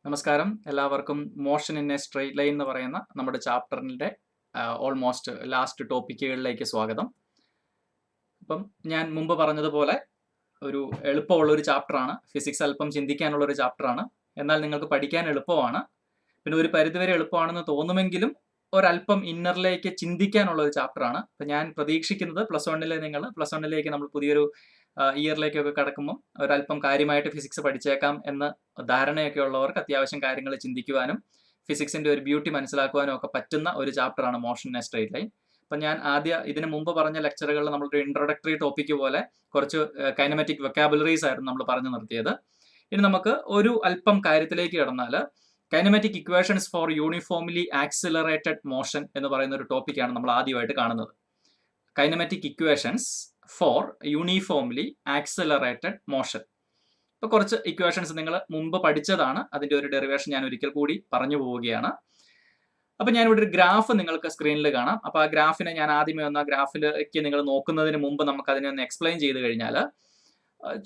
നമസ്കാരം. എല്ലാവർക്കും motion in a straight line എന്ന് പറയുന്ന നമ്മുടെ ചാപ്റ്ററിൻ്റെ ഓൾമോസ്റ്റ് ലാസ്റ്റ് ടോപ്പിക്കുകളിലേക്ക് സ്വാഗതം. അപ്പം ഞാൻ മുമ്പ് പറഞ്ഞതുപോലെ ഒരു എളുപ്പമുള്ള ഒരു ചാപ്റ്ററാണ്. ഫിസിക്സ് അല്പം ചിന്തിക്കാനുള്ള ഒരു ചാപ്റ്ററാണ്. എന്നാൽ നിങ്ങൾക്ക് പഠിക്കാൻ എളുപ്പമാണ്. പിന്നെ ഒരു പരിധിവരെ എളുപ്പമാണെന്ന് തോന്നുമെങ്കിലും ഒരല്പം ഇന്നറിലേക്ക് ചിന്തിക്കാനുള്ള ഒരു ചാപ്റ്ററാണ്. അപ്പം ഞാൻ പ്രതീക്ഷിക്കുന്നത് പ്ലസ് വണ്ണിലേക്ക് നമ്മൾ പുതിയൊരു ഇയറിലേക്കൊക്കെ കടക്കുമ്പോൾ ഒരല്പം കാര്യമായിട്ട് ഫിസിക്സ് പഠിച്ചേക്കാം എന്ന ധാരണയൊക്കെ ഉള്ളവർക്ക് അത്യാവശ്യം കാര്യങ്ങൾ ചിന്തിക്കുവാനും ഫിസിക്സിന്റെ ഒരു ബ്യൂട്ടി മനസ്സിലാക്കുവാനും ഒക്കെ പറ്റുന്ന ഒരു ചാപ്റ്ററാണ് motion in a straight line. അപ്പം ഞാൻ ഇതിന് മുമ്പ് പറഞ്ഞ ലെക്ചറുകളിൽ നമ്മളൊരു ഇൻട്രൊഡക്ടറി ടോപ്പിക്ക് പോലെ കുറച്ച് കൈനമാറ്റിക് വൊക്കാബുലറീസ് ആയിരുന്നു നമ്മൾ പറഞ്ഞു നിർത്തിയത്. ഇനി നമുക്ക് ഒരു അല്പം കാര്യത്തിലേക്ക് കടന്നാൽ kinematic equations four uniformly accelerated motion എന്ന് പറയുന്ന ഒരു ടോപ്പിക്കാണ് നമ്മൾ ആദ്യമായിട്ട് കാണുന്നത്. Kinematic equations four uniformly accelerated motion. ഇപ്പോൾ കുറച്ച് ഇക്വേഷൻസ് നിങ്ങൾ മുമ്പ് പഠിച്ചതാണ്. അതിൻ്റെ ഒരു ഡെറിവേഷൻ ഞാൻ ഒരിക്കൽ കൂടി പറഞ്ഞു പോവുകയാണ്. അപ്പം ഞാനിവിടെ ഒരു ഗ്രാഫ് നിങ്ങൾക്ക് സ്ക്രീനിൽ കാണാം. അപ്പോൾ ആ ഗ്രാഫിനെ ഞാൻ ആദ്യമേ ഒന്ന് ഗ്രാഫിലേക്ക് നിങ്ങൾ നോക്കുന്നതിന് മുമ്പ് നമുക്ക് അതിനെ ഒന്ന് എക്സ്പ്ലെയിൻ ചെയ്ത് കഴിഞ്ഞാൽ,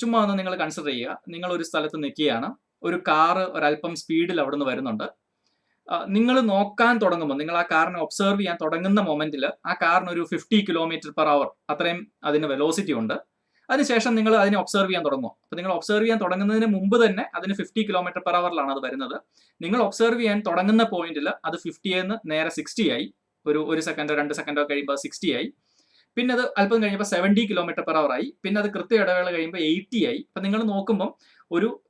ചുമ്മാ ഒന്ന് നിങ്ങൾ കൺസിഡർ ചെയ്യുക. നിങ്ങൾ ഒരു സ്ഥലത്ത് നിൽക്കുകയാണ്, ഒരു കാറ് ഒരല്പം സ്പീഡിൽ അവിടെ നിന്ന് വരുന്നുണ്ട്. നിങ്ങൾ നോക്കാൻ തുടങ്ങുമ്പോൾ, നിങ്ങൾ ആ കാറിനെ ഒബ്സർവ് ചെയ്യാൻ തുടങ്ങുന്ന മൊമെന്റിൽ ആ കാറിന് ഒരു 50 km/h അത്രയും അതിന് വെലോസിറ്റി ഉണ്ട്. അതിനുശേഷം നിങ്ങൾ അതിനെ ഒബ്സർവ് ചെയ്യാൻ തുടങ്ങും. അപ്പോൾ നിങ്ങൾ ഒബ്സർവ് ചെയ്യാൻ തുടങ്ങുന്നതിന് മുമ്പ് തന്നെ അതിന് 50 km/h അത് വരുന്നത്. നിങ്ങൾ ഒബ്സർവ് ചെയ്യാൻ തുടങ്ങുന്ന പോയിന്റിൽ അത് 50 നേരെ 60 ആയി. ഒരു സെക്കൻഡോ 2 സെക്കൻഡോ കഴിയുമ്പോൾ 60 ആയി. പിന്നെ അത് അല്പം കഴിയുമ്പോൾ 70 km/h ആയി. പിന്നെ അത് കൃത്യ ഇടവേള കഴിയുമ്പോൾ 80 ആയി. അപ്പം നിങ്ങൾ നോക്കുമ്പം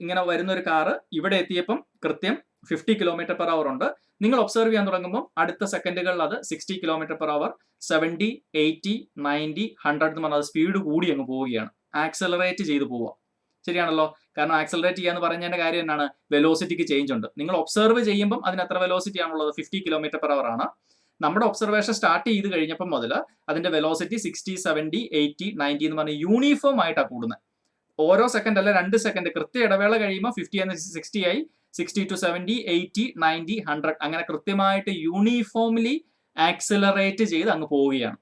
ഇങ്ങനെ വരുന്ന ഒരു കാറ് ഇവിടെ എത്തിയപ്പം കൃത്യം 50 km/h ഉണ്ട്. നിങ്ങൾ ഒബ്സർവ് ചെയ്യാൻ തുടങ്ങുമ്പോൾ അടുത്ത സെക്കൻഡുകളിൽ അത് 60 km/h, 70, 80, 90, 100 എന്ന് പറഞ്ഞാൽ സ്പീഡ് കൂടി അങ്ങ് പോവുകയാണ്. ആക്സലറേറ്റ് ചെയ്ത് പോവുക. ശരിയാണല്ലോ. കാരണം ആക്സലറേറ്റ് ചെയ്യാന്ന് പറഞ്ഞതിന്റെ കാര്യം എന്നാണ്? വെലോസിറ്റിക്ക് ചേഞ്ച് ഉണ്ട്. നിങ്ങൾ ഒബ്സർവ് ചെയ്യുമ്പോൾ അതിന് എത്ര വെലോസിറ്റി ആണുള്ളത്? 50 km/h ആണ്. നമ്മുടെ ഒബ്സർവേഷൻ സ്റ്റാർട്ട് ചെയ്ത് കഴിഞ്ഞപ്പോൾ മുതൽ അതിന്റെ വെലോസിറ്റി 60, 70, 80, 90 എന്ന് പറഞ്ഞാൽ യൂണിഫോം ആയിട്ടാണ് കൂടുന്നത്. ഓരോ സെക്കൻഡ് അല്ല 2 സെക്കൻഡ് കൃത്യ ഇടവേള കഴിയുമ്പോൾ 50 60 ആയി, 60 to 70, 80, 90, 100 അങ്ങനെ കൃത്യമായിട്ട് യൂണിഫോംലി ആക്സിലറേറ്റ് ചെയ്ത് അങ്ങ് പോവുകയാണ്.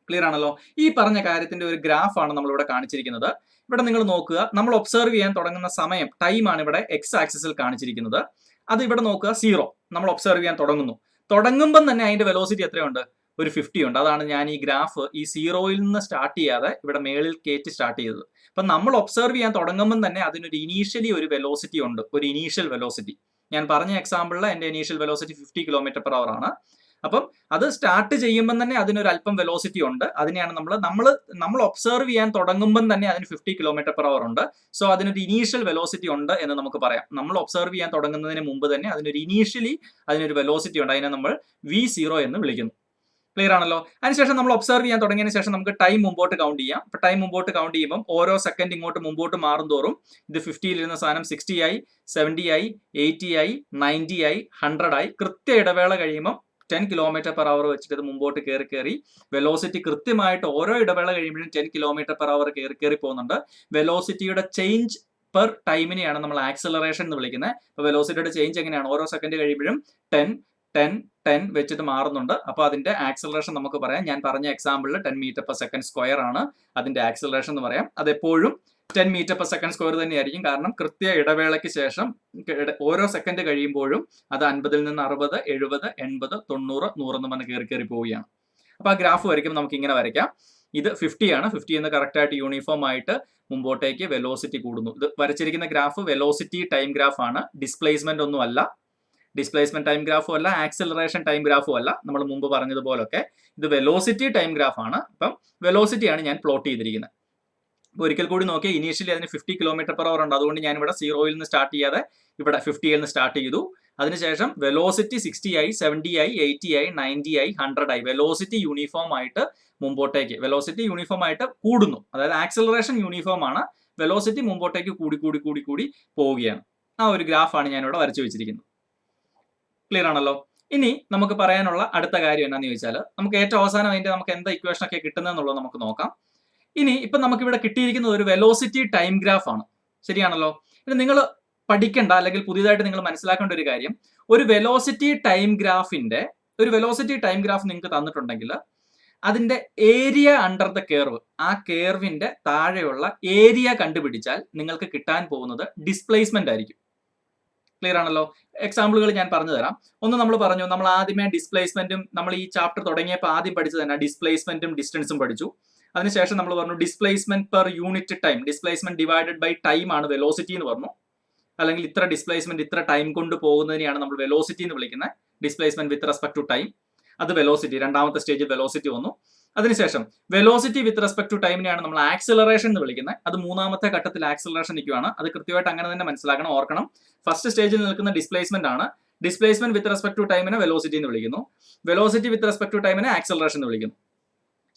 ക്ലിയർ ആണല്ലോ. ഈ പറഞ്ഞ കാര്യത്തിന്റെ ഒരു ഗ്രാഫാണ് നമ്മളിവിടെ കാണിച്ചിരിക്കുന്നത്. ഇവിടെ നിങ്ങൾ നോക്കുക, നമ്മൾ ഒബ്സർവ് ചെയ്യാൻ തുടങ്ങുന്ന സമയം, ടൈമാണ് ഇവിടെ എക്സ് ആക്സിസിൽ കാണിച്ചിരിക്കുന്നത്. അത് ഇവിടെ നോക്കുക, 0. നമ്മൾ ഒബ്സർവ് ചെയ്യാൻ തുടങ്ങുമ്പം തന്നെ അതിന്റെ വെലോസിറ്റി എത്രയുണ്ട്? ഒരു 50 ഉണ്ട്. അതാണ് ഞാൻ ഈ ഗ്രാഫ് ഈ 0യിൽ നിന്ന് സ്റ്റാർട്ട് ചെയ്യാതെ ഇവിടെ മേളിൽ കയറ്റി സ്റ്റാർട്ട് ചെയ്തത്. അപ്പം നമ്മൾ ഒബ്സർവ് ചെയ്യാൻ തുടങ്ങുമ്പം തന്നെ അതിനൊരു ഇനീഷ്യലി ഒരു വെലോസിറ്റി ഉണ്ട്, ഒരു ഇനീഷ്യൽ വെലോസിറ്റി. ഞാൻ പറഞ്ഞ എക്സാമ്പിളിൽ എൻ്റെ ഇനീഷ്യൽ വെലോസിറ്റി 50 km/h ആണ്. അപ്പം അത് സ്റ്റാർട്ട് ചെയ്യുമ്പം തന്നെ അതിനൊരു അല്പം വെലോസിറ്റി ഉണ്ട്. അതിനെയാണ് നമ്മൾ ഒബ്സർവ് ചെയ്യാൻ തുടങ്ങുമ്പം തന്നെ അതിന് 50 km/h ഉണ്ട്. സോ അതിനൊരു ഇനീഷ്യൽ വെലോസിറ്റി ഉണ്ട് എന്ന് നമുക്ക് പറയാം. നമ്മൾ ഒബ്സർവ് ചെയ്യാൻ തുടങ്ങുന്നതിന് മുമ്പ് തന്നെ അതിനൊരു വെലോസിറ്റി ഉണ്ട്. അതിനെ നമ്മൾ V0 എന്ന് വിളിക്കുന്നു. ക്ലിയർ ആണല്ലോ. അതിനുശേഷം നമ്മൾ ഒബ്സർവ് ചെയ്യാൻ തുടങ്ങിയതിന് ശേഷം നമുക്ക് ടൈം മുമ്പോട്ട് കൗണ്ട് ചെയ്യാം. അപ്പോൾ ടൈം മുമ്പോട്ട് കൗണ്ട് ചെയ്യുമ്പോൾ ഓരോ സെക്കൻഡ് ഇങ്ങോട്ട് മുമ്പോട്ട് മാറും തോറും ഇത് 50 ഇരുന്ന സാധനം 60 ആയി, 70 ആയി, 80 ആയി, 90 ആയി, 100 ആയി. കൃത്യ ഇടവേള കഴിയുമ്പോൾ 10 km/h വെച്ചിട്ട് ഇത് മുമ്പോട്ട് കയറി വെലോസിറ്റി കൃത്യമായിട്ട് ഓരോ ഇടവേള കഴിയുമ്പോഴും 10 km/h കയറി പോകുന്നുണ്ട്. വെലോസിറ്റിയുടെ ചേഞ്ച് പെർ ടൈമിനെയാണ് നമ്മൾ ആക്സലറേഷൻ എന്ന് വിളിക്കുന്നത്. അപ്പോൾ വെലോസിറ്റിയുടെ ചേഞ്ച് എങ്ങനെയാണ്? ഓരോ സെക്കൻഡ് കഴിയുമ്പോഴും 10 വെച്ചിട്ട് മാറുന്നുണ്ട്. അപ്പോൾ അതിന്റെ ആക്സലറേഷൻ നമുക്ക് പറയാം. ഞാൻ പറഞ്ഞ എക്സാമ്പിളിൽ 10 m/s² ആണ് അതിന്റെ ആക്സലറേഷൻ എന്ന് പറയാം. അതെപ്പോഴും 10 m/s² തന്നെയായിരിക്കും. കാരണം കൃത്യ ഇടവേളയ്ക്ക് ശേഷം ഓരോ സെക്കൻഡ് കഴിയുമ്പോഴും അത് 50 നിന്ന് 60, 70, 80, 90, 100 എന്ന് പറഞ്ഞ് കയറി പോവുകയാണ്. അപ്പോൾ ആ ഗ്രാഫ് വരയ്ക്കുമ്പോൾ നമുക്ക് ഇങ്ങനെ വരയ്ക്കാം. ഇത് 50 ആണ്. 50 എന്ന് കറക്റ്റായിട്ട് യൂണിഫോം ആയിട്ട് മുമ്പോട്ടേക്ക് വെലോസിറ്റി കൂടുന്നു. ഇത് വരച്ചിരിക്കുന്ന ഗ്രാഫ് വെലോസിറ്റി ടൈം ഗ്രാഫ് ആണ്. ഡിസ്പ്ലേസ്മെന്റ് ഒന്നും അല്ല. ഡിസ്പ്ലേസ്മെന്റ് ടൈം ഗ്രാഫും അല്ല, ആക്സലറേഷൻ ടൈം ഗ്രാഫും അല്ല. നമ്മൾ മുമ്പ് പറഞ്ഞതുപോലൊക്കെ ഇത് വെലോസിറ്റി ടൈം ഗ്രാഫ് ആണ്. അപ്പം വെലോസിറ്റിയാണ് ഞാൻ പ്ലോട്ട് ചെയ്തിരിക്കുന്നത്. അപ്പോൾ ഒരിക്കൽ കൂടി നോക്കിയാൽ ഇനീഷ്യലി അതിന് 50 km/h ഉണ്ട്. അതുകൊണ്ട് ഞാൻ ഇവിടെ 0യിൽ നിന്ന് സ്റ്റാർട്ട് ചെയ്യാതെ ഇവിടെ 50യിൽ നിന്ന് സ്റ്റാർട്ട് ചെയ്തു. അതിനുശേഷം വെലോസിറ്റി 60 ആയി, 70 ആയി, 80 ആയി, 90 ആയി, 100 ആയി. വെലോസിറ്റി യൂണിഫോം ആയിട്ട് കൂടുന്നു. അതായത് ആക്സലറേഷൻ യൂണിഫോം ആണ്, വെലോസിറ്റി മുമ്പോട്ടേക്ക് കൂടി പോവുകയാണ്. ആ ഒരു ഗ്രാഫാണ് ഞാൻ ഇവിടെ വരച്ചു വെച്ചിരിക്കുന്നത്. ക്ലിയർ ആണല്ലോ. ഇനി നമുക്ക് പറയാനുള്ള അടുത്ത കാര്യം എന്താണെന്ന് ചോദിച്ചാൽ, നമുക്ക് ഏറ്റവും അവസാനം നമുക്ക് എന്താ ഇക്വേഷൻ ഒക്കെ കിട്ടുന്നതെന്നുള്ളത് നമുക്ക് നോക്കാം. ഇപ്പം നമുക്കിവിടെ കിട്ടിയിരിക്കുന്നത് ഒരു വെലോസിറ്റി ടൈം ഗ്രാഫ് ആണ്. ശരിയാണല്ലോ. ഇനി നിങ്ങൾ പഠിക്കേണ്ട അല്ലെങ്കിൽ പുതിയതായിട്ട് നിങ്ങൾ മനസ്സിലാക്കേണ്ട ഒരു കാര്യം, ഒരു വെലോസിറ്റി ടൈം ഗ്രാഫ് നിങ്ങൾക്ക് തന്നിട്ടുണ്ടെങ്കിൽ അതിന്റെ ഏരിയ അണ്ടർ ദ കേർവ്, ആ കേർവിന്റെ താഴെയുള്ള ഏരിയ കണ്ടുപിടിച്ചാൽ നിങ്ങൾക്ക് കിട്ടാൻ പോകുന്നത് ഡിസ്പ്ലേസ്മെന്റ് ആയിരിക്കും. ക്ലിയർ ആണല്ലോ. എക്സാമ്പിളുകൾ ഞാൻ പറഞ്ഞു തരാം. ഒന്ന് നമ്മൾ പറഞ്ഞു, നമ്മൾ ആദ്യമേ ഡിസ്പ്ലേസ്മെന്റും, നമ്മൾ ഈ ചാപ്റ്റർ തുടങ്ങിയപ്പോൾ ആദ്യം പഠിച്ചത് തന്നെ ഡിസ്പ്ലേസ്മെന്റും ഡിസ്റ്റൻസും പഠിച്ചു. അതിനുശേഷം നമ്മൾ പറഞ്ഞു displacement per unit time, displacement divided by time ആണ് വെലോസിറ്റി എന്ന് പറഞ്ഞു. അല്ലെങ്കിൽ ഇത്ര ഡിസ്പ്ലേസ്മെന്റ് ഇത്ര ടൈം കൊണ്ട് പോകുന്നതിനെയാണ് നമ്മൾ വെലോസിറ്റി എന്ന് വിളിക്കുന്നത്. Displacement with respect to time, അത് വെലോസിറ്റി. രണ്ടാമത്തെ സ്റ്റേജിൽ വെലോസിറ്റി വന്നു. അതിനുശേഷം വെലോസിറ്റി വിത്ത് റെസ്പെക്ട് ടു ടൈമിനെയാണ് നമ്മൾ ആക്സിലറേഷൻ എന്ന് വിളിക്കുന്നത്. അത് മൂന്നാമത്തെ ഘട്ടത്തിൽ ആക്സിലറേഷൻ നിൽക്കുകയാണ്. അത് കൃത്യമായിട്ട് അങ്ങനെ തന്നെ മനസ്സിലാക്കണം, ഓർക്കണം. ഫസ്റ്റ് സ്റ്റേജിൽ നിൽക്കുന്ന ഡിസ്പ്ലേസ്മെന്റ് ആണ്. ഡിസ്പ്ലേസ്മെന്റ് വിത്ത് റെസ്പെക്ട് ടു ടൈമിനെ വെലോസിറ്റി എന്ന് വിളിക്കുന്നു. വെലോസിറ്റി വിത്ത് റെസ്പെക്ട് ടു ടൈമിനെ ആക്സിലറേഷൻ എന്ന് വിളിക്കുന്നു.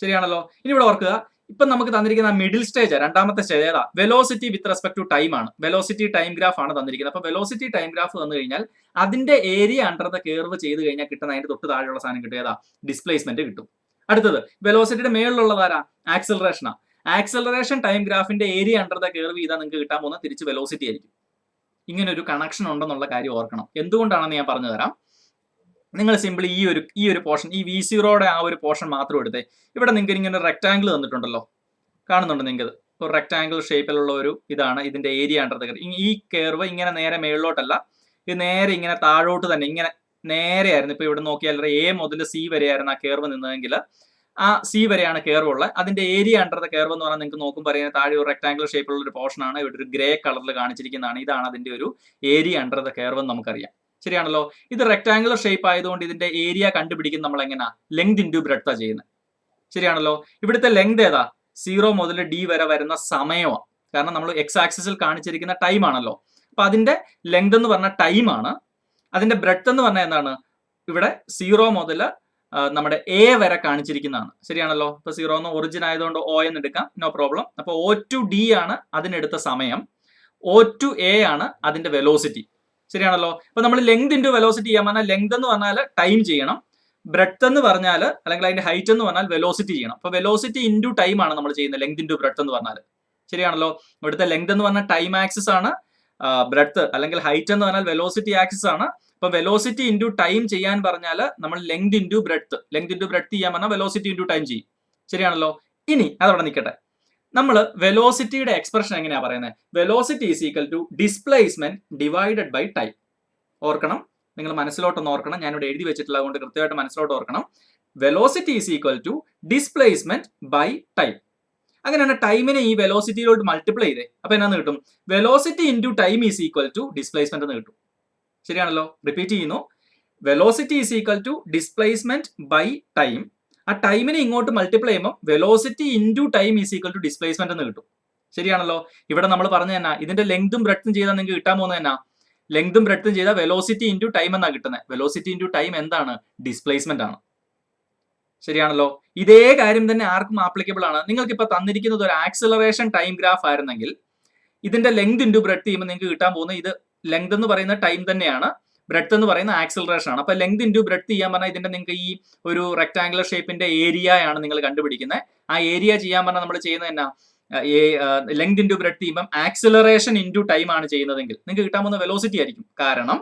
ശരിയാണല്ലോ. ഇനി ഇവിടെ ഓർക്കുക, ഇപ്പൊ നമുക്ക് തന്നിരിക്കുന്ന മിഡിൽ സ്റ്റേജ്, രണ്ടാമത്തെ സ്റ്റേജ് ഏതാ? Velocity with respect to time ആണ്. വെലോസിറ്റി ടൈം ഗ്രാഫ് ആണ് തന്നിരിക്കുന്നത്. അപ്പൊ വെലോസിറ്റി ടൈം ഗ്രാഫ് തന്നു കഴിഞ്ഞാൽ അതിന്റെ ഏരിയ അണ്ടർ ദ കേർവ് ചെയ്ത് കഴിഞ്ഞാൽ കിട്ടുന്ന അതിന്റെ തൊട്ട് താഴെയുള്ള സാധനം കിട്ടും, ഏതാ? ഡിസ്പ്ലേസ്മെന്റ് കിട്ടും. അടുത്തത് വെലോസിറ്റിയുടെ മേളിലുള്ളതാരാ? ആക്സിലറേഷനാ. ആക്സിലറേഷൻ ടൈം ഗ്രാഫിന്റെ ഏരിയ അണ്ടർ ദ കേർവ് ചെയ്താൽ നിങ്ങൾക്ക് കിട്ടാൻ പോകുന്ന തിരിച്ച് വെലോസിറ്റി ആയിരിക്കും. ഇങ്ങനെ ഒരു കണക്ഷൻ ഉണ്ടെന്നുള്ള കാര്യം ഓർക്കണം. എന്തുകൊണ്ടാണെന്ന് ഞാൻ പറഞ്ഞു തരാം. നിങ്ങൾ സിമ്പിളി ഈ ഒരു പോർഷൻ, ഈ V0യുടെ ആ ഒരു പോർഷൻ മാത്രം എടുത്തേ. ഇവിടെ നിങ്ങൾക്ക് ഇങ്ങനെ ഒരു റെക്ടാംഗിൾ തന്നിട്ടുണ്ടല്ലോ, കാണുന്നുണ്ട് നിങ്ങൾക്ക്? ഒരു റെക്ടാംഗിൾ ഷേപ്പിലുള്ള ഒരു ഇതാണ് ഇതിന്റെ ഏരിയ അണ്ടർ ദ കേർവ്. ഈ കേർവ് ഇങ്ങനെ നേരെ മേളിലോട്ടല്ല, ഇത് നേരെ ഇങ്ങനെ താഴോട്ട് തന്നെ ഇങ്ങനെ നേരെയായിരുന്നു. ഇപ്പൊ ഇവിടെ നോക്കിയാൽ A മുതൽ C വരെയായിരുന്നു ആ കേർവ് നിന്നതെങ്കിൽ ആ C വരെയാണ് കേർവ് ഉള്ളത്. അതിന്റെ ഏരിയ അണ്ടർ ദ കേർവ് എന്ന് പറഞ്ഞാൽ നിങ്ങൾക്ക് നോക്കുമ്പോൾ പറയുന്നത് താഴെ ഒരു റെക്ടാംഗിൾ ഷേപ്പിലുള്ള ഒരു പോർഷൻ ആണ്. ഇവിടെ ഒരു ഗ്രേ കളറിൽ കാണിച്ചിരിക്കുന്നതാണ്. ഇതാണ് അതിന്റെ ഒരു ഏരിയ അണ്ടർ ദ കേർവ് എന്ന് നമുക്കറിയാം. ശരിയാണല്ലോ. ഇത് റെക്ടാംഗുലർ ഷേപ്പ് ആയതുകൊണ്ട് ഇതിന്റെ ഏരിയ കണ്ടുപിടിക്കുന്ന നമ്മൾ എങ്ങനെയാ? ലെങ്ത് ഇൻറ്റു ബ്രെഡ്ത്താ ചെയ്യുന്നത്. ശരിയാണല്ലോ. ഇവിടുത്തെ ലെങ്ത് ഏതാ? 0 മുതൽ D വരെ വരുന്ന സമയമാണ്. കാരണം നമ്മൾ എക്സ് ആക്സിസിൽ കാണിച്ചിരിക്കുന്ന ടൈം ആണല്ലോ. അപ്പൊ അതിന്റെ ലെങ്ത് എന്ന് പറഞ്ഞ ടൈം ആണ്. അതിന്റെ ബ്രെഡ്ത്ത് എന്ന് പറഞ്ഞാൽ എന്താണ്? ഇവിടെ 0 മുതൽ നമ്മുടെ A വരെ കാണിച്ചിരിക്കുന്നതാണ്. ശരിയാണല്ലോ. ഇപ്പൊ 0 എന്ന് ഒറിജിൻ ആയതുകൊണ്ട് O എന്ന് എടുക്കാം, നോ പ്രോബ്ലം. അപ്പൊ O to D ആണ് അതിനെടുത്ത സമയം, O to A ആണ് അതിന്റെ വെലോസിറ്റി. ശരിയാണല്ലോ. അപ്പൊ നമ്മൾ ലെങ്ത് ഇൻറ്റു വെലോസിറ്റി ചെയ്യാൻ പറഞ്ഞാൽ ലെങ്ത് എന്ന് പറഞ്ഞാൽ ടൈം ചെയ്യണം, ബ്രെഡ്ത്ത് എന്ന് പറഞ്ഞാൽ അല്ലെങ്കിൽ അതിന്റെ ഹൈറ്റ് എന്ന് പറഞ്ഞാൽ വെലോസിറ്റി ചെയ്യണം. അപ്പൊ വെലോസിറ്റി ഇൻറ്റു ടൈം ആണ് നമ്മൾ ചെയ്യുന്നത്, ലെങ്ത് ഇൻറ്റു ബ്രെഡ്ത്ത് എന്ന് പറഞ്ഞാൽ. ശരിയാണല്ലോ. ഇവിടുത്തെ ലെങ്ത് എന്ന് പറഞ്ഞാൽ ടൈം ആക്സിസ് ആണ്, ബ്രെഡ്ത്ത് അല്ലെങ്കിൽ ഹൈറ്റ് എന്ന് പറഞ്ഞാൽ വെലോസിറ്റി ആക്സിസ് ആണ്. അപ്പൊ വെലോസിറ്റി ഇൻറ്റു ടൈം ചെയ്യാൻ പറഞ്ഞാൽ നമ്മൾ ലെങ്ത് ഇൻറ്റു ബ്രെഡ്ത്ത് ചെയ്യാൻ പറഞ്ഞാൽ വെലോസിറ്റി ഇൻറ്റു ടൈം ചെയ്യും. ശരിയാണല്ലോ. ഇനി അതവിടെ നിൽക്കട്ടെ. നമ്മൾ വെലോസിറ്റിയുടെ എക്സ്പ്രഷൻ എങ്ങനെയാ പറയുന്നത്? Velocity is equal to displacement divided by time. ഓർക്കണം, നിങ്ങൾ മനസ്സിലോട്ടൊന്ന് ഓർക്കണം. ഞാനിവിടെ എഴുതി വെച്ചിട്ടുള്ളത് കൊണ്ട് കൃത്യമായിട്ട് മനസ്സിലോട്ട് ഓർക്കണം. Velocity is equal to displacement by time. അങ്ങനെയാണ് ടൈമിനെ ഈ വെലോസിറ്റിയിലോട്ട് മൾട്ടിപ്ലൈ ചെയ്തേ. അപ്പൊ എന്നാന്ന് കിട്ടും? Velocity into time is equal to displacement എന്ന് കിട്ടും. ശരിയാണല്ലോ. റിപ്പീറ്റ് ചെയ്യുന്നു. Velocity is equal to displacement by time. ആ ടൈമിനെ ഇങ്ങോട്ട് മൾട്ടിപ്ലൈ ചെയ്യുമ്പോൾ velocity into time is equal to displacement എന്ന് കിട്ടും. ശരിയാണല്ലോ. ഇവിടെ നമ്മൾ പറഞ്ഞു തന്നെ ഇതിന്റെ ലെങ്തും ബ്രെഡ്ത്തും ചെയ്താൽ നിങ്ങൾക്ക് കിട്ടാൻ പോകുന്നത് എന്നാ? ലെങ്തും ബ്രെഡ്ത്തും ചെയ്താൽ വെലോസിറ്റി ഇൻറ്റു ടൈം എന്നാ കിട്ടുന്നത്. വെലോസിറ്റി ഇൻറ്റു ടൈം എന്താണ്? ഡിസ്പ്ലേസ്മെന്റ് ആണ്. ശരിയാണല്ലോ. ഇതേ കാര്യം തന്നെ ആർക്കും ആപ്ലിക്കബിൾ ആണ്. നിങ്ങൾക്ക് ഇപ്പൊ തന്നിരിക്കുന്നത് ഒരു ആക്സിലറേഷൻ ടൈം ഗ്രാഫ് ആയിരുന്നെങ്കിൽ ഇതിന്റെ ലെങ്ത് ഇൻറ്റു ബ്രെഡ്ത്ത് ചെയ്യുമ്പോൾ നിങ്ങൾക്ക് കിട്ടാൻ പോകുന്നത്, ഇത് ലെങ്ത് എന്ന് പറയുന്ന ടൈം തന്നെയാണ്, ബ്രെഡ്ത്ത് എന്ന് പറയുന്ന ആക്സിലറേഷൻ ആണ്. അപ്പൊ ലെങ്ത് ഇൻറ്റു ബ്രെഡ്ത്ത് ചെയ്യാൻ പറഞ്ഞാൽ ഇതിന്റെ നിങ്ങൾക്ക് ഈ ഒരു റെക്ടാംഗുലർ ഷേപ്പിന്റെ ഏരിയ ആണ് നിങ്ങൾ കണ്ടുപിടിക്കുന്നത്. ആ ഏരിയ ചെയ്യാൻ പറഞ്ഞാൽ നമ്മൾ ചെയ്യുന്നത് എന്നാ? ലെങ്ത് ഇൻറ്റു ബ്രെഡ്ത്ത് ചെയ്യുമ്പോൾ ആക്സിലറേഷൻ ഇൻറ്റു ടൈം ആണ് ചെയ്യുന്നതെങ്കിൽ നിങ്ങൾക്ക് കിട്ടാൻ പോകുന്ന വെലോസിറ്റി ആയിരിക്കും. കാരണം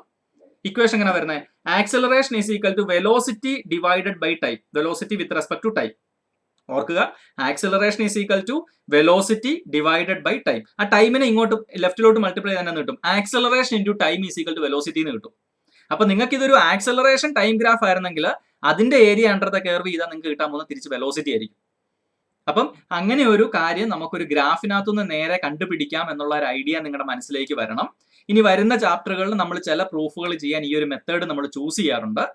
ഇക്വേഷൻ എങ്ങനെ വരുന്നത്? Acceleration is equal to velocity divided by time, velocity with respect to time. ഓർക്കുക, acceleration is equal to velocity divided by time. ആ ടൈമിനെ ഇങ്ങോട്ട് ലെഫ്റ്റിലോട്ട് മൾട്ടിപ്ലൈ തന്നെ കിട്ടും. Acceleration into time is equal to velocity എന്ന് കിട്ടും. അപ്പൊ നിങ്ങൾക്ക് ഇതൊരു ആക്സിലറേഷൻ ടൈം ഗ്രാഫ് ആയിരുന്നെങ്കിൽ അതിന്റെ ഏരിയ അണ്ടർ ദ കർവ് ചെയ്താൽ നിങ്ങൾക്ക് കിട്ടാൻ പോകുന്ന തിരിച്ച് വെലോസിറ്റി ആയിരിക്കും. അപ്പം അങ്ങനെ ഒരു കാര്യം നമുക്കൊരു ഗ്രാഫിനകത്തുനിന്ന് നേരെ കണ്ടുപിടിക്കാം എന്നുള്ള ഒരു ഐഡിയ നിങ്ങളുടെ മനസ്സിലേക്ക് വരണം. ഇനി വരുന്ന ചാപ്റ്ററുകളിൽ നമ്മൾ ചില പ്രൂഫുകൾ ചെയ്യാൻ ഈ ഒരു മെത്തേഡ് നമ്മൾ ചൂസ് ചെയ്യാറുണ്ട്.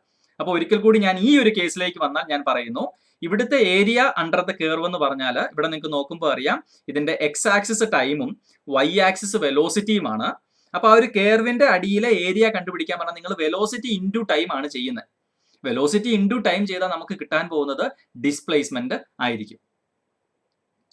അപ്പോൾ ഒരിക്കൽ കൂടി ഞാൻ ഈ ഒരു കേസിലേക്ക് വന്നാൽ ഞാൻ പറയുന്നു, ഇവിടുത്തെ ഏരിയ അണ്ടർ ദ കർവ് എന്ന് പറഞ്ഞാൽ ഇവിടെ നിങ്ങൾക്ക് നോക്കുമ്പോൾ അറിയാം ഇതിന്റെ എക്സ് ആക്സിസ് ടൈമും വൈ ആക്സിസ് വെലോസിറ്റിയുമാണ്. അപ്പൊ ആ ഒരു കർവിന്റെ അടിയിലെ ഏരിയ കണ്ടുപിടിക്കാൻ പറഞ്ഞാൽ നിങ്ങൾ വെലോസിറ്റി ഇൻറ്റു ടൈം ആണ് ചെയ്യുന്നത്. വെലോസിറ്റി ഇൻറ്റു ടൈം ചെയ്താൽ നമുക്ക് കിട്ടാൻ പോകുന്നത് ഡിസ്പ്ലേസ്മെന്റ് ആയിരിക്കും.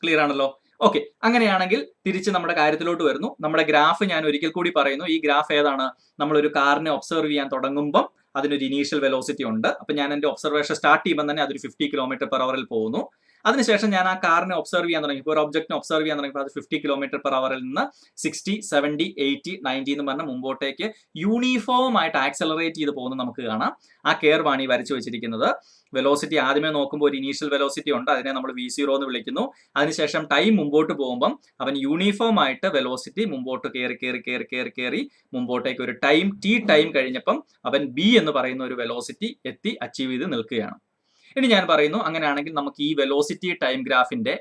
ക്ലിയർ ആണല്ലോ. ഓക്കെ, അങ്ങനെയാണെങ്കിൽ തിരിച്ച് നമ്മുടെ കാര്യത്തിലോട്ട് വരുന്നു. നമ്മുടെ ഗ്രാഫ് ഞാൻ ഒരിക്കൽ കൂടി പറയുന്നു. ഈ ഗ്രാഫ് ഏതാണ്? നമ്മളൊരു കാറിനെ ഒബ്സർവ് ചെയ്യാൻ തുടങ്ങുമ്പം അതിനൊരു ഇനീഷ്യൽ വെലോസിറ്റി ഉണ്ട്. അപ്പൊ ഞാൻ എന്റെ ഒബ്സർവേഷൻ സ്റ്റാർട്ട് ചെയ്യുമ്പോൾ തന്നെ അതൊരു 50 km/h പോകുന്നു. അതിനുശേഷം ഞാൻ ആ കാറിനെ ഒബ്സർവ് ചെയ്യാൻ തുടങ്ങി. ഇപ്പോൾ ഒരു ഒബ്ജക്റ്റിനെ ഒബ്സർവ് ചെയ്യാൻ തുടങ്ങിയപ്പോൾ അത് 50 km/h നിന്ന് 60, 70, 80, 90 എന്ന് പറഞ്ഞ മുമ്പോട്ടേക്ക് യൂണിഫോം ആയിട്ട് ആക്സലറേറ്റ് ചെയ്ത് പോകുന്നത് നമുക്ക് കാണാം. ആ കർവാണ് ഈ വരച്ചു വെച്ചിരിക്കുന്നത്. വെലോസിറ്റി ആദ്യമേ നോക്കുമ്പോൾ ഒരു ഇനീഷ്യൽ വെലോസിറ്റി ഉണ്ട്, അതിനെ നമ്മൾ V0 എന്ന് വിളിക്കുന്നു. അതിനുശേഷം ടൈം മുമ്പോട്ട് പോകുമ്പം അവൻ യൂണിഫോം ആയിട്ട് വെലോസിറ്റി മുമ്പോട്ട് കയറി മുമ്പോട്ടേക്ക് ഒരു ടൈം ടൈം കഴിഞ്ഞപ്പം അവൻ B എന്ന് പറയുന്ന ഒരു വെലോസിറ്റി എത്തി അച്ചീവ് ചെയ്ത് നിൽക്കുകയാണ്. ഇനി ഞാൻ പറയുന്നു, അങ്ങനെയാണെങ്കിൽ നമുക്ക് ഈ വെലോസിറ്റി ടൈം ഗ്രാഫിന്റെ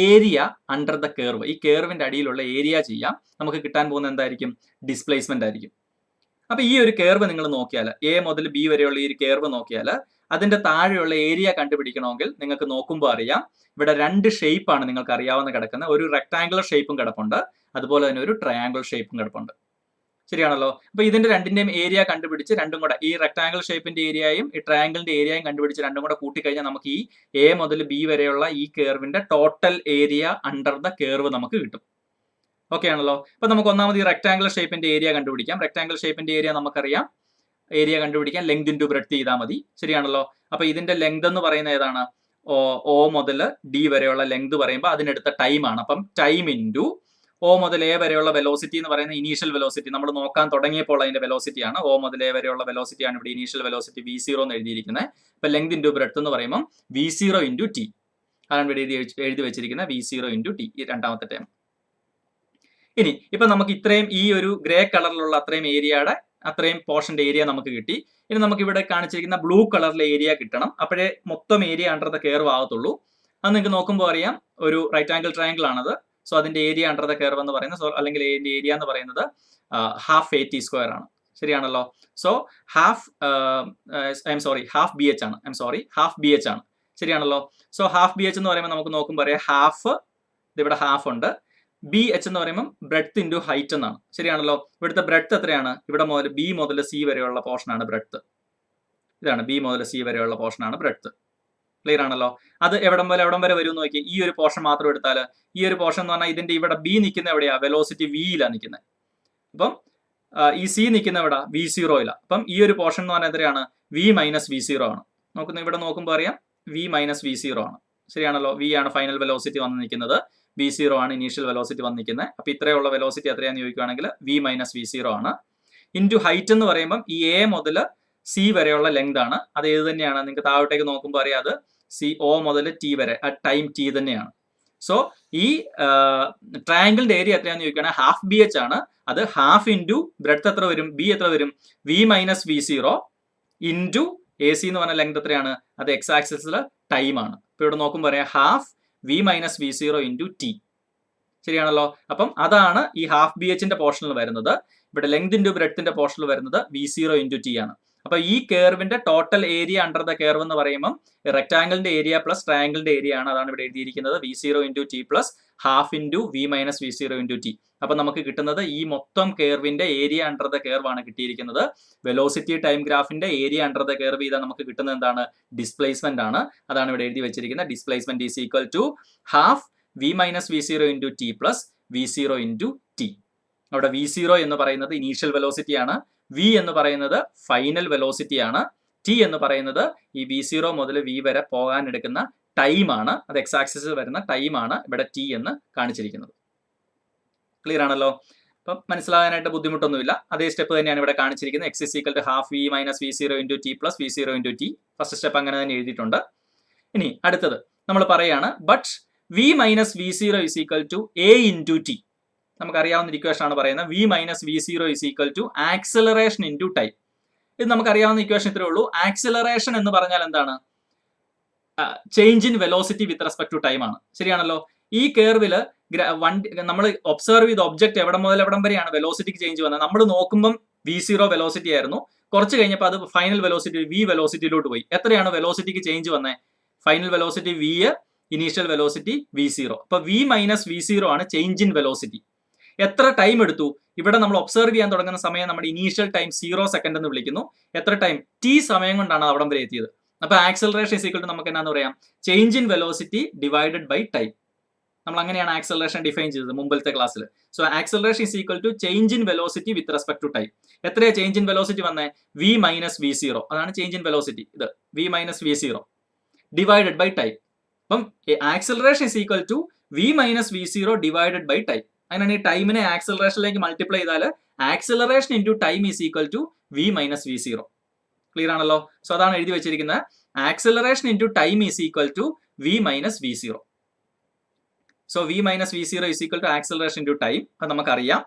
ഏരിയ അണ്ടർ ദ കർവ്, ഈ കർവിന്റെ അടിയിലുള്ള ഏരിയ ചെയ്യാം. നമുക്ക് കിട്ടാൻ പോകുന്ന എന്തായിരിക്കും? ഡിസ്പ്ലേസ്മെന്റ് ആയിരിക്കും. അപ്പൊ ഈ ഒരു കർവ് നിങ്ങൾ നോക്കിയാൽ, A മുതൽ B വരെയുള്ള ഈ ഒരു കർവ് നോക്കിയാൽ അതിന്റെ താഴെയുള്ള ഏരിയ കണ്ടുപിടിക്കണമെങ്കിൽ നിങ്ങൾക്ക് നോക്കുമ്പോൾ അറിയാം, ഇവിടെ രണ്ട് ഷേപ്പാണ് നിങ്ങൾക്ക് അറിയാവുന്ന കിടക്കുന്ന. ഒരു റെക്ടാംഗുലർ ഷേപ്പും കിടപ്പുണ്ട്, അതുപോലെ തന്നെ ഒരു ട്രയാംഗിൾ ഷേപ്പും കിടപ്പുണ്ട്. ശരിയാണല്ലോ. അപ്പൊ ഇതിന്റെ രണ്ടിന്റെയും ഏരിയ കണ്ടുപിടിച്ച് രണ്ടും കൂടെ, ഈ റെക്ടാംഗിൾ ഷേപ്പിന്റെ ഏരിയയും ഈ ട്രയാംഗിളിന്റെ ഏരിയയും കണ്ടുപിടിച്ച് രണ്ടും കൂടെ കൂട്ടിക്കഴിഞ്ഞാൽ നമുക്ക് ഈ A മുതൽ B വരെയുള്ള ഈ കർവിന്റെ total area under the curve നമുക്ക് കിട്ടും. ഓക്കെ ആണല്ലോ. അപ്പൊ നമുക്ക് ഒന്നാമത് ഈ റെക്ടാംഗിൾ ഷേപ്പിന്റെ ഏരിയ കണ്ടുപിടിക്കാം. റെക്ടാംഗിൾ ഷേപ്പിന്റെ ഏരിയ നമുക്കറിയാം. ഏരിയ കണ്ടുപിടിക്കാൻ ലെങ്ത് ഇൻറ്റു ബ്രെഡ്ത്ത് ചെയ്താൽ മതി. ശരിയാണല്ലോ. അപ്പൊ ഇതിന്റെ ലെങ്ത് എന്ന് പറയുന്നത് ഏതാണ്? O മുതൽ D വരെയുള്ള ലെങ്ത് പറയുമ്പോൾ അതിനെടുത്ത ടൈം ആണ്. അപ്പം ടൈം ഇൻറ്റു O മുതൽ A വരെയുള്ള വെലോസിറ്റി എന്ന് പറയുന്ന ഇനീഷ്യൽ വെലോസിറ്റി, നമ്മൾ നോക്കാൻ തുടങ്ങിയപ്പോൾ അതിന്റെ വെലോസിറ്റി ആണ്. O മുതൽ A വരെയുള്ള വെലോസിറ്റി ആണ് ഇവിടെ ഇനീഷ്യൽ വെലോസിറ്റി V0 എന്ന് എഴുതിയിരിക്കുന്നത്. അപ്പൊ ലെങ്ത് ഇൻറ്റു ബ്രെഡ്ത്ത് എന്ന് പറയുമ്പോൾ V0 ഇൻറ്റു T, അതാണ് ഇവിടെ എഴുതി വെച്ചിരിക്കുന്നത്. V0 ഇൻറ്റു T, ഈ രണ്ടാമത്തെ ടേം. ഇനി ഇപ്പൊ നമുക്ക് ഇത്രയും ഈ ഒരു ഗ്രേ കളറിലുള്ള അത്രയും പോർഷന്റെ ഏരിയ നമുക്ക് കിട്ടി. ഇനി നമുക്ക് ഇവിടെ കാണിച്ചിരിക്കുന്ന ബ്ലൂ കളറിലെ ഏരിയ കിട്ടണം. അപ്പോഴേ മൊത്തം ഏരിയ അണ്ടർ ദ കർവ് ആകത്തുള്ളൂ. അത് നിങ്ങൾക്ക് നോക്കുമ്പോൾ അറിയാം, ഒരു റൈറ്റ് ആംഗിൾ ട്രയാംഗിൾ ആണത്. സോ അതിന്റെ ഏരിയ അണ്ടർ ദ കർവ് എന്ന് പറയുന്നത്, അല്ലെങ്കിൽ അതിന്റെ ഏരിയ എന്ന് പറയുന്നത് ഹാഫ് AT² ആണ്. ശരിയാണല്ലോ. സോ ഹാഫ് BH ആണ്. ഹാഫ് BH ആണ്. ശരിയാണല്ലോ. സോ ഹാഫ് BH എന്ന് പറയുമ്പോൾ നമുക്ക് നോക്കുമ്പോൾ അറിയാം, ഹാഫ്, ഇവിടെ ഹാഫ് ഉണ്ട്. BH എന്ന് പറയുമ്പോൾ ബ്രെഡ്ത്ത് ഇൻറ്റു ഹൈറ്റ് എന്നാണ്. ശരിയാണല്ലോ. ഇവിടുത്തെ ബ്രെഡ്ത്ത് എത്രയാണ്? ഇവിടെ മുതൽ B മുതൽ C വരെയുള്ള പോർഷനാണ് ബ്രെഡ്ത്ത്. ഇതാണ് B മുതൽ C വരെയുള്ള പോർഷനാണ് ബ്രെഡ്ത്ത്. ക്ലിയർ ആണല്ലോ. അത് എവിടം വരെ വരും നോക്കി. ഈ ഒരു പോർഷൻ മാത്രം എടുത്താൽ, ഈ ഒരു പോർഷൻ എന്ന് പറഞ്ഞാൽ ഇതിന്റെ ഇവിടെ B നിൽക്കുന്ന എവിടെയാ? വെലോസിറ്റി Vയിലാണ് നിൽക്കുന്നത്. അപ്പം ഈ C നിൽക്കുന്ന എവിടെ? V0യിലാണ്. അപ്പം ഈ ഒരു പോർഷൻ എന്ന് പറഞ്ഞാൽ എത്രയാണ്? V മൈനസ് V0 ആണ്. ഇവിടെ നോക്കുമ്പോൾ അറിയാം, V മൈനസ് V0 ആണ്. ശരിയാണല്ലോ. V ആണ് ഫൈനൽ വെലോസിറ്റി വന്ന് നിൽക്കുന്നത്, V0 ആണ് ഇനീഷ്യൽ വെലോസിറ്റി വന്നിരിക്കുന്നത്. അപ്പൊ ഇത്രയുള്ള വെലോസിറ്റി എത്രയാണെന്ന് ചോദിക്കുകയാണെങ്കിൽ V മൈനസ് V0 ആണ്. ഇൻറ്റു ഹൈറ്റ് എന്ന് പറയുമ്പോൾ ഈ A മുതൽ C വരെയുള്ള ലെങ്ത് ആണ്. അത് ഏത് തന്നെയാണ്? നിങ്ങൾക്ക് താഴോട്ടേക്ക് നോക്കുമ്പോൾ അറിയാം, അത് O മുതൽ T വരെ, ആ ടൈം T തന്നെയാണ്. സോ ഈ ട്രയാംഗിളിന്റെ ഏരിയ എത്രയാണെന്ന് ചോദിക്കുകയാണെങ്കിൽ ഹാഫ് BH ആണ്. അത് ഹാഫ് ഇൻറ്റു ബ്രെഡ്ത്ത് എത്ര വരും? B എത്ര വരും? V minus V0 into AC എന്ന് പറഞ്ഞ ലെങ്ത് എത്രയാണ്? അത് എക്സ് ആക്സിസിൽ ടൈം ആണ്. ഇപ്പൊ ഇവിടെ നോക്കുമ്പോൾ പറയാം, half V minus V0 into T. ശരിയാണല്ലോ. അപ്പം അതാണ് ഈ ഹാഫ് BHന്റെ പോർഷനിൽ വരുന്നത്. ഇവിടെ ലെങ്ത് ഇൻറ്റു ബ്രെഡ്ത്തിന്റെ പോർഷനിൽ വരുന്നത് V0 ഇൻറ്റു T ആണ്. അപ്പൊ ഈ കർവിന്റെ total area under the curve എന്ന് പറയുമ്പോൾ റെക്ടാംഗിളിന്റെ ഏരിയ പ്ലസ് ട്രയാംഗിളിന്റെ ഏരിയ ആണ്. അതാണ് ഇവിടെ എഴുതിയിരിക്കുന്നത്. V0 into T plus half into V minus V0 into T. അപ്പൊ നമുക്ക് കിട്ടുന്നത് ഈ മൊത്തം കർവിന്റെ ഏരിയ അണ്ടർ ദ കർവ് ആണ് കിട്ടിയിരിക്കുന്നത്. വെലോസിറ്റി ടൈം ഗ്രാഫിന്റെ ഏരിയ അണ്ടർ ദ കർവ് ചെയ്താൽ നമുക്ക് കിട്ടുന്നത് എന്താണ്? ഡിസ്പ്ലേസ്മെന്റ് ആണ്. അതാണ് ഇവിടെ എഴുതി വെച്ചിരിക്കുന്നത്. Displacement is equal to half V minus V0 into T plus V0 into T. അവിടെ V0 എന്ന് പറയുന്നത് ഇനീഷ്യൽ വെലോസിറ്റി ആണ്. V എന്ന് പറയുന്നത് ഫൈനൽ വെലോസിറ്റി ആണ്. T എന്ന് പറയുന്നത് ഈ V0 മുതൽ V വരെ പോകാൻ എടുക്കുന്ന ടൈം ആണ്. അത് എക്സ് ആക്സിസിൽ വരുന്ന ടൈം ആണ് ഇവിടെ T എന്ന് കാണിച്ചിരിക്കുന്നത്. ക്ലിയർ ആണല്ലോ. അപ്പം മനസ്സിലാകാനായിട്ട് ബുദ്ധിമുട്ടൊന്നുമില്ല. അതേ സ്റ്റെപ്പ് തന്നെയാണ് ഇവിടെ കാണിച്ചിരിക്കുന്നത്. X is equal to half V minus V0 into T plus V0 into T. First step അങ്ങനെ തന്നെ എഴുതിയിട്ടുണ്ട്. ഇനി അടുത്തത് നമ്മൾ പറയാണ്, but V minus V0 is equal to A into T. നമുക്കറിയാവുന്ന ഇക്വേഷൻ ആണ് പറയുന്നത്. V minus V0 is equal to acceleration into time. ഇത് നമുക്കറിയാവുന്ന ഇക്വേഷൻ ഇത്രേ ഉള്ളൂ. ആക്സിലറേഷൻ എന്ന് പറഞ്ഞാൽ എന്താണ്? Change in velocity with respect to time ആണ്. ശരിയാണല്ലോ. ഈ കർവില് നമ്മൾ ഒബ്സർവ് ചെയ്ത ഒബ്ജക്ട് എവിടെ മുതൽ എവിടം വരെയാണ് വെലോസിറ്റിക്ക് ചേഞ്ച് വന്നത്? നമ്മൾ നോക്കുമ്പം V0 വെലോസിറ്റി ആയിരുന്നു. കുറച്ച് കഴിഞ്ഞപ്പോൾ അത് ഫൈനൽ വെലോസിറ്റി V വെലോസിറ്റിയിലോട്ട് പോയി. എത്രയാണ് വെലോസിറ്റിക്ക് ചേഞ്ച് വന്നത്? Final velocity V, initial velocity V0. അപ്പൊ V മൈനസ് V0 ആണ് ചേഞ്ച് ഇൻ വെലോസിറ്റി. എത്ര ടൈം എടുത്തു? ഇവിടെ നമ്മൾ ഒബ്സർവ് ചെയ്യാൻ തുടങ്ങുന്ന സമയം നമ്മുടെ ഇനീഷ്യൽ ടൈം 0 സെക്കൻഡ് എന്ന് വിളിക്കുന്നു. എത്ര ടൈം? T സമയം കൊണ്ടാണ് അവിടം വരെ എത്തിയത്. അപ്പൊ ആക്സലറേഷൻ ഈസ് ഈക്വൽ ടു നമുക്ക് എന്നാന്ന് പറയാം? Change in velocity divided by time. നമ്മൾ അങ്ങനെയാണ് ആക്സലറേഷൻ ഡിഫൈൻ ചെയ്തത് മുമ്പത്തെ ക്ലാസ്സിൽ. So acceleration is equal to change in velocity with respect to time. എത്രയാ ചേഞ്ച് ഇൻ വെലോസിറ്റി വന്നേ? V minus V0. അതാണ് ചേഞ്ച് ഇൻ വെലോസിറ്റി. ഇത് V minus V0 divided by time. അപ്പം acceleration is equal to V minus V zero divided by time. അങ്ങനെയാണ് ഈ ടൈമിനെ ആക്സിലറേഷനിലേക്ക് multiply ചെയ്താൽ acceleration into time is equal to V minus V zero. Clear ആണല്ലോ? So അതാണ് എഴുതി വെച്ചിരിക്കുന്നത്. Acceleration into time is equal to V minus V zero. So V minus V zero is equal to acceleration into time. അത് നമുക്കറിയാം.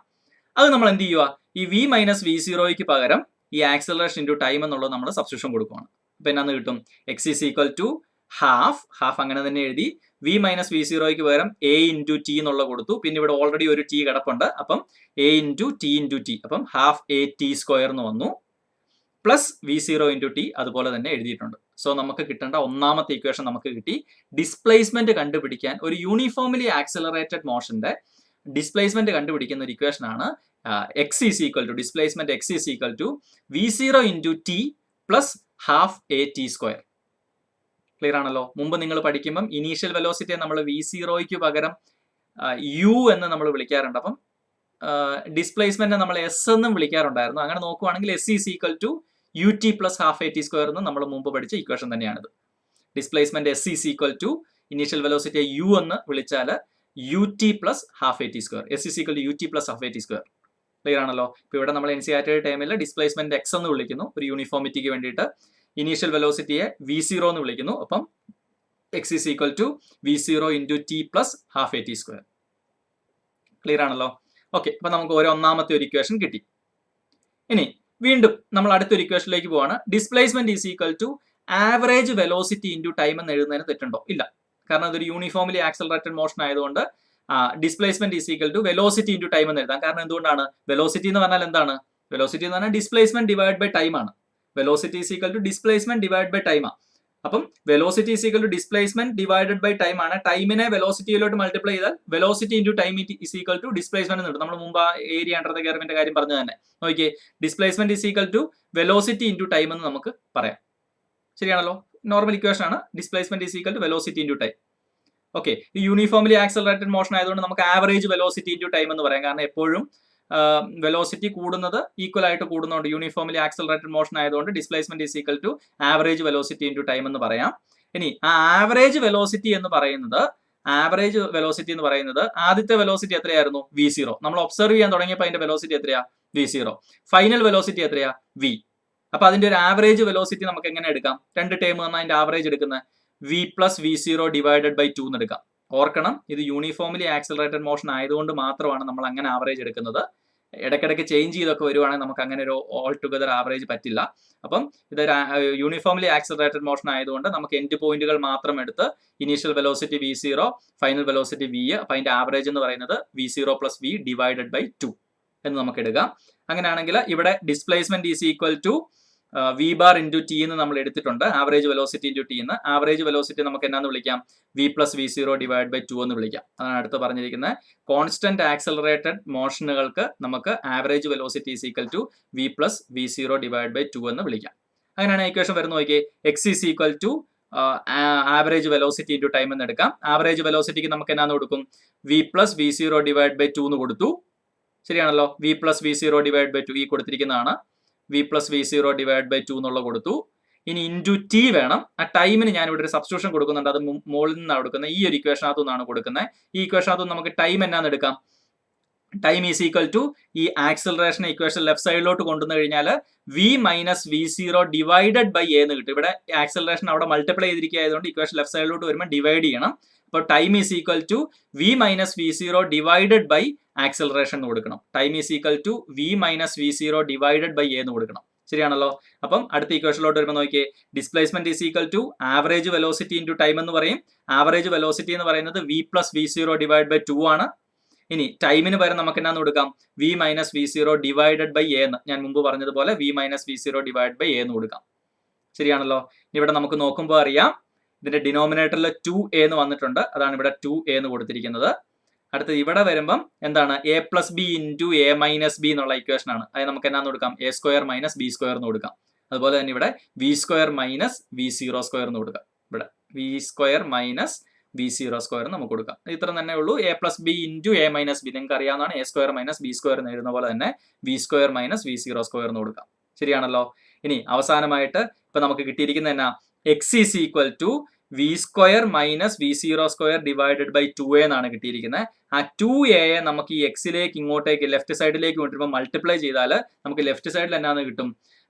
അത് നമ്മൾ എന്ത് ചെയ്യുക? ഈ വി മൈനസ് വി സീറോയ്ക്ക് പകരം ഈ ആക്സിലറേഷൻ ഇൻറ്റു ടൈം എന്നുള്ളത് നമ്മൾ സബ്സ്റ്റിറ്റ്യൂഷൻ കൊടുക്കുകയാണ്. അപ്പൊ എന്നാന്ന് കിട്ടും? X is equal to half അങ്ങനെ തന്നെ എഴുതി. വി മൈനസ് വി സീറോയ്ക്ക് പകരം എ ഇൻറ്റു ടി എന്നുള്ള കൊടുത്തു. പിന്നെ ഇവിടെ ഓൾറെഡി ഒരു ടി കിടപ്പുണ്ട്. അപ്പം എ ഇൻറ്റു ടി അപ്പം ഹാഫ് എ ടി സ്ക്വയർ എന്ന് വന്നു. Plus V zero into T അതുപോലെ തന്നെ എഴുതിയിട്ടുണ്ട്. സോ നമുക്ക് കിട്ടേണ്ട ഒന്നാമത്തെ ഇക്വേഷൻ നമുക്ക് കിട്ടി. ഡിസ്പ്ലേസ്മെന്റ് കണ്ടുപിടിക്കാൻ ഒരു യൂണിഫോംലി ആക്സിലറേറ്റഡ് മോഷന്റെ ഡിസ്പ്ലേസ്മെന്റ് കണ്ടുപിടിക്കുന്ന ഒരു ഇക്വേഷൻ ആണ് X is equal to displacement X is equal to V zero into T plus half A T square. Clear ആണല്ലോ? മുമ്പ് നിങ്ങൾ പഠിക്കുമ്പം ഇനീഷ്യൽ വെലോസിറ്റിയെ നമ്മൾ വി സീറോയ്ക്ക് പകരം യു എന്ന് നമ്മൾ വിളിക്കാറുണ്ട്. അപ്പം ഡിസ്പ്ലേസ്മെന്റ് നമ്മൾ എസ് എന്നും വിളിക്കാറുണ്ടായിരുന്നു. അങ്ങനെ നോക്കുവാണെങ്കിൽ S is equal to U T plus half A T square എന്ന് നമ്മൾ മുമ്പ് പഠിച്ച ഇക്വേഷൻ തന്നെയാണിത്. Displacement S is equal to initial വെലോസിറ്റിയെ യു എന്ന് വിളിച്ചാൽ U T plus half A T square. S is equal to U T plus half A T square. Clear ആണല്ലോ? ഇപ്പൊ ഇവിടെ നമ്മൾ എൻസിആർടി ടൈമിൽ ഡിസ്പ്ലേസ്മെന്റ് എക്സ് എന്ന് വിളിക്കുന്നു ഒരു യൂണിഫോമിറ്റിക്ക് വേണ്ടിയിട്ട്. ഇനീഷ്യൽ വെലോസിറ്റിയെ വി സീറോ എന്ന് വിളിക്കുന്നു. അപ്പം X is equal to V zero into T plus half A T square. Clear ആണല്ലോ? ഓക്കെ, അപ്പൊ നമുക്ക് ഒന്നാമത്തെ ഒരു ഇക്വേഷൻ കിട്ടി. ഇനി വീണ്ടും നമ്മൾ അടുത്തൊരു ഇക്വേഷനിലേക്ക് പോവാണ്. Displacement is equal to average velocity into time എന്ന് എഴുതുന്നതിന് തെറ്റുണ്ടോ? ഇല്ല. കാരണം അതൊരു യൂണിഫോംലി ആക്സിലറേറ്റഡ് മോഷൻ ആയതുകൊണ്ട് displacement is equal to velocity into time എന്ന് എഴുതാം. കാരണം എന്തുകൊണ്ടാണ്? വെലോസിറ്റി എന്ന് പറഞ്ഞാൽ എന്താണ്? വെലോസിറ്റി എന്ന് പറഞ്ഞാൽ ഡിസ്പ്ലേസ്മെന്റ് ഡിവൈഡ് ബൈ ടൈം ആണ്. Velocity is equal to displacement divide by time ആണ്. അപ്പം velocity is equal to displacement divided by time ആണ്. ടൈമിനെ വെലോസിറ്റിയിലോട്ട് മൾട്ടിപ്ലൈ ചെയ്താൽ velocity into time is equal to displacement എന്ന് കിട്ടും. നമ്മൾ മുമ്പ് ഏരിയ അണ്ടർ ദ കർവിന്റെ കാര്യം പറഞ്ഞു തന്നെ. നോക്കിയേ, displacement is equal to velocity into time എന്ന് നമുക്ക് പറയാം. ശരിയാണല്ലോ? നോർമൽ ഇക്വേഷൻ ആണ്. Displacement is equal to velocity into time. Okay, ഈ യൂണിഫോംലി ആക്സിലറേറ്റഡ് മോഷൻ ആയതുകൊണ്ട് നമുക്ക് ആവറേജ് വെലോസിറ്റി ഇൻറ്റു ടൈം എന്ന് പറയാം. കാരണം എപ്പോഴും വെലോസിറ്റി കൂടുന്നത് ഈക്വൽ ആയിട്ട് കൂടുന്നതുകൊണ്ട് യൂണിഫോംലി ആക്സിലറേറ്റഡ് മോഷൻ ആയതുകൊണ്ട് displacement is equal to average velocity into time എന്ന് പറയാം. ഇനി ആ ആവറേജ് വെലോസിറ്റി എന്ന് പറയുന്നത് ആദ്യത്തെ വെലോസിറ്റി എത്രയായിരുന്നു? V zero. നമ്മൾ ഒബ്സർവ് ചെയ്യാൻ തുടങ്ങിയപ്പോൾ അതിന്റെ വെലോസിറ്റി എത്രയാ? V zero. ഫൈനൽ വെലോസിറ്റി എത്രയാ? വി. അപ്പൊ അതിന്റെ ഒരു ആവറേജ് വെലോസിറ്റി നമുക്ക് എങ്ങനെ എടുക്കാം? രണ്ട് ടേം തന്നാൽ അതിന്റെ ആവറേജ് എടുക്കുന്നത് V plus V zero divided by 2 എന്ന് എടുക്കാം. ഓർക്കണം, ഇത് യൂണിഫോംലി ആക്സിലറേറ്റഡ് മോഷൻ ആയതുകൊണ്ട് മാത്രമാണ് നമ്മൾ അങ്ങനെ ആവറേജ് എടുക്കുന്നത്. ഇടയ്ക്കിടയ്ക്ക് ചേഞ്ച് ചെയ്തൊക്കെ വരുവാണെങ്കിൽ നമുക്ക് അങ്ങനെ ഒരു ഓൾ ടുഗദർ ആവറേജ് പറ്റില്ല. അപ്പം ഇതൊരു യൂണിഫോംലി ആക്സിലറേറ്റഡ് മോഷൻ ആയതുകൊണ്ട് നമുക്ക് എൻഡ് പോയിന്റുകൾ മാത്രം എടുത്ത് initial velocity V zero, final velocity V, അപ്പൊ അതിന്റെ ആവറേജ് എന്ന് പറയുന്നത് V zero plus V divided by 2 എന്ന് നമുക്ക് എടുക്കാം. അങ്ങനെയാണെങ്കിൽ ഇവിടെ displacement is equal to V bar into T എന്ന് നമ്മൾ എടുത്തിട്ടുണ്ട്. ആവറേജ് വെലോസിറ്റി ഇൻറ്റു ടി എന്ന്. ആവറേജ് വെലോസിറ്റി നമുക്ക് എന്നാന്ന് വിളിക്കാം? V plus V zero divide by 2 എന്ന് വിളിക്കാം. അതാണ് അടുത്ത് പറഞ്ഞിരിക്കുന്നത്. കോൺസ്റ്റന്റ് ആക്സിലറേറ്റഡ് മോഷനുകൾക്ക് നമുക്ക് average velocity is equal to V plus V zero divide by 2 എന്ന് വിളിക്കാം. അങ്ങനെയാണ് ഇക്വേഷൻ വരുന്ന നോക്കിയേ. X is equal to average velocity into time എന്ന് എടുക്കാം. ആവറേജ് വെലോസിറ്റിക്ക് നമുക്ക് എന്നാന്ന് കൊടുക്കും? V plus V zero divide by 2 എന്ന് കൊടുത്തു. ശരിയാണല്ലോ? V plus V zero divide by 2 ഈ കൊടുത്തിരിക്കുന്നതാണ്. V plus V zero divide by 2 എന്നുള്ള കൊടുത്തു. ഇനി ഇൻറ്റു ടി വേണം. ആ ടൈമിന് ഞാൻ ഇവിടെ ഒരു സബ്സ്റ്റിറ്റ്യൂഷൻ കൊടുക്കുന്നുണ്ട്. അത് മുകളിൽ നിന്നാണ് കൊടുക്കുന്നത്. ഈ ഒരു ഇക്വേഷനകത്തു നിന്നാണ് കൊടുക്കുന്നത്. ഈ ഇക്വേഷനകത്തു നമുക്ക് ടൈം എന്നാന്ന് എടുക്കാം? ടൈം ഈസ് ഈക്വൽ ടു ഈ ആക്സിലറേഷൻ ഇക്വേഷൻ ലെഫ്റ്റ് സൈഡിലോട്ട് കൊണ്ടുവന്നു കഴിഞ്ഞാൽ V minus V zero divided by എന്ന് കിട്ടും. ഇവിടെ ആക്സിലറേഷൻ അവിടെ മൾട്ടിപ്ലൈ ചെയ്തിരിക്കുക ആയതുകൊണ്ട് ഇക്വേഷൻ ലെഫ്റ്റ് സൈഡിലോട്ട് വരുമ്പോൾ ഡിവൈഡ് ചെയ്യണം. അപ്പോൾ time is equal to V minus V zero divided by acceleration എന്ന് കൊടുക്കണം. Time is equal to V minus V zero divided by എന്ന് കൊടുക്കണം. ശരിയാണല്ലോ? അപ്പം അടുത്ത ഇക്വേഷനിലോട്ട് വരുമ്പോൾ നോക്കിയേ, displacement is equal to average velocity into time എന്ന് പറയും. ആവറേജ് വെലോസിറ്റി എന്ന് പറയുന്നത് V plus V zero divide by 2 ആണ്. ഇനി ടൈമിന് പകരം നമുക്ക് എന്നാന്ന് കൊടുക്കാം? V minus V zero divided by എന്ന്. ഞാൻ മുമ്പ് പറഞ്ഞതുപോലെ V minus V zero divide by എന്ന് കൊടുക്കാം. ശരിയാണല്ലോ? ഇവിടെ നമുക്ക് നോക്കുമ്പോൾ അറിയാം ഇതിന്റെ ഡിനോമിനേറ്ററിൽ 2a എന്ന് വന്നിട്ടുണ്ട്. അതാണ് ഇവിടെ 2a എന്ന് കൊടുത്തിരിക്കുന്നത്. അടുത്തത് ഇവിടെ വരുമ്പം എന്താണ്? A plus B into A minus B എന്നുള്ള ഇക്വേഷൻ ആണ്. അത് നമുക്ക് എന്നാന്ന് കൊടുക്കാം? A square minus B square എന്ന് കൊടുക്കാം. അതുപോലെ തന്നെ ഇവിടെ V square minus V zero square എന്ന് കൊടുക്കാം. ഇവിടെ V square minus V zero square നമുക്ക് കൊടുക്കാം. ഇത്ര തന്നെ ഉള്ളൂ. A plus B into A minus B നിങ്ങൾക്ക് അറിയാവുന്നതാണ്. A square minus B square എന്ന് എഴുതുന്ന പോലെ തന്നെ V square minus V zero square എന്ന് കൊടുക്കാം. ശരിയാണല്ലോ? ഇനി അവസാനമായിട്ട് ഇപ്പൊ നമുക്ക് കിട്ടിയിരിക്കുന്ന എന്നാ? X is equal to V square minus V zero square divided by 2a എന്നാണ് കിട്ടിയിരിക്കുന്നത്. ആ 2a നമുക്ക് ഈ എക്സിലേക്ക് ഇങ്ങോട്ടേക്ക് ലെഫ്റ്റ് സൈഡിലേക്ക് കൊണ്ടുവരുമ്പോൾ മൾട്ടിപ്ലൈ ചെയ്താൽ നമുക്ക് ലെഫ്റ്റ് സൈഡിൽ എന്നാന്ന് കിട്ടും,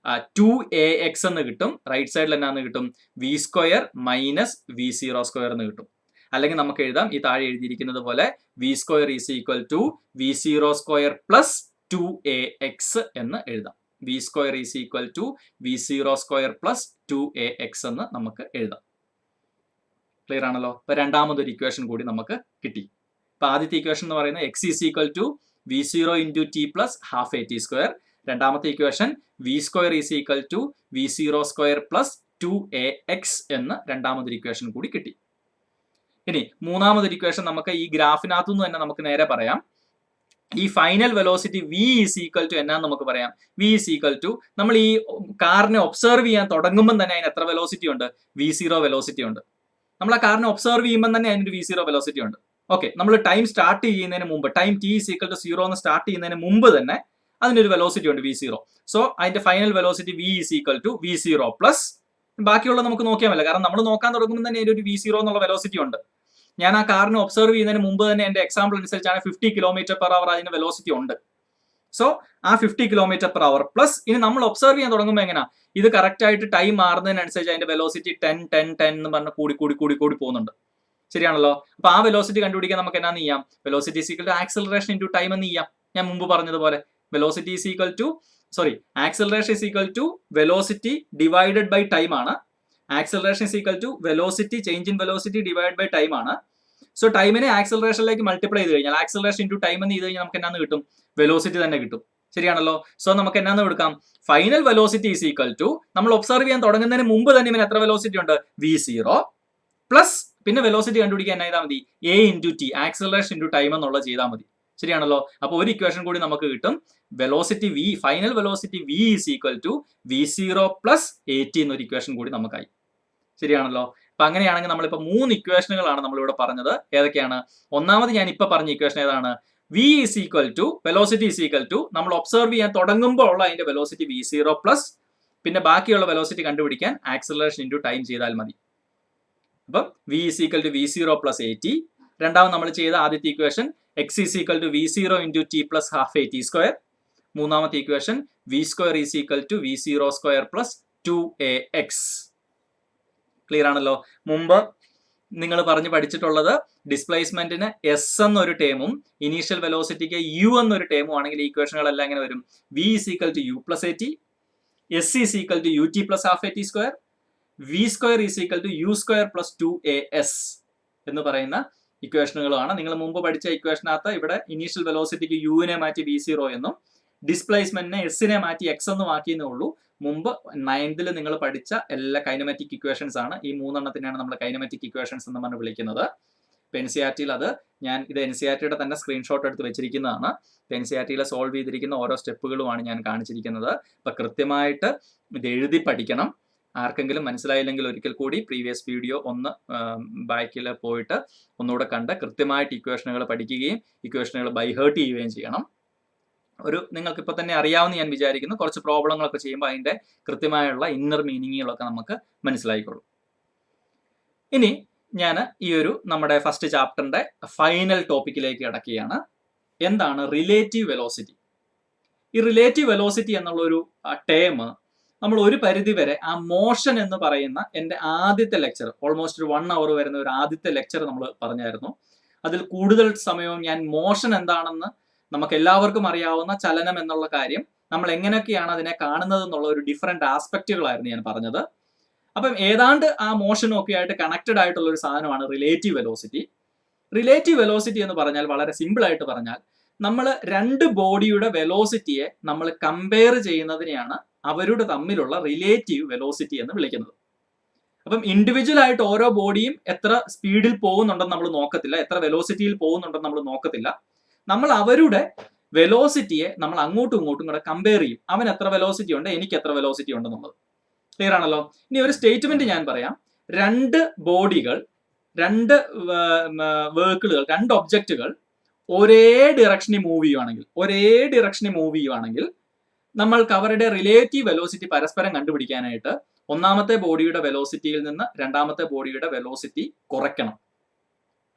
2ax എന്ന് കിട്ടും. റൈറ്റ് സൈഡിൽ എന്നാന്ന് കിട്ടും, V square minus V zero square എന്ന് കിട്ടും. അല്ലെങ്കിൽ നമുക്ക് എഴുതാം ഈ താഴെ എഴുതിയിരിക്കുന്നത് പോലെ, V square is equal to V zero square plus 2ax എന്ന് എഴുതാം. V square is equal to V zero square plus 2ax എന്ന് നമുക്ക് എഴുതാം. ക്ലിയർ ആണല്ലോ. അപ്പൊ രണ്ടാമതൊരു ഇക്വേഷൻ കൂടി നമുക്ക് കിട്ടി. അപ്പൊ ആദ്യത്തെ ഇക്വേഷൻ എന്ന് പറയുന്നത് X is equal to V zero into T plus half A T square. രണ്ടാമത്തെ equation V square is equal to V zero square plus 2ax എന്ന് രണ്ടാമതൊരു ഇക്വേഷൻ കൂടി കിട്ടി. ഇനി മൂന്നാമതൊരു ഇക്വേഷൻ നമുക്ക് ഈ ഗ്രാഫിനകത്തു നിന്ന് തന്നെ നമുക്ക് നേരെ പറയാം. ഈ final velocity v is equal to എന്നാന്ന് നമുക്ക് പറയാം. v ഈസ് ഈക്വൽ ടു നമ്മൾ ഈ കാറിനെ ഒബ്സർവ് ചെയ്യാൻ തുടങ്ങുമ്പോൾ തന്നെ അതിന് എത്ര വെലോസിറ്റി ഉണ്ട്, v0 വെലോസിറ്റി ഉണ്ട്. നമ്മൾ ആ കാറിനെ ഒബ്സർവ് ചെയ്യുമ്പോൾ തന്നെ അതിനൊരു v0 വെലോസിറ്റി ഉണ്ട്. ഓക്കെ, നമ്മൾ ടൈം സ്റ്റാർട്ട് ചെയ്യുന്നതിന് മുമ്പ്, time t is equal to 0 എന്ന് സ്റ്റാർട്ട് ചെയ്യുന്നതിന് മുമ്പ് തന്നെ അതിനൊരു വെലോസിറ്റി ഉണ്ട് v0. സോ അതിന്റെ final velocity v is equal to v0 plus ബാക്കിയുള്ള നമുക്ക് നോക്കിയാൽ മതി. കാരണം നമ്മൾ നോക്കാൻ തുടങ്ങുമ്പോൾ തന്നെ ഒരു v0 എന്നുള്ള വെലോസിറ്റി ഉണ്ട്. ഞാൻ ആ കാറിനെ ഒബ്സർവ് ചെയ്യുന്നതിന് മുമ്പ് തന്നെ എന്റെ എക്സാമ്പിൾ അനുസരിച്ചാണ് 50 km/h അതിന് വെലോസിറ്റി ഉണ്ട്. സോ ആ 50 km/h പ്ലസ് ഇനി നമ്മൾ ഒബ്സർവ് ചെയ്യാൻ തുടങ്ങുമ്പോൾ എങ്ങനെയാ, ഇത് കറക്റ്റ് ആയിട്ട് ടൈം മാറുന്നതിനനുസരിച്ച് അതിന്റെ വെലോസിറ്റി 10 എന്ന് പറഞ്ഞ് കൂടി പോകുന്നുണ്ട്. ശരിയാണല്ലോ. അപ്പൊ ആ വെലോസിറ്റി കണ്ടുപിടിക്കാൻ നമുക്ക് എന്നാന്ന് ചെയ്യാം, velocity is equal to acceleration into time എന്ന് ചെയ്യാം. ഞാൻ മുമ്പ് പറഞ്ഞതുപോലെ velocity is equal to acceleration is equal to velocity divided by time ആണ്. Acceleration is equal to velocity change in velocity divide by time ആണ്. സോ ടൈമിനെ ആക്സലറേഷനിലേക്ക് multiply ചെയ്ത് കഴിഞ്ഞാൽ, ആക്സലറേഷൻ ഇൻടു ടൈം എന്ന് ചെയ്ത് കഴിഞ്ഞാൽ നമുക്ക് എന്നാന്ന് കിട്ടും, വെലോസിറ്റി തന്നെ കിട്ടും. ശരിയാണല്ലോ. സോ നമുക്ക് എന്നാന്ന് കൊടുക്കാം, final velocity is equal to നമ്മൾ ഒബ്സർവ് ചെയ്യാൻ തുടങ്ങുന്നതിന് മുമ്പ് തന്നെ ഇവന് എത്ര വെലോസിറ്റി ഉണ്ട്, v0 പ്ലസ് പിന്നെ വെലോസിറ്റി കണ്ടുപിടിക്കാൻ എന്നാ ചെയ്താൽ മതി, a into T, acceleration into time എന്നുള്ളത് ചെയ്താൽ മതി. ശരിയാണല്ലോ. അപ്പോൾ ഒരു ഇക്വേഷൻ കൂടി നമുക്ക് കിട്ടും, velocity v, final velocity v is equal to v0 plus at എന്നൊരു ഇക്വേഷൻ കൂടി നമുക്കായി. ശരിയാണല്ലോ. അപ്പൊ അങ്ങനെയാണെങ്കിൽ നമ്മളിപ്പോ 3 ഇക്വേഷനുകളാണ് നമ്മളിവിടെ പറഞ്ഞത്. ഏതൊക്കെയാണ്? ഒന്നാമത് ഞാൻ ഇപ്പൊ പറഞ്ഞ ഇക്വേഷൻ ഏതാണ്, v is equal to velocity is equal to നമ്മൾ ഒബ്സർവ് ചെയ്യാൻ തുടങ്ങുമ്പോൾ ഉള്ള അതിന്റെ വെലോസിറ്റി v0 പ്ലസ് പിന്നെ ബാക്കിയുള്ള വെലോസിറ്റി കണ്ടുപിടിക്കാൻ ആക്സലറേഷൻ ഇൻറ്റു ടൈം ചെയ്താൽ മതി. അപ്പം v is equal to v0 plus at. രണ്ടാമത് നമ്മൾ ചെയ്ത ആദ്യത്തെ equation x is equal to v0 into T plus half a t square. മൂന്നാമത്തെ equation v square is equal to v0 square plus 2ax. Clear ആണല്ലോ. മുമ്പ് നിങ്ങൾ പറഞ്ഞു പഠിച്ചിട്ടുള്ളത് ഡിസ്പ്ലേസ്മെന്റിന് എസ് എന്നൊരു ടേമും ഇനീഷ്യൽ വെലോസിറ്റിക്ക് യു എന്നൊരു ടേമും ആണെങ്കിൽ ഈക്വേഷനുകളെല്ലാം ഇങ്ങനെ വരും, v is equal to U plus at, S is equal to ut plus half a t square, v square is equal to U square plus 2as എന്ന് പറയുന്ന ഇക്വേഷനുകളാണ്. നിങ്ങൾ മുമ്പ് പഠിച്ച ഇക്വേഷനകത്ത് ഇവിടെ ഇനീഷ്യൽ വെലോസിറ്റിക്ക് യുവിനെ മാറ്റി v0 എന്നും ഡിസ്പ്ലേസ്മെന്റിനെ എസിനെ മാറ്റി എക്സ് എന്നും ആക്കിയെന്നേ ഉള്ളൂ. മുമ്പ് 9th നിങ്ങൾ പഠിച്ച എല്ലാ കൈനമാറ്റിക് ഇക്വേഷൻസ് ആണ്. ഈ 3 എണ്ണത്തിനാണ് നമ്മൾ കൈനമാറ്റിക് ഇക്വേഷൻസ് എന്ന് പറഞ്ഞ് വിളിക്കുന്നത്. ഇപ്പൊ NCERT-യിൽ അത് ഇത് NCERT-യുടെ തന്നെ സ്ക്രീൻഷോട്ട് എടുത്ത് വെച്ചിരിക്കുന്നതാണ്. NCERT-യിൽ സോൾവ് ചെയ്തിരിക്കുന്ന ഓരോ സ്റ്റെപ്പുകളുമാണ് ഞാൻ കാണിച്ചിരിക്കുന്നത്. അപ്പൊ കൃത്യമായിട്ട് ഇത് എഴുതി പഠിക്കണം. ആർക്കെങ്കിലും മനസ്സിലായില്ലെങ്കിൽ ഒരിക്കൽ കൂടി പ്രീവിയസ് വീഡിയോ ഒന്ന് ബാക്കിൽ പോയിട്ട് ഒന്നുകൂടെ കണ്ട് കൃത്യമായിട്ട് ഇക്വേഷനുകൾ പഠിക്കുകയും ഇക്വേഷനുകൾ ബൈഹേർട്ട് ചെയ്യുകയും ചെയ്യണം. നിങ്ങൾക്ക് ഇപ്പൊ തന്നെ അറിയാവുന്ന ഞാൻ വിചാരിക്കുന്നു. കുറച്ച് പ്രോബ്ലങ്ങളൊക്കെ ചെയ്യുമ്പോൾ അതിന്റെ കൃത്യമായുള്ള ഇന്നർ മീനിങ്ങുകളൊക്കെ നമുക്ക് മനസ്സിലായിക്കോളും. ഇനി ഞാൻ നമ്മുടെ ഫസ്റ്റ് ചാപ്റ്ററിന്റെ ഫൈനൽ ടോപ്പിക്കിലേക്ക് കിടക്കുകയാണ്. എന്താണ് റിലേറ്റീവ് വെലോസിറ്റി? ഈ റിലേറ്റീവ് വെലോസിറ്റി എന്നുള്ള ഒരു ടേം നമ്മൾ ഒരു പരിധി വരെ ആ മോഷൻ എന്ന് പറയുന്ന എൻ്റെ ആദ്യത്തെ ലെക്ചർ, ഓൾമോസ്റ്റ് ഒരു 1 hour വരുന്ന ഒരു ആദ്യത്തെ ലെക്ചർ നമ്മൾ പറഞ്ഞായിരുന്നു. അതിൽ കൂടുതൽ സമയവും ഞാൻ മോഷൻ എന്താണെന്ന്, നമുക്ക് എല്ലാവർക്കും അറിയാവുന്ന ചലനം എന്നുള്ള കാര്യം, നമ്മൾ എങ്ങനെയൊക്കെയാണ് അതിനെ കാണുന്നത് എന്നുള്ള ഒരു ഡിഫറെന്റ് ആസ്പെക്റ്റുകളായിരുന്നു ഞാൻ പറഞ്ഞത്. അപ്പം ഏതാണ്ട് ആ മോഷനും ഒക്കെ ആയിട്ട് കണക്റ്റഡ് ആയിട്ടുള്ള ഒരു സാധനമാണ് റിലേറ്റീവ് വെലോസിറ്റി. റിലേറ്റീവ് വെലോസിറ്റി എന്ന് പറഞ്ഞാൽ വളരെ സിമ്പിൾ ആയിട്ട് പറഞ്ഞാൽ, നമ്മൾ രണ്ട് ബോഡിയുടെ വെലോസിറ്റിയെ നമ്മൾ കമ്പയർ ചെയ്യുന്നതിനെയാണ് അവരുടെ തമ്മിലുള്ള റിലേറ്റീവ് വെലോസിറ്റി എന്ന് വിളിക്കുന്നത്. അപ്പം ഇൻഡിവിജ്വൽ ആയിട്ട് ഓരോ ബോഡിയും എത്ര സ്പീഡിൽ പോകുന്നുണ്ടെന്ന് നമ്മൾ നോക്കത്തില്ല, എത്ര വെലോസിറ്റിയിൽ പോകുന്നുണ്ടെന്ന് നമ്മൾ നോക്കത്തില്ല. നമ്മൾ അവരുടെ വെലോസിറ്റിയെ നമ്മൾ അങ്ങോട്ടും ഇങ്ങോട്ടും കൂടെ കമ്പയർ ചെയ്യും. അവൻ എത്ര വെലോസിറ്റി ഉണ്ട്, എനിക്ക് എത്ര വെലോസിറ്റി ഉണ്ടെന്നുള്ളത്. ക്ലിയർ ആണല്ലോ. ഇനി ഒരു സ്റ്റേറ്റ്മെന്റ് ഞാൻ പറയാം. രണ്ട് ബോഡികൾ, രണ്ട് വെഹിക്കിളുകൾ, രണ്ട് ഒബ്ജക്റ്റുകൾ ഒരേ ഡിറക്ഷനിൽ മൂവ് ചെയ്യുവാണെങ്കിൽ നമ്മൾക്ക് അവരുടെ റിലേറ്റീവ് വെലോസിറ്റി പരസ്പരം കണ്ടുപിടിക്കാനായിട്ട് ഒന്നാമത്തെ ബോഡിയുടെ വെലോസിറ്റിയിൽ നിന്ന് രണ്ടാമത്തെ ബോഡിയുടെ വെലോസിറ്റി കുറയ്ക്കണം.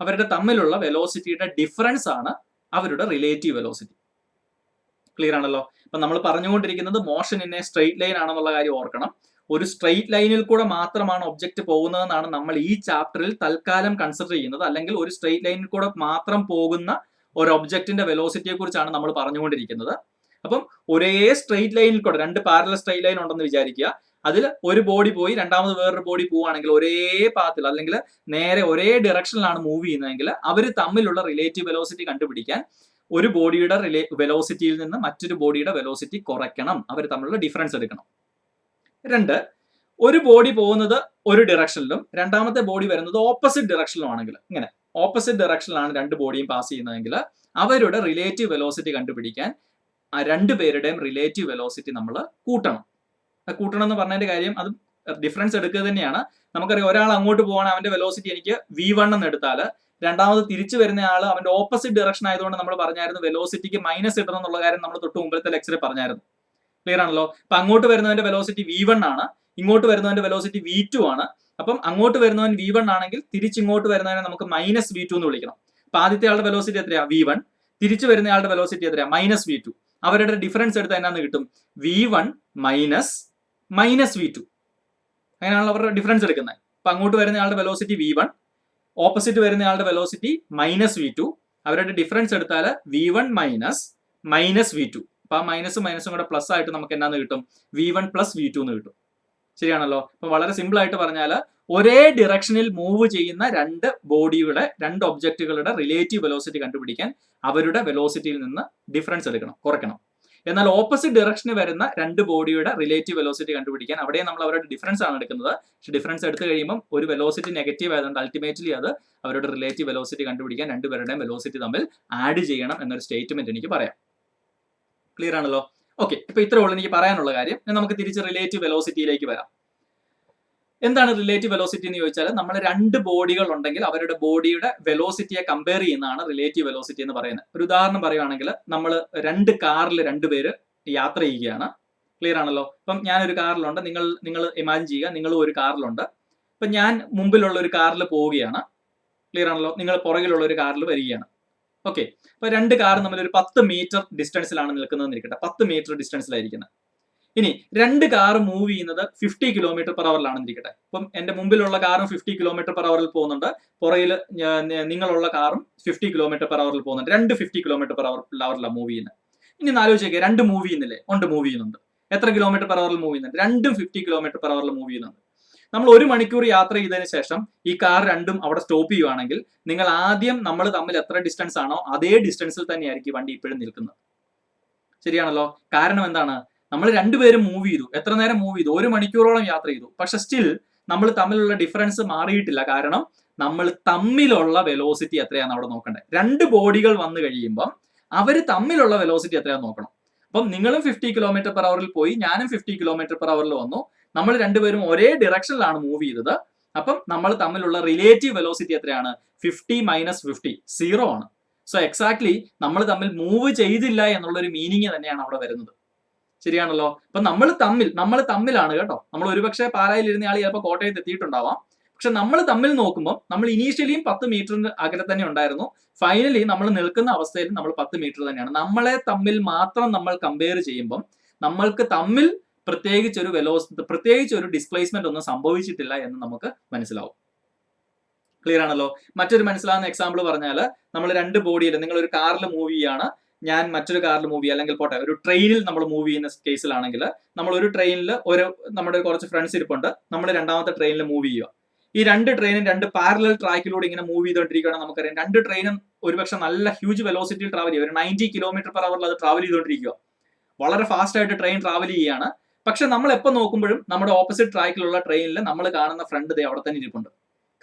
അവരുടെ തമ്മിലുള്ള വെലോസിറ്റിയുടെ ഡിഫറൻസ് ആണ് അവരുടെ റിലേറ്റീവ് വെലോസിറ്റി. ക്ലിയർ ആണല്ലോ? അപ്പൊ നമ്മൾ പറഞ്ഞുകൊണ്ടിരിക്കുന്നത് motion in a straight line ആണെന്നുള്ള കാര്യം ഓർക്കണം. ഒരു സ്ട്രെയിറ്റ് ലൈനിൽ കൂടെ മാത്രമാണ് ഒബ്ജക്റ്റ് പോകുന്നതെന്നാണ് നമ്മൾ ഈ ചാപ്റ്ററിൽ തൽക്കാലം കൺസിഡർ ചെയ്യുന്നത്. അല്ലെങ്കിൽ ഒരു സ്ട്രെയിറ്റ് ലൈനിൽ കൂടെ മാത്രം പോകുന്ന ഒരു ഒബ്ജക്റ്റിന്റെ വെലോസിറ്റിയെ കുറിച്ചാണ് നമ്മൾ പറഞ്ഞുകൊണ്ടിരിക്കുന്നത്. അപ്പം ഒരേ സ്ട്രെയിറ്റ് ലൈനിൽ കൂടെ രണ്ട് പാരലൽ സ്ട്രെയിറ്റ് ലൈൻ ഉണ്ടെന്ന് വിചാരിക്കുക. അതിൽ ഒരു ബോഡി പോയി രണ്ടാമത് വേറൊരു ബോഡി പോവുകയാണെങ്കിൽ ഒരേ പാത്തിൽ അല്ലെങ്കിൽ നേരെ ഒരേ ഡയറക്ഷനിലാണ് മൂവ് ചെയ്യുന്നതെങ്കിൽ അവർ തമ്മിലുള്ള റിലേറ്റീവ് വെലോസിറ്റി കണ്ടുപിടിക്കാൻ ഒരു ബോഡിയുടെ വെലോസിറ്റിയിൽ നിന്ന് മറ്റൊരു ബോഡിയുടെ വെലോസിറ്റി കുറയ്ക്കണം. അവർ തമ്മിലുള്ള ഡിഫറൻസ് എടുക്കണം. രണ്ട്, ഒരു ബോഡി പോകുന്നത് ഒരു ഡയറക്ഷനിലും രണ്ടാമത്തെ ബോഡി വരുന്നത് ഓപ്പോസിറ്റ് ഡയറക്ഷനിലും ആണെങ്കിൽ, ഇങ്ങനെ ഓപ്പോസിറ്റ് ഡയറക്ഷനിലാണ് രണ്ട് ബോഡിയും പാസ് ചെയ്യുന്നതെങ്കിൽ അവരുടെ റിലേറ്റീവ് വെലോസിറ്റി കണ്ടുപിടിക്കാൻ ആ രണ്ടുപേരുടെയും റിലേറ്റീവ് വെലോസിറ്റി നമ്മൾ കൂട്ടണം. കൂട്ടണം എന്ന് പറഞ്ഞതിന്റെ കാര്യം അത് ഡിഫറൻസ് എടുക്കുക തന്നെയാണ്. നമുക്കറിയാം, ഒരാൾ അങ്ങോട്ട് പോവാണ്, അവന്റെ വെലോസിറ്റി എനിക്ക് V1 എന്ന് എടുത്താൽ രണ്ടാമത് തിരിച്ചു വരുന്ന ആൾ അവന്റെ ഓപ്പോസിറ്റ് ഡയറക്ഷൻ ആയതുകൊണ്ട് നമ്മൾ പറഞ്ഞായിരുന്നു വെലോസിറ്റിക്ക് മൈനസ് ഇടണം എന്നുള്ള കാര്യം നമ്മൾ തൊട്ട് മുമ്പത്തെ ലെക്ചറിൽ പറഞ്ഞായിരുന്നു. ക്ലിയർ ആണല്ലോ? അപ്പൊ അങ്ങോട്ട് വരുന്നവന്റെ വെലോസിറ്റി V1 ആണ്, ഇങ്ങോട്ട് വരുന്നവന്റെ വെലോസിറ്റി V2 ആണ്. അപ്പം അങ്ങോട്ട് വരുന്നവൻ V1 ആണെങ്കിൽ തിരിച്ചിങ്ങോട്ട് വരുന്നവനെ നമുക്ക് -V2 എന്ന് വിളിക്കണം. അപ്പൊ ആദ്യത്തെ ആളുടെ വെലോസിറ്റി എത്രയാ? V1. തിരിച്ചു വരുന്ന ആളുടെ വെലോസിറ്റി എത്രയാ? -V2. അവരുടെ ഡിഫറൻസ് എടുത്താൽ എന്നാന്ന് കിട്ടും? V1 - V2. അങ്ങനെയാണല്ലോ അവരുടെ ഡിഫറൻസ് എടുക്കുന്നത്. അപ്പൊ അങ്ങോട്ട് വരുന്ന ആളുടെ വെലോസിറ്റി V1, ഓപ്പോസിറ്റ് വരുന്ന ആളുടെ വെലോസിറ്റി -V2. അവരുടെ ഡിഫറൻസ് എടുത്താൽ V1 - -V2. അപ്പൊ ആ മൈനസും കൂടെ പ്ലസ് ആയിട്ട് നമുക്ക് എന്നാന്ന് കിട്ടും? V1 + V2 എന്ന് കിട്ടും. ശരിയാണല്ലോ? അപ്പൊ വളരെ സിമ്പിൾ ആയിട്ട് പറഞ്ഞാൽ ഒരേ ഡിറക്ഷനിൽ മൂവ് ചെയ്യുന്ന രണ്ട് ഒബ്ജക്റ്റുകളുടെ റിലേറ്റീവ് വെലോസിറ്റി കണ്ടുപിടിക്കാൻ അവരുടെ വെലോസിറ്റിയിൽ നിന്ന് ഡിഫറൻസ് എടുക്കണം, കുറയ്ക്കണം. എന്നാൽ ഓപ്പോസിറ്റ് ഡിറക്ഷനിൽ വരുന്ന രണ്ട് ബോഡിയുടെ റിലേറ്റീവ് വെലോസിറ്റി കണ്ടുപിടിക്കാൻ അവിടെ നമ്മൾ അവരുടെ ഡിഫറൻസ് ആണ് എടുക്കുന്നത്. പക്ഷെ ഡിഫറൻസ് എടുത്തു കഴിയുമ്പോൾ ഒരു വെലോസിറ്റി നെഗറ്റീവ് ആയതുകൊണ്ട് അൾട്ടിമേറ്റ്ലി അത് അവരുടെ റിലേറ്റീവ് വെലോസിറ്റി കണ്ടുപിടിക്കാൻ രണ്ടുപേരുടെയും വെലോസിറ്റി തമ്മിൽ ആഡ് ചെയ്യണം എന്നൊരു സ്റ്റേറ്റ്മെന്റ് എനിക്ക് പറയാം. ക്ലിയർ ആണല്ലോ? ഓക്കെ, ഇപ്പൊ ഇത്രേ ഉള്ളൂ എനിക്ക് പറയാനുള്ള കാര്യം. നമുക്ക് തിരിച്ച് റിലേറ്റീവ് വെലോസിറ്റിയിലേക്ക് വരാം. എന്താണ് റിലേറ്റീവ് വെലോസിറ്റി എന്ന് ചോദിച്ചാൽ, നമ്മൾ രണ്ട് ബോഡികൾ ഉണ്ടെങ്കിൽ അവരുടെ ബോഡിയുടെ വെലോസിറ്റിയെ കമ്പയർ ചെയ്യുന്നതാണ് റിലേറ്റീവ് വെലോസിറ്റി എന്ന് പറയുന്നത്. ഒരു ഉദാഹരണം പറയുകയാണെങ്കിൽ, നമ്മൾ രണ്ട് കാറിൽ രണ്ടുപേര് യാത്ര ചെയ്യുകയാണ്. ക്ലിയർ ആണല്ലോ? ഇപ്പം ഞാനൊരു കാറിലുണ്ട്, നിങ്ങൾ ഇമാജിൻ ചെയ്യുക നിങ്ങളും ഒരു കാറിലുണ്ട്. ഇപ്പം ഞാൻ മുമ്പിലുള്ള ഒരു കാറിൽ പോവുകയാണ്. ക്ലിയർ ആണല്ലോ? നിങ്ങൾ പുറകിലുള്ള ഒരു കാറിൽ വരികയാണ്. ഓക്കെ, അപ്പൊ രണ്ട് കാർ തമ്മിൽ ഒരു 10 മീറ്റർ ഡിസ്റ്റൻസിലാണ് നിൽക്കുന്നതെന്ന് ഇരിക്കട്ടെ. 10 മീറ്റർ ഡിസ്റ്റൻസിലായിരിക്കുന്നത്. ഇനി രണ്ട് കാർ മൂവ് ചെയ്യുന്നത് 50 km/h ഇരിക്കട്ടെ. അപ്പം എന്റെ മുമ്പിലുള്ള കാറും 50 km/h പോകുന്നുണ്ട്, പുറകിൽ നിങ്ങളുള്ള കാറും 50 km/h പോകുന്നുണ്ട്. രണ്ട് 50 km/h മൂവ് ചെയ്യുന്നത്. ഇനി ആലോചിച്ചേക്കെ, രണ്ട് മൂവ് ചെയ്യുന്നില്ലേ? മൂവ് ചെയ്യുന്നുണ്ട്. എത്ര km/h മൂവ് ചെയ്യുന്നുണ്ട്? രണ്ടും 50 km/h മൂവ് ചെയ്യുന്നുണ്ട്. നമ്മൾ 1 മണിക്കൂർ യാത്ര ചെയ്തതിന് ശേഷം ഈ കാർ രണ്ടും അവിടെ സ്റ്റോപ്പ് ചെയ്യുവാണെങ്കിൽ നിങ്ങൾ ആദ്യം നമ്മൾ തമ്മിൽ എത്ര ഡിസ്റ്റൻസ് ആണോ അതേ ഡിസ്റ്റൻസിൽ തന്നെയായിരിക്കും വണ്ടി ഇപ്പോഴും നിൽക്കുന്നത്. ശരിയാണല്ലോ? കാരണം എന്താണ്? നമ്മൾ രണ്ടുപേരും മൂവ് ചെയ്തു. എത്ര നേരം മൂവ് ചെയ്തു? 1 മണിക്കൂറോളം യാത്ര ചെയ്തു. പക്ഷെ സ്റ്റിൽ നമ്മൾ തമ്മിലുള്ള ഡിഫറൻസ് മാറിയിട്ടില്ല. കാരണം നമ്മൾ തമ്മിലുള്ള വെലോസിറ്റി എത്രയാണെന്ന് അവിടെ നോക്കണ്ടേ. രണ്ട് ബോഡികൾ വന്നു കഴിയുമ്പം അവർ തമ്മിലുള്ള വെലോസിറ്റി എത്രയാണെന്ന് നോക്കണം. അപ്പം നിങ്ങളും 50 km/h പോയി, ഞാനും 50 km/h വന്നു. നമ്മൾ രണ്ടുപേരും ഒരേ ഡിറക്ഷനിലാണ് മൂവ് ചെയ്തത്. അപ്പം നമ്മൾ തമ്മിലുള്ള റിലേറ്റീവ് വെലോസിറ്റി എത്രയാണ്? 50 - 50 0 ആണ്. സോ എക്സാക്ട്ലി നമ്മൾ തമ്മിൽ മൂവ് ചെയ്തില്ല എന്നുള്ളൊരു മീനിങ് തന്നെയാണ് അവിടെ വരുന്നത്. ശരിയാണല്ലോ? അപ്പൊ നമ്മൾ തമ്മിലാണ് കേട്ടോ. നമ്മൾ ഒരുപക്ഷെ പാലായിൽ ഇരുന്ന ആൾ ചിലപ്പോൾ കോട്ടയത്ത് എത്തിയിട്ടുണ്ടാവാം. പക്ഷെ നമ്മൾ തമ്മിൽ നോക്കുമ്പോൾ നമ്മൾ ഇനീഷ്യലിയും 10 മീറ്ററിന് അകലെ തന്നെ ഉണ്ടായിരുന്നു. ഫൈനലി നമ്മൾ നിൽക്കുന്ന അവസ്ഥയിൽ നമ്മൾ 10 മീറ്റർ തന്നെയാണ്. നമ്മളെ തമ്മിൽ മാത്രം നമ്മൾ കമ്പയർ ചെയ്യുമ്പം നമ്മൾക്ക് തമ്മിൽ പ്രത്യേകിച്ച് ഒരു ഡിസ്പ്ലേസ്മെന്റ് ഒന്നും സംഭവിച്ചിട്ടില്ല എന്ന് നമുക്ക് മനസ്സിലാവും. ക്ലിയർ ആണല്ലോ? മറ്റൊരു മനസ്സിലാവുന്ന എക്സാമ്പിൾ പറഞ്ഞാൽ, നമ്മൾ രണ്ട് ബോഡിയിൽ, നിങ്ങൾ ഒരു കാറിൽ മൂവ് ചെയ്യാണ്, ഞാൻ മറ്റൊരു കാറിൽ മൂവ് ചെയ്യുക, അല്ലെങ്കിൽ പോട്ടെ ഒരു ട്രെയിനിൽ നമ്മൾ മൂവ് ചെയ്യുന്ന കേസിലാണെങ്കിൽ, നമ്മൾ ഒരു ട്രെയിനിൽ നമ്മുടെ കുറച്ച് ഫ്രണ്ട്സ് ഇരിപ്പുണ്ട്, നമ്മൾ രണ്ടാമത്തെ ട്രെയിനിൽ മൂവ് ചെയ്യുക. ഈ രണ്ട് ട്രെയിനും രണ്ട് പാരലൽ ട്രാക്കിലൂടെ ഇങ്ങനെ മൂവ് ചെയ്തുകൊണ്ടിരിക്കുകയാണെങ്കിൽ നമുക്കറിയാം രണ്ട് ട്രെയിനും ഒരുപക്ഷെ നല്ല ഹ്യൂജ് വെലോസിറ്റിയിൽ ട്രാവൽ ചെയ്യും. ഒരു 90 km/h അത് ട്രാവൽ ചെയ്തുകൊണ്ടിരിക്കുക. വളരെ ഫാസ്റ്റ് ആയിട്ട് ട്രെയിൻ ട്രാവൽ ചെയ്യുകയാണ്. പക്ഷെ നമ്മൾ എപ്പോൾ നോക്കുമ്പോഴും നമ്മുടെ ഓപ്പോസിറ്റ് ട്രാക്കിലുള്ള ട്രെയിനിൽ നമ്മൾ കാണുന്ന ഫ്രണ്ട് അവിടെ തന്നെ ഇരിപ്പുണ്ട്.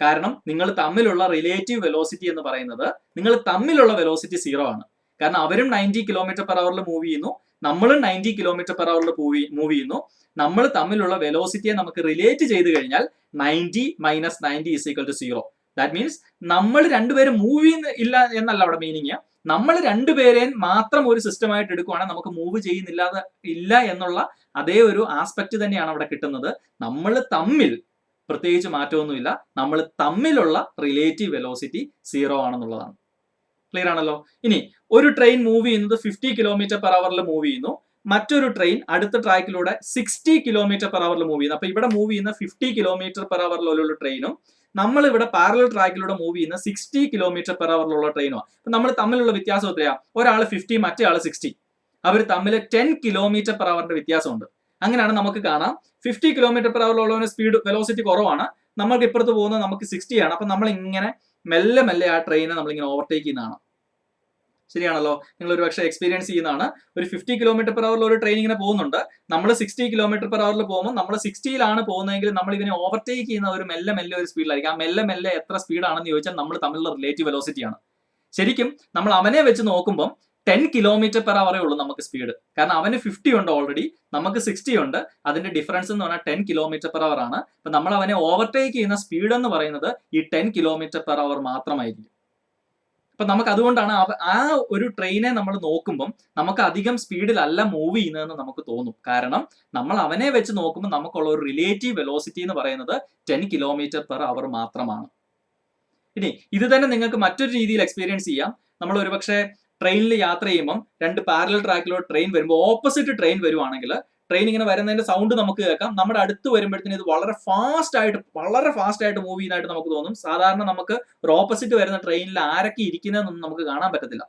കാരണം നിങ്ങൾ തമ്മിലുള്ള റിലേറ്റീവ് വെലോസിറ്റി എന്ന് പറയുന്നത്, നിങ്ങൾ തമ്മിലുള്ള വെലോസിറ്റി 0 ആണ്. കാരണം അവരും 90 km/h മൂവ് ചെയ്യുന്നു, നമ്മളും 90 km/h മൂവ് ചെയ്യുന്നു. നമ്മൾ തമ്മിലുള്ള വെലോസിറ്റിയെ നമുക്ക് റിലേറ്റ് ചെയ്ത് കഴിഞ്ഞാൽ 90 - 90 = 0. ദാറ്റ് മീൻസ് നമ്മൾ രണ്ടുപേരും മൂവ് ചെയ്യുന്ന ഇല്ല എന്നല്ല അവിടെ മീനിങ്. നമ്മൾ രണ്ടുപേരെയും മാത്രം ഒരു സിസ്റ്റമായിട്ട് എടുക്കുവാണെങ്കിൽ നമുക്ക് മൂവ് ഇല്ല എന്നുള്ള അതേ ഒരു ആസ്പെക്ട് തന്നെയാണ് അവിടെ കിട്ടുന്നത്. നമ്മൾ തമ്മിൽ പ്രത്യേകിച്ച് മാറ്റമൊന്നുമില്ല, നമ്മൾ തമ്മിലുള്ള റിലേറ്റീവ് വെലോസിറ്റി 0 ആണെന്നുള്ളതാണ്. ക്ലിയർ ആണല്ലോ. ഇനി ഒരു ട്രെയിൻ മൂവ് ചെയ്യുന്നത് 50 km/h മൂവ് ചെയ്യുന്നു, മറ്റൊരു ട്രെയിൻ അടുത്ത ട്രാക്കിലൂടെ 60 km/h മൂവ് ചെയ്യുന്നു. അപ്പൊ ഇവിടെ മൂവ് ചെയ്യുന്ന 50 km/h ട്രെയിനും നമ്മൾ ഇവിടെ പാരലൽ ട്രാക്കിലൂടെ മൂവ് ചെയ്യുന്ന 60 km/h ട്രെയിനുമാണ്. അപ്പൊ നമ്മൾ തമ്മിലുള്ള വ്യത്യാസം എത്രയാ? ഒരാൾ 50, മറ്റേ ആൾ 60. അവർ തമ്മിൽ 10 km/h വ്യത്യാസമുണ്ട്. അങ്ങനെയാണ് നമുക്ക് കാണാം 50 km/h സ്പീഡ് വെലോസിറ്റി കുറവാണ്, നമ്മൾക്ക് ഇപ്പുറത്ത് പോകുന്നത് നമുക്ക് 60 ആണ്. അപ്പൊ നമ്മൾ ഇങ്ങനെ മെല്ലെ മെല്ലെ ആ ട്രെയിനെ നമ്മളിങ്ങനെ ഓവർടേക്ക് ചെയ്യുന്നതാണ്. ശരിയാണല്ലോ. നിങ്ങൾ ഒരു പക്ഷേ എക്സ്പീരിയൻസ് ചെയ്യുന്നതാണ്. ഒരു 50 km/h ഒരു ട്രെയിൻ ഇങ്ങനെ പോകുന്നുണ്ട്, നമ്മൾ 60 km/h പോകുമ്പോൾ നമ്മൾ 60-ലാണ് പോകുന്നതെങ്കിൽ നമ്മൾ ഇവനെ ഓവർടേക്ക് ചെയ്യുന്ന ഒരു മെല്ലെ മെല്ലെ ഒരു സ്പീഡിലായിരിക്കും. ആ മെല്ലെ മെല്ലെ എത്ര സ്പീഡാണെന്ന് ചോദിച്ചാൽ നമ്മൾ തമ്മിലുള്ള റിലേറ്റീവ് വെലോസിറ്റിയാണ്. ശരിക്കും നമ്മൾ അവനെ വെച്ച് നോക്കുമ്പോൾ 10 km/h ഉള്ളൂ നമുക്ക് സ്പീഡ്. കാരണം അവന് 50 ഉണ്ട് ഓൾറെഡി, നമുക്ക് 60 ഉണ്ട്. അതിന്റെ ഡിഫറൻസ് എന്ന് പറഞ്ഞാൽ 10 km/h ആണ്. അപ്പൊ നമ്മൾ അവനെ ഓവർടേക്ക് ചെയ്യുന്ന സ്പീഡ് എന്ന് പറയുന്നത് ഈ 10 km/h മാത്രമായിരിക്കും. അപ്പൊ നമുക്ക് അതുകൊണ്ടാണ് ആ ഒരു ട്രെയിനെ നമ്മൾ നോക്കുമ്പോൾ നമുക്ക് അധികം സ്പീഡിലല്ല മൂവ് ചെയ്യുന്നതെന്ന് നമുക്ക് തോന്നും. കാരണം നമ്മൾ അവനെ വെച്ച് നോക്കുമ്പോൾ നമുക്കുള്ള ഒരു റിലേറ്റീവ് വെലോസിറ്റി എന്ന് പറയുന്നത് 10 km/h മാത്രമാണ്. ഇനി ഇത് തന്നെ നിങ്ങൾക്ക് മറ്റൊരു രീതിയിൽ എക്സ്പീരിയൻസ് ചെയ്യാം. നമ്മൾ ഒരുപക്ഷെ ട്രെയിനിൽ യാത്ര ചെയ്യുമ്പോൾ രണ്ട് പാരലൽ ട്രാക്കിലൂടെ ട്രെയിൻ വരുമ്പോൾ ഓപ്പോസിറ്റ് ട്രെയിൻ വരുവാണെങ്കിൽ ട്രെയിൻ ഇങ്ങനെ വരുന്നതിന്റെ സൗണ്ട് നമുക്ക് കേൾക്കാം. നമ്മുടെ അടുത്ത് വരുമ്പോഴത്തേന് ഇത് വളരെ ഫാസ്റ്റ് ആയിട്ട് മൂവ് ചെയ്യുന്നതായിട്ട് നമുക്ക് തോന്നും. സാധാരണ നമുക്ക് ഒരു ഓപ്പോസിറ്റ് വരുന്ന ട്രെയിനിൽ ആരൊക്കെ ഇരിക്കുന്നതെന്നൊന്നും നമുക്ക് കാണാൻ പറ്റത്തില്ല.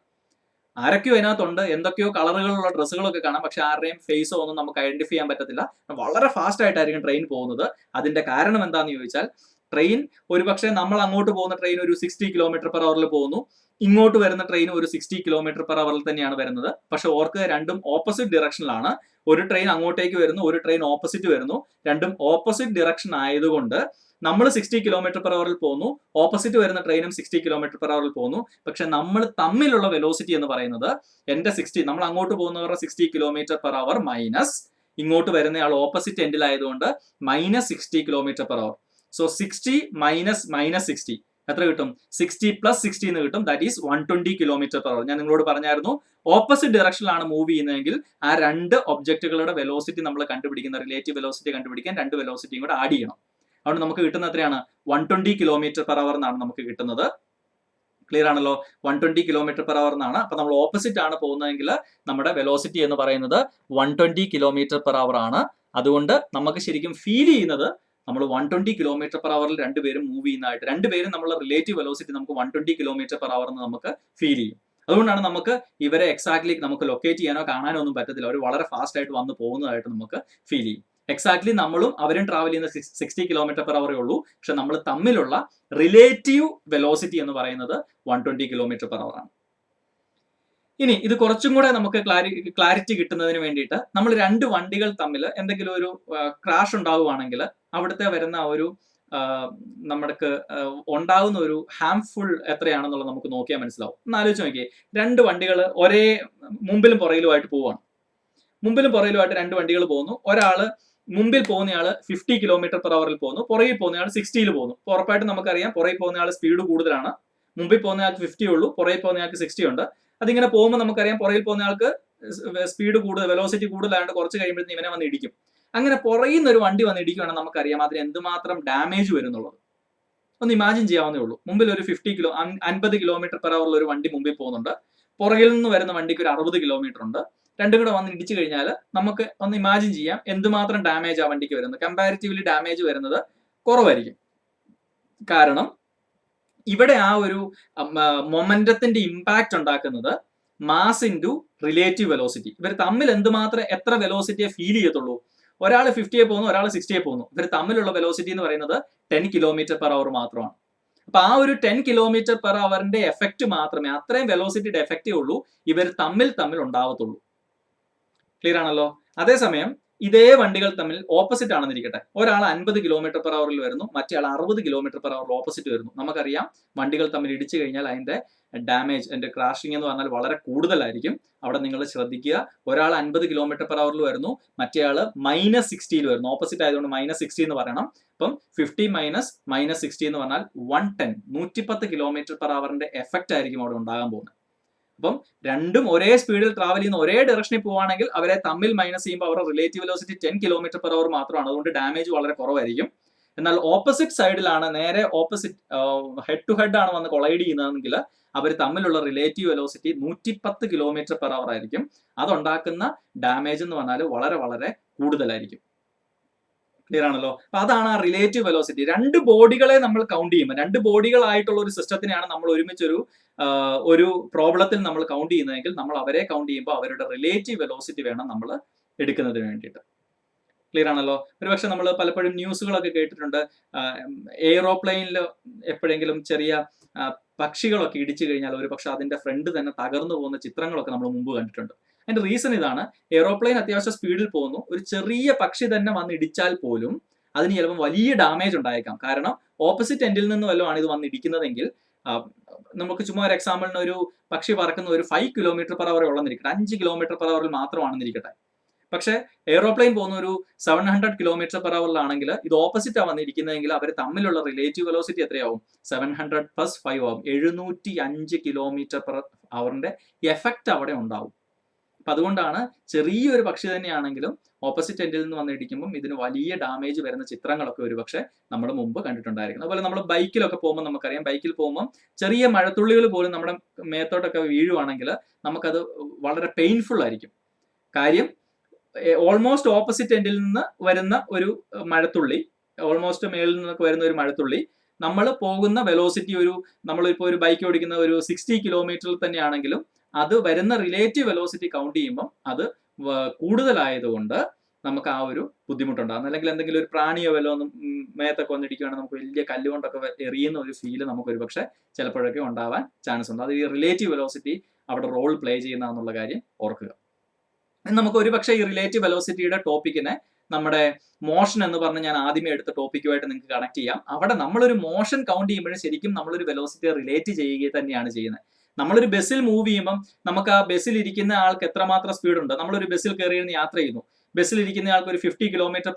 ആരൊക്കെയോ അതിനകത്തുണ്ട്, എന്തൊക്കെയോ കളറുകളുള്ള ഡ്രസ്സുകളൊക്കെ കാണാം, പക്ഷെ ആരുടെയും ഫേസോ ഒന്നും നമുക്ക് ഐഡന്റിഫൈ ചെയ്യാൻ പറ്റത്തില്ല. വളരെ ഫാസ്റ്റ് ആയിട്ടായിരിക്കും ട്രെയിൻ പോകുന്നത്. അതിന്റെ കാരണം എന്താണെന്ന് ചോദിച്ചാൽ ട്രെയിൻ ഒരുപക്ഷെ നമ്മൾ അങ്ങോട്ട് പോകുന്ന ട്രെയിൻ ഒരു 60 km/h പോകുന്നു, ഇങ്ങോട്ട് വരുന്ന ട്രെയിൻ ഒരു 60 km/h തന്നെയാണ് വരുന്നത്. പക്ഷെ ഓർക്ക് രണ്ടും ഓപ്പോസിറ്റ് ഡിറക്ഷനിലാണ്. ഒരു ട്രെയിൻ അങ്ങോട്ടേക്ക് വരുന്നു, ഒരു ട്രെയിൻ ഓപ്പോസിറ്റ് വരുന്നു. രണ്ടും ഓപ്പോസിറ്റ് ഡിറക്ഷൻ ആയതുകൊണ്ട് നമ്മൾ 60 km/h പോകുന്നു, ഓപ്പോസിറ്റ് വരുന്ന ട്രെയിനും 60 km/h പോകുന്നു. പക്ഷെ നമ്മൾ തമ്മിലുള്ള വെലോസിറ്റി എന്ന് പറയുന്നത് എന്റെ 60, നമ്മൾ അങ്ങോട്ട് പോകുന്നവരുടെ 60 km/h മൈനസ് ഇങ്ങോട്ട് വരുന്നയാൾ ഓപ്പോസിറ്റ് എൻഡിലായതുകൊണ്ട് -60 km/h. സോ 60 മൈനസ് 60 എത്ര കിട്ടും? 60 + 60 എന്ന് കിട്ടും. That is 120 km/h. ഞാൻ നിങ്ങളോട് പറഞ്ഞായിരുന്നു ഓപ്പോസിറ്റ് ഡയറക്ഷനിലാണ് മൂവ് ചെയ്യുന്നതെങ്കിൽ ആ രണ്ട് ഒബ്ജക്റ്റുകളുടെ വെലോസിറ്റി നമ്മൾ കണ്ടുപിടിക്കുന്ന റിലേറ്റീവ് വെലോസിറ്റി കണ്ടുപിടിക്കാൻ രണ്ട് വെലോസിറ്റിയും കൂടെ ആഡ് ചെയ്യണം. അതുകൊണ്ട് നമുക്ക് കിട്ടുന്ന എത്രയാണ്? 120 km/h എന്നാണ് നമുക്ക് കിട്ടുന്നത്. ക്ലിയർ ആണല്ലോ. 120 km/h എന്നാണ്. അപ്പൊ നമ്മൾ ഓപ്പോസിറ്റ് ആണ് പോകുന്നതെങ്കിൽ നമ്മുടെ വെലോസിറ്റി എന്ന് പറയുന്നത് 120 km/h ആണ്. അതുകൊണ്ട് നമുക്ക് ശരിക്കും ഫീൽ ചെയ്യുന്നത് നമ്മൾ 120 km/h രണ്ടുപേരും മൂവ് ചെയ്യുന്നതായിട്ട്, രണ്ടുപേരും നമ്മളെ റിലേറ്റീവ് വെലോസിറ്റി നമുക്ക് 120 km/h എന്ന് നമുക്ക് ഫീൽ ചെയ്യും. അതുകൊണ്ടാണ് നമുക്ക് ഇവരെ എക്സാക്ട്ലി നമുക്ക് ലൊക്കേറ്റ് ചെയ്യാനോ കാണാനോ ഒന്നും പറ്റത്തില്ല. അവർ വളരെ ഫാസ്റ്റ് ആയിട്ട് വന്ന് പോകുന്നതായിട്ട് നമുക്ക് ഫീൽ ചെയ്യും. എക്സാക്ട്ലി നമ്മളും അവരും ട്രാവൽ ചെയ്യുന്ന 60 km/h ഉള്ളൂ. പക്ഷെ നമ്മൾ തമ്മിലുള്ള റിലേറ്റീവ് വെലോസിറ്റി എന്ന് പറയുന്നത് 120 km/h ആണ്. ഇനി ഇത് കുറച്ചും കൂടെ നമുക്ക് ക്ലാരിറ്റി കിട്ടുന്നതിന് വേണ്ടിയിട്ട് നമ്മൾ രണ്ട് വണ്ടികൾ തമ്മിൽ എന്തെങ്കിലും ഒരു ക്രാഷ് ഉണ്ടാവുകയാണെങ്കിൽ അവിടുത്തെ വരുന്ന ഒരു നമ്മൾക്ക് ഉണ്ടാകുന്ന ഒരു ഹാംഫുൾ എത്രയാണെന്നുള്ളത് നമുക്ക് നോക്കിയാൽ മനസ്സിലാവും. ഒന്ന് ആലോചിച്ച് നോക്കിയേ, രണ്ട് വണ്ടികൾ ഒരേ മുമ്പിലും പുറയിലുമായിട്ട് പോവുകയാണ്. മുമ്പിലും പുറയിലുമായിട്ട് രണ്ട് വണ്ടികൾ പോകുന്നു. ഒരാള് മുമ്പിൽ പോകുന്നയാള് 50 km/h പോകുന്നു, പുറകിൽ പോകുന്നയാൾ 60 പോകുന്നു. അപ്പോൾ ഉറപ്പായിട്ടും നമുക്കറിയാം പുറകിൽ പോകുന്നയാൾ സ്പീഡ് കൂടുതലാണ്, മുമ്പിൽ പോകുന്നയാൾക്ക് 50 ഉള്ളൂ, പുറകിൽ പോകുന്നയാൾക്ക് 60 ഉണ്ട്. അതിങ്ങനെ പോകുമ്പോൾ നമുക്കറിയാം പുറകിൽ പോകുന്നയാൾക്ക് സ്പീഡ് കൂടുതൽ, വെലോസിറ്റി കൂടുതലായതുകൊണ്ട് കുറച്ച് കഴിയുമ്പോഴത്തേക്കും ഇവനെ വന്ന് ഇടിക്കും. അങ്ങനെ പുറകിൽ നിന്ന് ഒരു വണ്ടി വന്ന് ഇടിക്കുകയാണെങ്കിൽ നമുക്കറിയാം അതിന് എന്തുമാത്രം ഡാമേജ് വരുന്നുള്ളത്. ഒന്ന് ഇമാജിൻ ചെയ്യാവുന്നേ ഉള്ളൂ. മുമ്പിൽ ഒരു 50 km/h ഒരു വണ്ടി മുമ്പിൽ പോകുന്നുണ്ട്, പുറകിൽ നിന്ന് വരുന്ന വണ്ടിക്ക് ഒരു 60 km ഉണ്ട്. രണ്ടും കൂടെ വന്ന് ഇടിച്ചു കഴിഞ്ഞാൽ നമുക്ക് ഒന്ന് ഇമാജിൻ ചെയ്യാം എന്തുമാത്രം ഡാമേജ് ആ വണ്ടിക്ക് വരുന്നത്. കമ്പാരിറ്റീവ്ലി ഡാമേജ് വരുന്നത് കുറവായിരിക്കും. കാരണം ഇവിടെ ആ ഒരു മൊമെന്റത്തിന്റെ ഇമ്പാക്ട് ഉണ്ടാക്കുന്നത് മാസ് ഇൻറ്റു റിലേറ്റീവ് വെലോസിറ്റി. ഇവർ തമ്മിൽ എന്തുമാത്രം എത്ര വെലോസിറ്റിയെ ഫീൽ ചെയ്യത്തുള്ളൂ? ഒരാൾ 50 പോകുന്നു, ഒരാൾ 60 പോകുന്നു. ഇവർ തമ്മിലുള്ള വെലോസിറ്റി എന്ന് പറയുന്നത് 10 km/h മാത്രമാണ്. അപ്പൊ ആ ഒരു 10 km/h എഫക്റ്റ് മാത്രമേ, അത്രയും വെലോസിറ്റിയുടെ എഫക്റ്റേ ഉള്ളൂ ഇവർ തമ്മിൽ ഉണ്ടാവത്തുള്ളൂ. ക്ലിയർ ആണല്ലോ. അതേസമയം ഇതേ വണ്ടികൾ തമ്മിൽ ഓപ്പോസിറ്റ് ആണെന്നിരിക്കട്ടെ, ഒരാൾ 50 km/h വരുന്നു, മറ്റേ ആൾ 60 km/h ഓപ്പോസിറ്റ് വരുന്നു. നമുക്കറിയാം വണ്ടികൾ തമ്മിൽ ഇടിച്ചു കഴിഞ്ഞാൽ അതിന്റെ ഡാമേജ്, അതിന്റെ ക്രാഷിംഗ് എന്ന് പറഞ്ഞാൽ വളരെ കൂടുതലായിരിക്കും. അവിടെ നിങ്ങൾ ശ്രദ്ധിക്കുക, ഒരാൾ 50 km/h വരുന്നു, മറ്റേ ആള് -60 വരുന്നു. ഓപ്പോസിറ്റ് ആയതുകൊണ്ട് -60 എന്ന് പറയണം. അപ്പം 50 - -60 എന്ന് പറഞ്ഞാൽ 110 km/h എഫക്റ്റ് ആയിരിക്കും അവിടെ ഉണ്ടാകാൻ പോകുന്നത്. അപ്പം രണ്ടും ഒരേ സ്പീഡിൽ ട്രാവൽ ചെയ്യുന്ന ഒരേ ഡയറക്ഷനിൽ പോവുകയാണെങ്കിൽ അവരെ തമ്മിൽ മൈനസ് ചെയ്യുമ്പോൾ അവരുടെ റിലേറ്റീവ് വെലോസിറ്റി 10 km/h മാത്രമാണ്. അതുകൊണ്ട് ഡാമേജ് വളരെ കുറവായിരിക്കും. എന്നാൽ ഓപ്പോസിറ്റ് സൈഡിലാണ്, നേരെ ഓപ്പോസിറ്റ് ഹെഡ് ടു ഹെഡ് ആണ് വന്ന് കൊളൈഡ് ചെയ്യുന്നതെങ്കിൽ അവർ തമ്മിലുള്ള റിലേറ്റീവ് വെലോസിറ്റി 110 km/h ആയിരിക്കും. അതുണ്ടാക്കുന്ന ഡാമേജ് എന്ന് പറഞ്ഞാൽ വളരെ വളരെ കൂടുതലായിരിക്കും. ക്ലിയർ ആണല്ലോ. അപ്പൊ അതാണ് ആ റിലേറ്റീവ് വെലോസിറ്റി. രണ്ട് ബോഡികളെ നമ്മൾ കൗണ്ട് ചെയ്യുമ്പോൾ, രണ്ട് ബോഡികളായിട്ടുള്ള ഒരു സിസ്റ്റത്തിനെയാണ് നമ്മൾ ഒരുമിച്ചൊരു ഒരു പ്രോബ്ലത്തിൽ നമ്മൾ കൗണ്ട് ചെയ്യുന്നതെങ്കിൽ നമ്മൾ അവരെ കൗണ്ട് ചെയ്യുമ്പോൾ അവരുടെ റിലേറ്റീവ് വെലോസിറ്റി വേണം നമ്മൾ എടുക്കുന്നതിന് വേണ്ടിയിട്ട്. ക്ലിയർ ആണല്ലോ. ഒരുപക്ഷെ നമ്മൾ പലപ്പോഴും ന്യൂസുകളൊക്കെ കേട്ടിട്ടുണ്ട്, എയ്റോപ്ലെയിനിൽ എപ്പോഴെങ്കിലും ചെറിയ പക്ഷികളൊക്കെ ഇടിച്ചു കഴിഞ്ഞാൽ ഒരു പക്ഷെ അതിന്റെ ഫ്രണ്ട് തന്നെ തകർന്നു പോകുന്ന ചിത്രങ്ങളൊക്കെ നമ്മൾ മുമ്പ് കണ്ടിട്ടുണ്ട്. അതിന്റെ റീസൺ ഇതാണ്, എയ്റോപ്ലെയിൻ അത്യാവശ്യം സ്പീഡിൽ പോകുന്നു, ഒരു ചെറിയ പക്ഷി തന്നെ വന്ന് ഇടിച്ചാൽ പോലും അതിന് ചിലപ്പോൾ വലിയ ഡാമേജ് ഉണ്ടായേക്കാം. കാരണം ഓപ്പോസിറ്റ് എൻഡിൽ നിന്ന് വല്ലതുമാണ് ഇത് വന്ന് ഇടിക്കുന്നതെങ്കിൽ, നമുക്ക് ചുമ്മാ ഒരു എക്സാമ്പിളിന് ഒരു പക്ഷി പറക്കുന്ന ഒരു 5 km/h ഉള്ളെന്നിരിക്കട്ടെ, 5 km/h മാത്രമാണെന്നിരിക്കട്ടെ. പക്ഷെ എയ്റോപ്ലെയിൻ പോകുന്ന ഒരു 700 km/h ഇത് ഓപ്പോസിറ്റ് വന്നിരിക്കുന്നതെങ്കിൽ അവർ തമ്മിലുള്ള റിലേറ്റീവ് വെലോസിറ്റി എത്രയാവും? 700 + 5 ആവും. 705 km/h എഫക്റ്റ് അവിടെ ഉണ്ടാവും. അപ്പൊ അതുകൊണ്ടാണ് ചെറിയൊരു പക്ഷി തന്നെയാണെങ്കിലും ഓപ്പോസിറ്റ് എൻഡിൽ നിന്ന് വന്നിടിക്കുമ്പോൾ ഇതിന് വലിയ ഡാമേജ് വരുന്ന ചിത്രങ്ങളൊക്കെ ഒരുപക്ഷെ നമ്മൾ മുമ്പ് കണ്ടിട്ടുണ്ടായിരിക്കും. അതുപോലെ നമ്മൾ ബൈക്കിലൊക്കെ പോകുമ്പോൾ നമുക്കറിയാം, ബൈക്കിൽ പോകുമ്പോൾ ചെറിയ മഴത്തുള്ളികൾ പോലും നമ്മുടെ മേത്തോട്ടൊക്കെ വീഴുവാണെങ്കിൽ നമുക്കത് വളരെ പെയിൻഫുൾ ആയിരിക്കും. കാര്യം ഓൾമോസ്റ്റ് ഓപ്പോസിറ്റ് എൻഡിൽ നിന്ന് വരുന്ന ഒരു മഴത്തുള്ളി, ഓൾമോസ്റ്റ് മേളിൽ നിന്നൊക്കെ വരുന്ന ഒരു മഴത്തുള്ളി, നമ്മൾ പോകുന്ന വെലോസിറ്റി നമ്മളിപ്പോൾ ഒരു ബൈക്ക് ഓടിക്കുന്ന ഒരു 60 km തന്നെയാണെങ്കിലും അത് വരുന്ന റിലേറ്റീവ് വെലോസിറ്റി കൗണ്ട് ചെയ്യുമ്പോൾ അത് കൂടുതലായതുകൊണ്ട് നമുക്ക് ആ ഒരു ബുദ്ധിമുട്ടുണ്ടാകും. അല്ലെങ്കിൽ എന്തെങ്കിലും ഒരു പ്രാണിയോ വല്ലോ ഒന്നും മേത്തൊക്കെ വന്നിടിക്കുകയാണെങ്കിൽ നമുക്ക് വലിയ കല്ലുകൊണ്ടൊക്കെ എറിയുന്ന ഒരു ഫീല് നമുക്ക് ഒരു പക്ഷെ ചിലപ്പോഴൊക്കെ ഉണ്ടാവാൻ ചാൻസ് ഉണ്ട്. അത് ഈ റിലേറ്റീവ് വെലോസിറ്റി അവിടെ റോൾ പ്ലേ ചെയ്യുന്നതെന്നുള്ള കാര്യം ഓർക്കുക. നമുക്ക് ഒരു പക്ഷേ ഈ റിലേറ്റീവ് വെലോസിറ്റിയുടെ ടോപ്പിക്കിനെ നമ്മുടെ മോഷൻ എന്ന് പറഞ്ഞ് ഞാൻ ആദ്യമേ എടുത്ത ടോപ്പിക്കുമായിട്ട് നിങ്ങൾക്ക് കണക്ട് ചെയ്യാം. അവിടെ നമ്മളൊരു മോഷൻ കൗണ്ട് ചെയ്യുമ്പോഴും ശരിക്കും നമ്മളൊരു വെലോസിറ്റിയെ റിലേറ്റ് ചെയ്യുക തന്നെയാണ് ചെയ്യുന്നത്. നമ്മളൊരു ബസ്സിൽ മൂവ് ചെയ്യുമ്പം നമുക്ക് ആ ബസ്സിൽ ഇരിക്കുന്ന ആൾക്ക് എത്രമാത്രം സ്പീഡ് ഉണ്ട്. നമ്മളൊരു ബസ്സിൽ കയറി യാത്ര ചെയ്യുന്നു, ബസ്സിൽ ഇരിക്കുന്ന ആൾക്ക് ഒരു 50 km/h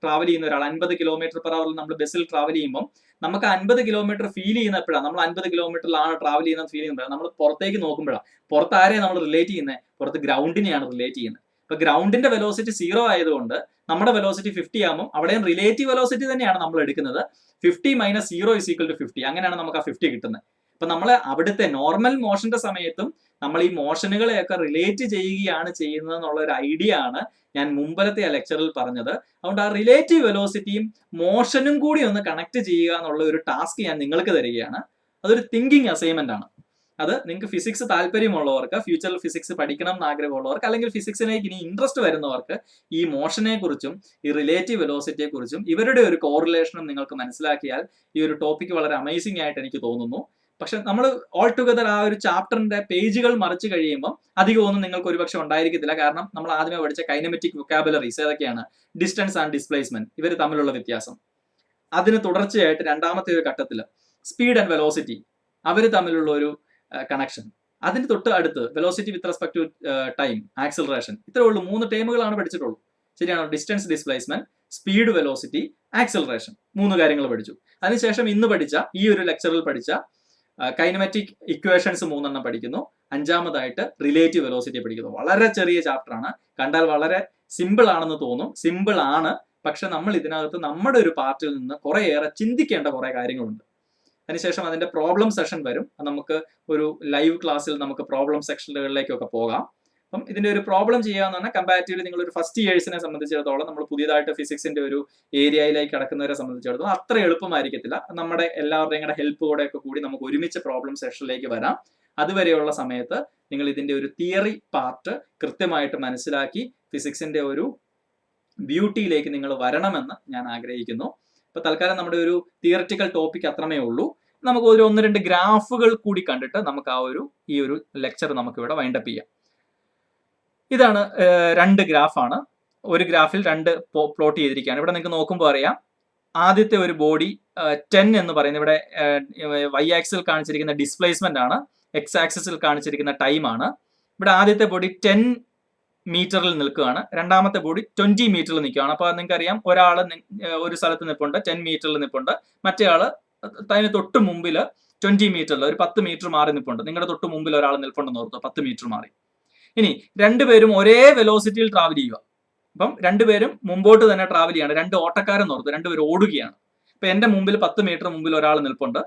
ട്രാവൽ ചെയ്യുന്ന ഒരാൾ 50 km/h നമ്മൾ ബസ്സിൽ ട്രാവൽ ചെയ്യുമ്പോൾ നമുക്ക് 50 km ഫീൽ ചെയ്യുന്നപ്പോഴാണ്, നമ്മൾ 50 km ട്രാവൽ ചെയ്യുന്ന ഫീൽ ചെയ്യുമ്പോഴാണ്. നമ്മൾ പുറത്തേക്ക് നോക്കുമ്പോഴാണ്, പുറത്ത് ആരെയാണ് നമ്മൾ റിലേറ്റ് ചെയ്യുന്നത്? പുറത്ത് ഗ്രൗണ്ടിനെയാണ് റിലേറ്റ് ചെയ്യുന്നത്. അപ്പൊ ഗ്രൗണ്ടിന്റെ വെലോസിറ്റി 0 ആയതുകൊണ്ട് നമ്മുടെ വെലോസിറ്റി 50 ആകുമ്പോൾ അവിടെയും റിലേറ്റീവ് വെലോസിറ്റി തന്നെയാണ് നമ്മൾ എടുക്കുന്നത്. 50 - 0 = 50. അങ്ങനെയാണ് നമുക്ക് ആ 50 കിട്ടുന്നത്. അപ്പൊ നമ്മൾ അവിടുത്തെ നോർമൽ മോഷന്റെ സമയത്തും നമ്മൾ ഈ മോഷനുകളെയൊക്കെ റിലേറ്റ് ചെയ്യുകയാണ് ചെയ്യുന്നത് എന്നുള്ള ഒരു ഐഡിയ ആണ് ഞാൻ മുമ്പലത്തെ ആ ലെക്ചറിൽ പറഞ്ഞത്. അതുകൊണ്ട് ആ റിലേറ്റീവ് വെലോസിറ്റിയും മോഷനും കൂടി ഒന്ന് കണക്ട് ചെയ്യുക എന്നുള്ള ഒരു ടാസ്ക് ഞാൻ നിങ്ങൾക്ക് തരികയാണ്. അതൊരു തിങ്കിങ് അസൈൻമെന്റ് ആണ്. അത് നിങ്ങൾക്ക് ഫിസിക്സ് താല്പര്യമുള്ളവർക്ക്, ഫ്യൂച്ചറിൽ ഫിസിക്സ് പഠിക്കണം എന്ന് ആഗ്രഹമുള്ളവർക്ക്, അല്ലെങ്കിൽ ഫിസിക്സിലേക്ക് ഇനി ഇൻട്രസ്റ്റ് വരുന്നവർക്ക് ഈ മോഷനെ കുറിച്ചും ഈ റിലേറ്റീവ് വെലോസിറ്റിയെ കുറിച്ചും ഇവരുടെ ഒരു കോറിലേഷനും നിങ്ങൾക്ക് മനസ്സിലാക്കിയാൽ ഈ ഒരു ടോപ്പിക് വളരെ അമേസിംഗ് ആയിട്ട് എനിക്ക് തോന്നുന്നു. പക്ഷെ നമ്മൾ ഓൾ ടുഗദർ ആ ഒരു ചാപ്റ്ററിന്റെ പേജുകൾ മറിച്ച് കഴിയുമ്പോൾ അധികമൊന്നും നിങ്ങൾക്ക് ഒരുപക്ഷെ ഉണ്ടായിരിക്കത്തില്ല. കാരണം നമ്മൾ ആദ്യമേ പഠിച്ച കൈനമെറ്റിക് വൊക്കാബുലറീസ് ഏതൊക്കെയാണ്? ഡിസ്റ്റൻസ് ആൻഡ് ഡിസ്പ്ലേസ്മെന്റ്, ഇവർ തമ്മിലുള്ള വ്യത്യാസം. അതിന് തുടർച്ചയായിട്ട് രണ്ടാമത്തെ ഒരു ഘട്ടത്തിൽ സ്പീഡ് ആൻഡ് വെലോസിറ്റി, അവർ തമ്മിലുള്ള ഒരു കണക്ഷൻ. അതിന് തൊട്ട് അടുത്ത് velocity with respect to time, acceleration. ഇത്രേ ഉള്ളൂ, 3 ടേമുകളാണ് പഠിച്ചിട്ടുള്ളൂ. ശരിയാണോ? Distance, displacement, speed, velocity, acceleration, 3 കാര്യങ്ങൾ പഠിച്ചു. അതിനുശേഷം ഇന്ന് പഠിച്ച ഈ ഒരു ലെക്ചറിൽ പഠിച്ച കൈനമാറ്റിക് ഇക്വേഷൻസ് 3 എണ്ണം പഠിക്കുന്നു. 5ാമതായിട്ട് റിലേറ്റീവ് വെലോസിറ്റി പഠിക്കുന്നു. വളരെ ചെറിയ ചാപ്റ്റർ ആണ്, കണ്ടാൽ വളരെ സിമ്പിൾ ആണെന്ന് തോന്നും. സിമ്പിൾ ആണ്, പക്ഷെ നമ്മൾ ഇതിനകത്ത് നമ്മുടെ ഒരു പാർട്ടിൽ നിന്ന് കുറേയേറെ ചിന്തിക്കേണ്ട കുറെ കാര്യങ്ങളുണ്ട്. അതിനുശേഷം അതിന്റെ പ്രോബ്ലം സെഷൻ വരും. നമുക്ക് ഒരു ലൈവ് ക്ലാസ്സിൽ നമുക്ക് പ്രോബ്ലം സെക്ഷനുകളിലേക്കൊക്കെ പോകാം. അപ്പം ഇതിന്റെ ഒരു പ്രോബ്ലം ചെയ്യാന്ന് പറഞ്ഞാൽ കമ്പാരിറ്റീവ്ലി നിങ്ങൾ ഒരു ഫസ്റ്റ് ഇയേഴ്സിനെ സംബന്ധിച്ചിടത്തോളം, നമ്മൾ പുതിയതായിട്ട് ഫിസിക്സിന്റെ ഒരു ഏരിയയിലേക്ക് കടക്കുന്നവരെ സംബന്ധിച്ചിടത്തോളം അത്ര എളുപ്പമായിരിക്കത്തില്ല. നമ്മുടെ എല്ലാവരുടെയും കൂടെ ഹെൽപ്പോടെ ഒക്കെ കൂടി നമുക്ക് ഒരുമിച്ച് പ്രോബ്ലം സെഷനിലേക്ക് വരാം. അതുവരെയുള്ള സമയത്ത് നിങ്ങൾ ഇതിന്റെ ഒരു തിയറി പാർട്ട് കൃത്യമായിട്ട് മനസ്സിലാക്കി ഫിസിക്സിന്റെ ഒരു ബ്യൂട്ടിയിലേക്ക് നിങ്ങൾ വരണമെന്ന് ഞാൻ ആഗ്രഹിക്കുന്നു. അപ്പൊ തൽക്കാലം നമ്മുടെ ഒരു തിയററ്റിക്കൽ ടോപ്പിക് അത്രമേ ഉള്ളൂ. നമുക്ക് ഒരു 1-2 ഗ്രാഫുകൾ കൂടി കണ്ടിട്ട് നമുക്ക് ഈ ഒരു ലെക്ചർ നമുക്ക് ഇവിടെ വൈൻഡപ്പ് ചെയ്യാം. ഇതാണ് 2 ഗ്രാഫാണ്. ഒരു ഗ്രാഫിൽ 2 പ്ലോട്ട് ചെയ്തിരിക്കുകയാണ്. ഇവിടെ നിങ്ങൾക്ക് നോക്കുമ്പോൾ അറിയാം, ആദ്യത്തെ ഒരു ബോഡി 10 എന്ന് പറയുന്നത് ഇവിടെ വൈ ആക്സിൽ കാണിച്ചിരിക്കുന്ന ഡിസ്പ്ലേസ്മെന്റ് ആണ്, എക്സ് ആക്സിസിൽ കാണിച്ചിരിക്കുന്ന ടൈം ആണ്. ഇവിടെ ആദ്യത്തെ ബോഡി 10 മീറ്ററിൽ നിൽക്കുകയാണ്, രണ്ടാമത്തെ ബോഡി 20 മീറ്ററിൽ നിൽക്കുകയാണ്. അപ്പോൾ നിങ്ങൾക്ക് അറിയാം, ഒരാൾ ഒരു സ്ഥലത്ത് നിൽപ്പുണ്ട്, 10 മീറ്ററിൽ നിൽപ്പുണ്ട്, മറ്റേ ആള് അതിന് തൊട്ട് മുമ്പിൽ 20 മീറ്ററിൽ ഒരു 10 മീറ്റർ മാറി നിൽപ്പുണ്ട്. നിങ്ങളുടെ തൊട്ട് മുമ്പിൽ ഒരാൾ നിൽപ്പുണ്ടെന്ന് ഓർത്തോ, 10 മീറ്റർ മാറി. ഇനി രണ്ടുപേരും ഒരേ വെലോസിറ്റിയിൽ ട്രാവൽ ചെയ്യുക. അപ്പം രണ്ടുപേരും മുമ്പോട്ട് തന്നെ ട്രാവൽ ചെയ്യാണ്. രണ്ട് ഓട്ടക്കാരെന്ന് ഓർത്ത് രണ്ടുപേരും ഓടുകയാണ്. ഇപ്പൊ എന്റെ മുമ്പിൽ 10 മീറ്റർ മുമ്പിൽ ഒരാൾ നിൽപ്പുണ്ട്.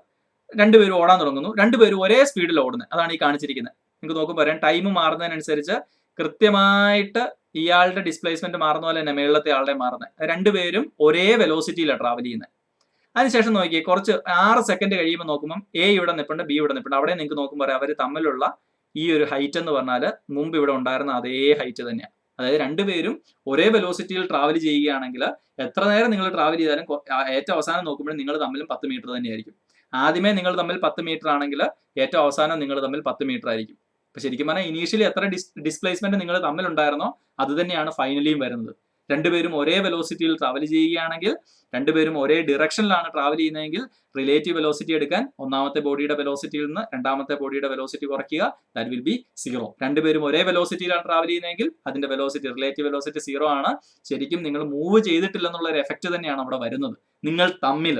രണ്ടുപേരും ഓടാൻ തുടങ്ങുന്നു. രണ്ടുപേരും ഒരേ സ്പീഡിൽ ഓടുന്നത്. അതാണ് ഈ കാണിച്ചിരിക്കുന്നത്. നിങ്ങൾക്ക് നോക്കുമ്പോൾ പറയാം, ടൈം മാറുന്നതിനനുസരിച്ച് കൃത്യമായിട്ട് ഇയാളുടെ ഡിസ്പ്ലേസ്മെന്റ് മാറുന്ന പോലെ തന്നെ മേളത്തെ ആളുടെ മാറുന്നത്. രണ്ടുപേരും ഒരേ വെലോസിറ്റിയിലാണ് ട്രാവൽ ചെയ്യുന്നത്. അതിനുശേഷം നോക്കിയേ, കുറച്ച് 6 സെക്കൻഡ് കഴിയുമ്പോൾ നോക്കുമ്പോൾ എ ഇവിടെ നിൽപ്പുണ്ട്, ബി ഇവിടെ നിൽപ്പുണ്ട്. അവിടെ നിങ്ങൾക്ക് നോക്കുമ്പോൾ അവർ തമ്മിലുള്ള ഈ ഒരു ഹൈറ്റ് എന്ന് പറഞ്ഞാൽ മുമ്പ് ഇവിടെ ഉണ്ടായിരുന്ന അതേ ഹൈറ്റ് തന്നെയാണ്. അതായത് രണ്ടുപേരും ഒരേ വെലോസിറ്റിയിൽ ട്രാവൽ ചെയ്യുകയാണെങ്കിൽ എത്ര നേരം നിങ്ങൾ ട്രാവൽ ചെയ്താലും ഏറ്റവും അവസാനം നോക്കുമ്പോൾ നിങ്ങൾ തമ്മിലും 10 മീറ്റർ തന്നെയായിരിക്കും. ആദ്യമേ നിങ്ങൾ തമ്മിൽ 10 മീറ്റർ ആണെങ്കിൽ ഏറ്റവും അവസാനം നിങ്ങൾ തമ്മിൽ 10 മീറ്റർ ആയിരിക്കും. അപ്പൊ ശരിക്കും പറഞ്ഞാൽ ഇനീഷ്യലി എത്ര ഡിസ്പ്ലേസ്മെന്റ് നിങ്ങൾ തമ്മിലുണ്ടായിരുന്നോ അത് തന്നെയാണ് ഫൈനലിയും വരുന്നത്. രണ്ടുപേരും ഒരേ വെലോസിറ്റിയിൽ ട്രാവൽ ചെയ്യുകയാണെങ്കിൽ, രണ്ടുപേരും ഒരേ ഡിറക്ഷനിലാണ് ട്രാവൽ ചെയ്യുന്നതെങ്കിൽ റിലേറ്റീവ് വെലോസിറ്റി എടുക്കാൻ ഒന്നാമത്തെ ബോഡിയുടെ വെലോസിറ്റിയിൽ നിന്ന് രണ്ടാമത്തെ ബോഡിയുടെ വെലോസിറ്റി കുറയ്ക്കുക. That will be 0. രണ്ടുപേരും ഒരേ വെലോസിറ്റിയിലാണ് ട്രാവൽ ചെയ്യുന്നതെങ്കിൽ അതിന്റെ വെലോസിറ്റി, റിലേറ്റീവ് വെലോസിറ്റി 0 ആണ്. ശരിക്കും നിങ്ങൾ മൂവ് ചെയ്തിട്ടില്ലെന്നുള്ള ഒരു എഫക്റ്റ് തന്നെയാണ് അവിടെ വരുന്നത്. നിങ്ങൾ തമ്മിൽ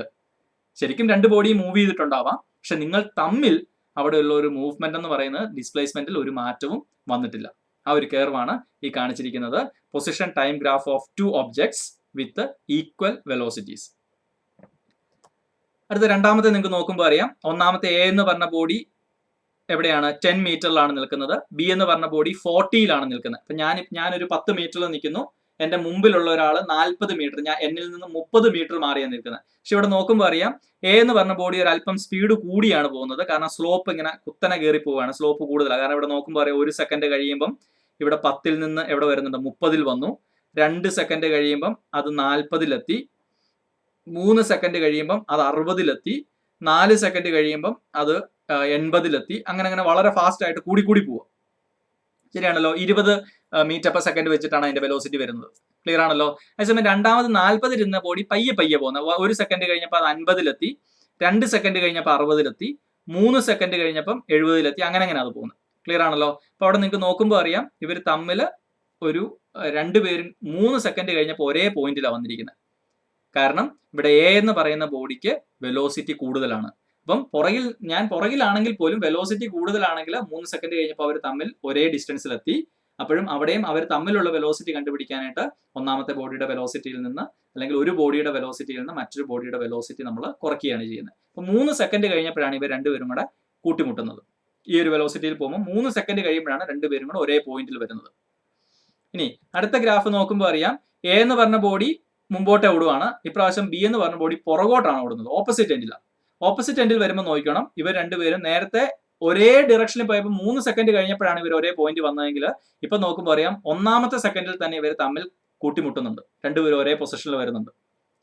ശരിക്കും രണ്ട് ബോഡി മൂവ് ചെയ്തിട്ടുണ്ടാവാം, പക്ഷെ നിങ്ങൾ തമ്മിൽ അവിടെയുള്ള ഒരു മൂവ്മെന്റ് എന്ന് പറയുന്നത് ഡിസ്പ്ലേസ്മെന്റിൽ ഒരു മാറ്റവും വന്നിട്ടില്ല. ആ ഒരു കർവാണ് ഈ കാണിച്ചിരിക്കുന്നത്. Position time graph of 2 objects with equal velocities. അടുത്ത രണ്ടാമത്തെ നിങ്ങൾക്ക് നോക്കുമ്പോൾ അറിയാം, ഒന്നാമത്തെ എ എന്ന് പറഞ്ഞ ബോഡി എവിടെയാണ്? 10 മീറ്ററിലാണ് നിൽക്കുന്നത്. ബി എന്ന് പറഞ്ഞ ബോഡി 40യിലാണ് നിൽക്കുന്നത്. അപ്പൊ ഞാനൊരു 10 മീറ്ററിൽ നിൽക്കുന്നു. എന്റെ മുമ്പിലുള്ള ഒരാൾ 40 മീറ്റർ, എന്നിൽ നിന്ന് 30 മീറ്റർ മാറിയാണ് നിൽക്കുന്നത്. പക്ഷെ ഇവിടെ നോക്കുമ്പോൾ അറിയാം, എ എന്ന് പറഞ്ഞ ബോഡി ഒരു അല്പം സ്പീഡ് കൂടിയാണ് പോകുന്നത്. കാരണം സ്ലോപ്പ് ഇങ്ങനെ കുത്തനെ കയറി പോവുകയാണ്, സ്ലോപ്പ് കൂടുതലാണ്. കാരണം ഇവിടെ നോക്കുമ്പോൾ അറിയാം, 1 സെക്കൻഡ് കഴിയുമ്പം ഇവിടെ 10ൽ നിന്ന് എവിടെ വരുന്നുണ്ട്? 30ൽ വന്നു. 2 സെക്കൻഡ് കഴിയുമ്പം അത് 40ലെത്തി. 3 സെക്കൻഡ് കഴിയുമ്പം അത് 60ലെത്തി. 4 സെക്കൻഡ് കഴിയുമ്പം അത് 80ലെത്തി. അങ്ങനെ വളരെ ഫാസ്റ്റ് ആയിട്ട് കൂടി പോവുക. ശരിയാണല്ലോ? 20 മീറ്റർ പെർ സെക്കൻഡ് വെച്ചിട്ടാണ് അതിന്റെ വെലോസിറ്റി വരുന്നത്. ക്ലിയർ ആണല്ലോ? അതേസമയം രണ്ടാമത് 40 ഇരുന്ന ബോഡി പയ്യെ പോകുന്നത്. 1 സെക്കൻഡ് കഴിഞ്ഞപ്പോൾ അത് 50ലെത്തി. 2 സെക്കൻഡ് കഴിഞ്ഞപ്പോൾ 60ലെത്തി. 3 സെക്കൻഡ് കഴിഞ്ഞപ്പം 70ലെത്തി. അങ്ങനെ അത് പോകുന്നത്. ക്ലിയർ ആണല്ലോ? അപ്പൊ അവിടെ നിങ്ങൾക്ക് നോക്കുമ്പോൾ അറിയാം, ഇവർ തമ്മിൽ ഒരു രണ്ടുപേരും 3 സെക്കൻഡ് കഴിഞ്ഞപ്പോൾ ഒരേ പോയിന്റിലാണ് വന്നിരിക്കുന്നത്. കാരണം ഇവിടെ എ എന്ന് പറയുന്ന ബോഡിക്ക് വെലോസിറ്റി കൂടുതലാണ്. അപ്പം ഞാൻ പുറകിലാണെങ്കിൽ പോലും വെലോസിറ്റി കൂടുതലാണെങ്കിൽ 3 സെക്കൻഡ് കഴിഞ്ഞപ്പോൾ അവർ തമ്മിൽ ഒരേ ഡിസ്റ്റൻസിലെത്തി. അപ്പോഴും അവിടെയും അവർ തമ്മിലുള്ള വെലോസിറ്റി കണ്ടുപിടിക്കാനായിട്ട് ഒന്നാമത്തെ ബോഡിയുടെ വെലോസിറ്റിയിൽ നിന്ന്, അല്ലെങ്കിൽ ഒരു ബോഡിയുടെ വെലോസിറ്റിയിൽ നിന്ന് മറ്റൊരു ബോഡിയുടെ വെലോസിറ്റി നമ്മൾ കുറയ്ക്കുകയാണ് ചെയ്യുന്നത്. അപ്പൊ 3 സെക്കൻഡ് കഴിഞ്ഞപ്പോഴാണ് ഇവർ രണ്ടുപേരും കൂടെ കൂട്ടിമുട്ടുന്നത്. ഈ ഒരു വെലോസിറ്റിയിൽ പോകുമ്പോൾ 3 സെക്കൻഡ് കഴിയുമ്പോഴാണ് രണ്ടുപേരും കൂടെ ഒരേ പോയിന്റിൽ വരുന്നത്. ഇനി അടുത്ത ഗ്രാഫ് നോക്കുമ്പോൾ അറിയാം, എ എന്ന് പറഞ്ഞ ബോഡി മുമ്പോട്ട് ഓടുവാണ്. ഇപ്രാവശ്യം ബി എന്ന് പറഞ്ഞ ബോഡി പുറകോട്ടാണ് ഓടുന്നത്, ഓപ്പോസിറ്റ് എൻഡിലാണ്. ഓപ്പോസിറ്റ് എൻഡിൽ വരുമ്പോൾ നോക്കണം, ഇവർ രണ്ടുപേരും നേരത്തെ ഒരേ ഡിറക്ഷനിൽ പോയപ്പോൾ 3 സെക്കൻഡ് കഴിഞ്ഞപ്പോഴാണ് ഇവർ ഒരേ പോയിന്റ് വന്നതെങ്കിൽ ഇപ്പൊ നോക്കുമ്പോൾ അറിയാം, ഒന്നാമത്തെ സെക്കൻഡിൽ തന്നെ ഇവർ തമ്മിൽ കൂട്ടിമുട്ടുന്നുണ്ട്. രണ്ടുപേരും ഒരേ പൊസിഷനിൽ വരുന്നുണ്ട്.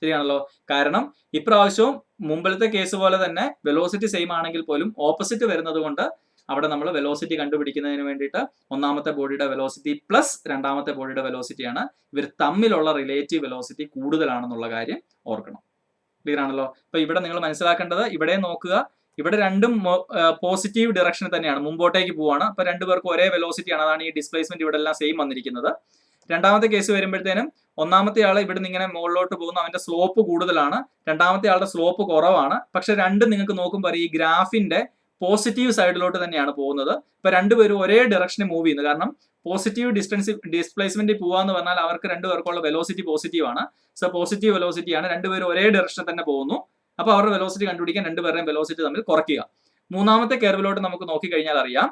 ശരിയാണല്ലോ? കാരണം ഇപ്രാവശ്യവും മുമ്പിലത്തെ കേസ് പോലെ തന്നെ വെലോസിറ്റി സെയിം ആണെങ്കിൽ പോലും ഓപ്പോസിറ്റ് വരുന്നത് കൊണ്ട് അവിടെ നമ്മൾ വെലോസിറ്റി കണ്ടുപിടിക്കുന്നതിന് വേണ്ടിയിട്ട് ഒന്നാമത്തെ ബോഡിയുടെ വെലോസിറ്റി പ്ലസ് രണ്ടാമത്തെ ബോഡിയുടെ വെലോസിറ്റിയാണ്. ഇവർ തമ്മിലുള്ള റിലേറ്റീവ് വെലോസിറ്റി കൂടുതലാണെന്നുള്ള കാര്യം ഓർക്കണം. ക്ലിയർ ആണല്ലോ? അപ്പൊ ഇവിടെ നിങ്ങൾ മനസ്സിലാക്കേണ്ടത്, ഇവിടെ നോക്കുക, ഇവിടെ രണ്ടും പോസിറ്റീവ് ഡിറക്ഷനിൽ തന്നെയാണ്, മുമ്പോട്ടേക്ക് പോവാണ്. അപ്പൊ രണ്ടുപേർക്കും ഒരേ വെലോസിറ്റിയാണ്. അതാണ് ഈ ഡിസ്പ്ലേസ്മെന്റ് ഇവിടെ എല്ലാം സെയിം വന്നിരിക്കുന്നത്. രണ്ടാമത്തെ കേസ് വരുമ്പോഴത്തേനും ഒന്നാമത്തെ ആൾ ഇവിടെ നിന്ന് ഇങ്ങനെ മുകളിലോട്ട് പോകുന്നു, അവന്റെ സ്ലോപ്പ് കൂടുതലാണ്. രണ്ടാമത്തെ ആളുടെ സ്ലോപ്പ് കുറവാണ്. പക്ഷെ രണ്ടും നിങ്ങൾക്ക് നോക്കുമ്പോൾ ഈ ഗ്രാഫിന്റെ പോസിറ്റീവ് സൈഡിലോട്ട് തന്നെയാണ് പോകുന്നത്. ഇപ്പൊ രണ്ടുപേരും ഒരേ ഡയറക്ഷനിൽ മൂവ് ചെയ്യുന്നത്. കാരണം പോസിറ്റീവ് ഡിസ്പ്ലേസ്മെന്റിൽ പോവാന്ന് പറഞ്ഞാൽ അവർക്ക് രണ്ടുപേർക്കുള്ള വെലോസിറ്റി പോസിറ്റീവ് ആണ്. സോ പോസിറ്റീവ് വെലോസിറ്റി ആണ്. രണ്ടുപേരും ഒരേ ഡയറക്ഷനിൽ തന്നെ പോകുന്നു. അപ്പൊ അവരുടെ വെലോസിറ്റി കണ്ടുപിടിക്കാൻ രണ്ടുപേരുടെയും വെലോസിറ്റി തമ്മിൽ കുറയ്ക്കുക. മൂന്നാമത്തെ കർവിലോട്ട് നമുക്ക് നോക്കിക്കഴിഞ്ഞാൽ അറിയാം,